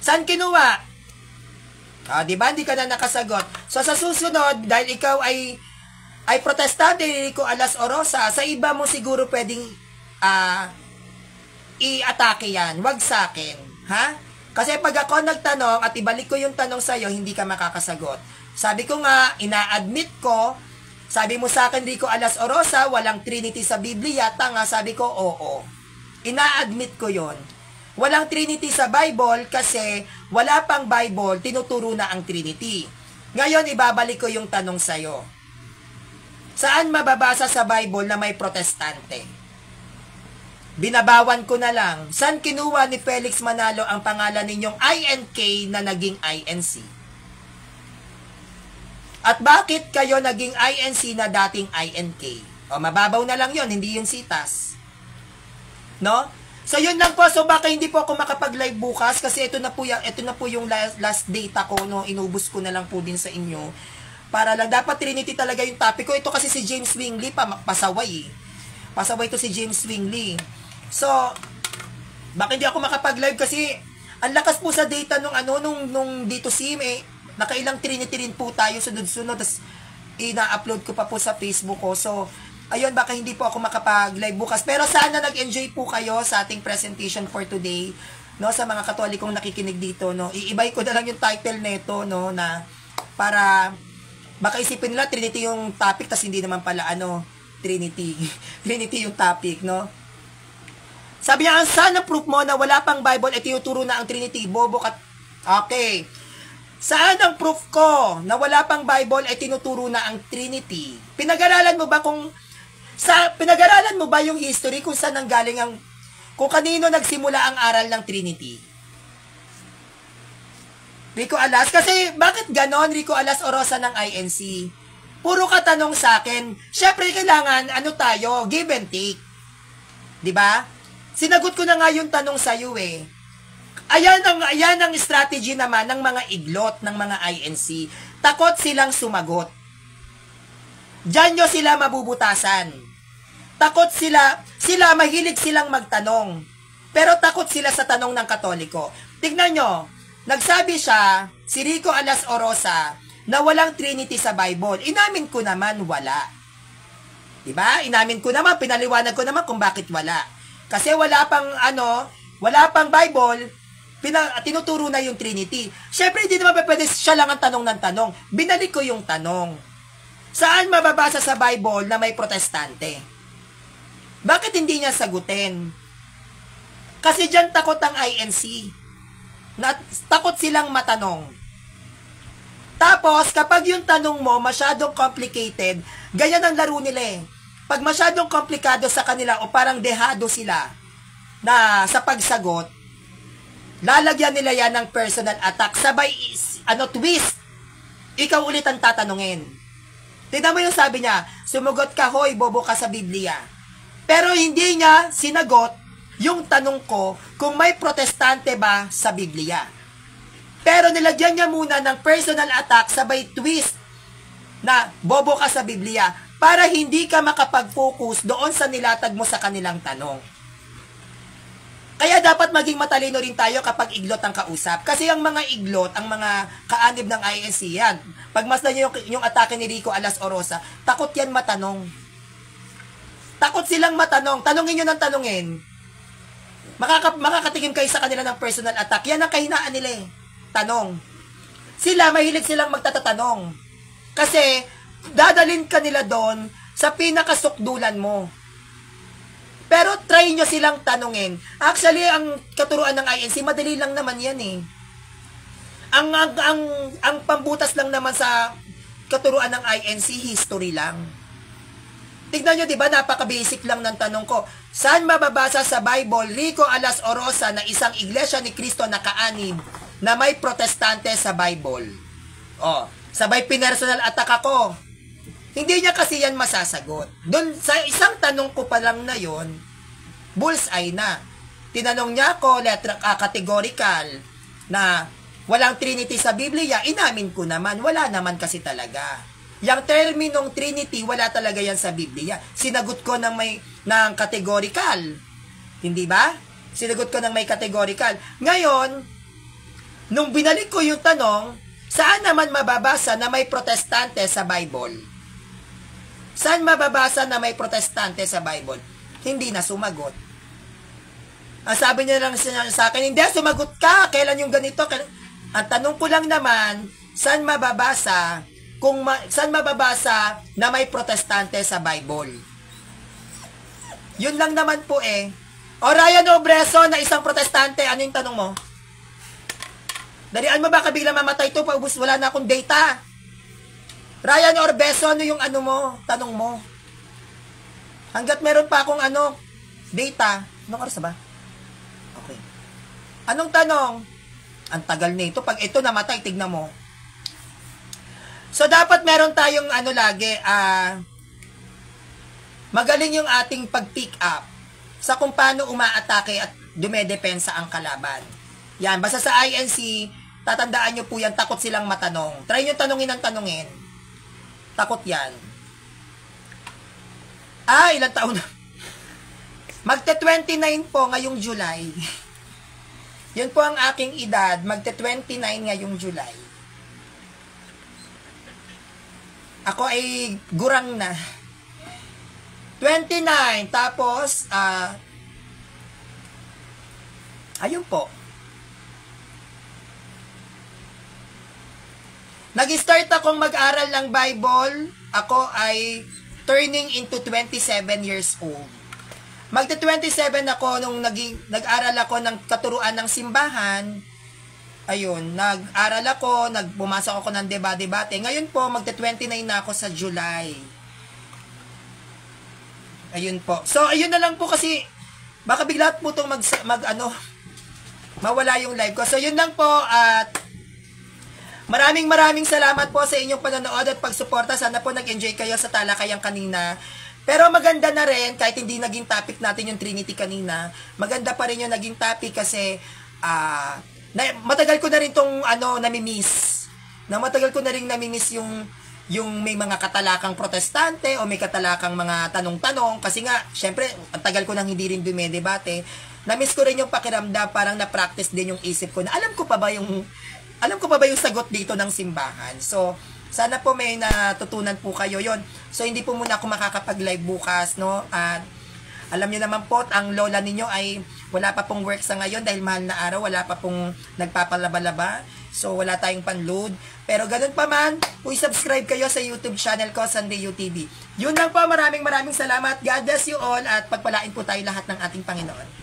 Speaker 1: Saan kinuha? Di ba? Hindi ka na nakasagot. So, sa susunod, dahil ikaw ay protestante, Rico Alas Orosa, sa iba mo siguro pwedeng i-atake yan. Wag sa akin. Ha? Kasi pag ako nagtanong at ibalik ko yung tanong sa'yo, hindi ka makakasagot. Sabi ko nga, ina-admit ko, sabi mo sa akin, Rico Alas Orosa, walang Trinity sa Biblia, tanga, sabi ko, oo. Ina-admit ko yon. Walang Trinity sa Bible kasi wala pang Bible, tinuturo na ang Trinity. Ngayon, ibabalik ko yung tanong sa'yo. Saan mababasa sa Bible na may protestante? Binabawan ko na lang. Saan kinuha ni Felix Manalo ang pangalan ninyong INK na naging INC? At bakit kayo naging INC na dating INK? O, mababaw na lang yon, hindi yun sitas. No? So, yun lang po. So, baka hindi po ako makapag-live bukas kasi ito na po yung last data ko, no? Inubos ko na lang po din sa inyo. Para lang, dapat Trinity talaga yung topic ko. Ito kasi si James Swingley, pasaway eh. Pasaway to si James Swingley. So, baka hindi ako makapag-live kasi ang lakas po sa data nung dito sim eh. Nakailang Trinity rin po tayo sunod-sunod. Tapos, ina-upload ko pa po sa Facebook ko. So, ayun, baka hindi po ako makapag-live bukas. Pero sana nag-enjoy po kayo sa ating presentation for today. No, sa mga Katolikong nakikinig dito, no. Iibay ko na lang yung title nito, no, na para baka isipin nila Trinity yung topic tas hindi naman pala Trinity. Trinity yung topic, no. Sabi niya, sana proof mo na wala pang Bible at tinuturo na ang Trinity. Bobo ka. Okay. Saan ang proof ko na wala pang Bible ay tinuturo na ang Trinity? Pinag-aralan mo ba yung history kung saan nanggaling kung kanino nagsimula ang aral ng Trinity? Rico Alas, kasi bakit ganon Rico Alas Orosa ng INC? puro ka tanong sa akin. Syempre, kailangan, ano tayo, give and take. Diba? Sinagot ko na nga yung tanong sa'yo eh. Ayan ang strategy naman ng mga iglot, ng mga INC. Takot silang sumagot. Diyan nyo sila mabubutasan. Takot sila mahilig silang magtanong. Pero takot sila sa tanong ng Katoliko. Tignan nyo, nagsabi siya, si Rico Alas Orosa, na walang Trinity sa Bible. Inamin ko naman, wala. Diba? Inamin ko naman, pinaliwanag ko naman kung bakit wala. Kasi wala pang Bible, tinuturo na yung Trinity. Siyempre, hindi naman pwede siya lang ang tanong ng tanong. Binalik ko yung tanong. Saan mababasa sa Bible na may protestante? Bakit hindi niya sagutin? Kasi dyan takot ang INC. Takot silang matanong. Tapos, kapag yung tanong mo masyadong complicated, ganyan ang laro nila eh. Pag masyadong komplikado sa kanila o parang dehado sila na sa pagsagot, lalagyan nila yan ng personal attack. Sabay, twist. Ikaw ulit ang tatanungin. Tignan mo yung sabi niya, sumagot ka, hoy, bobo ka sa Biblia. Pero hindi niya sinagot yung tanong ko kung may protestante ba sa Biblia. Pero nilagyan niya muna ng personal attack sabay twist na bobo ka sa Biblia para hindi ka makapag-focus doon sa nilatag mo sa kanilang tanong. Kaya dapat maging matalino rin tayo kapag iglot ang kausap. Kasi ang mga iglot, ang mga kaanib ng INC yan, pag masdan nyo yung atake ni Rico Alas Orosa, takot yan matanong. Takot silang matanong. Tanungin nyo ng tanungin. Makakatingin kayo sa kanila ng personal attack. Yan ang kahinaan nila eh. Tanong. Sila, mahilig silang magtatatanong. Kasi, dadalin ka nila doon sa pinakasukdulan mo. Pero try nyo silang tanungin. Actually, ang katuruan ng INC, madali lang naman yan eh. Ang pambutas lang naman sa katuruan ng INC, history lang. Tignan nyo, diba, napaka-basic lang ng tanong ko. Saan mababasa sa Bible, Rico Alas Orosa na isang iglesia ni Cristo na kaanib na may protestante sa Bible? Oh, sabay pinersonal attack ako. Hindi niya kasi yan masasagot. Doon sa isang tanong ko pa lang na yon, bullseye na. Tinanong niya ako, categorical, na walang Trinity sa Biblia, inamin ko naman, wala naman kasi talaga. Yang terminong Trinity, wala talaga yan sa Biblia. Sinagot ko ng categorical. Hindi ba? Sinagot ko ng may categorical. Ngayon, nung binalik ko yung tanong, saan naman mababasa na may protestante sa Bible? Saan mababasa na may protestante sa Bible? Hindi na sumagot. Ang sabi niya lang sa akin, hindi, sumagot ka. Kailan yung ganito? Ang tanong ko lang naman, saan mababasa na may protestante sa Bible? Yun lang naman po eh. O Ryan Obreso na isang protestante, ano yung tanong mo? Dalian mo, baka bigla mamatay to, paubos, wala na akong data. Ryan Orbeso, ano yung tanong mo? Hanggat meron pa akong data. Anong oras ba? Okay. Anong tanong? Ang tagal nito. Pag ito namatay, tignan mo. So, dapat meron tayong lagi, magaling yung ating pag-pick up sa kung paano umaatake at dumedepensa ang kalaban. Yan, basta sa INC, tatandaan nyo po yan, takot silang matanong. Try nyo tanungin ng tanungin. Takot yan. Ilang taon na? Magte-29 po ngayong July. Yun po ang aking edad. Magte-29 ngayong July. Ako ay gurang na. 29. Tapos, ayun po. Nag-start akong mag-aral ng Bible. Ako ay turning into 27 years old. Magte-27 ako nung nag-aral ako ng katuruan ng simbahan. Ayun, nag-aral ako, pumasok ako ng debate. Ngayon po, magte-29 na ako sa July. Ayun po. So, ayun na lang po kasi baka bigla po itong mawala yung live ko. So, yun lang po at Maraming salamat po sa inyong panonood at pagsuporta. Sana po nag-enjoy kayo sa talakayang kanina. Pero maganda na rin, kahit hindi naging topic natin yung Trinity kanina, maganda pa rin yung naging topic kasi matagal ko na rin tong namimiss. Matagal ko na rin namimiss yung may mga katalakang protestante o may katalakang mga tanong-tanong kasi nga, syempre, ang tagal ko nang hindi rin dumedebate. Na-miss ko rin yung pakiramdam, parang na-practice din yung isip ko na alam ko pa ba yung sagot dito ng simbahan. So, sana po may natutunan po kayo yon. So, hindi po muna ako makakapag-live bukas, no? At alam niyo naman po, ang lola ninyo ay wala pa pong work sa ngayon dahil mahal na araw, wala pa pong nagpapalaba-laba. So, wala tayong panload. Pero ganun pa man, subscribe kayo sa YouTube channel ko, Sunday UTV. Yun lang po, maraming salamat. God bless you all at pagpalain po tayo lahat ng ating Panginoon.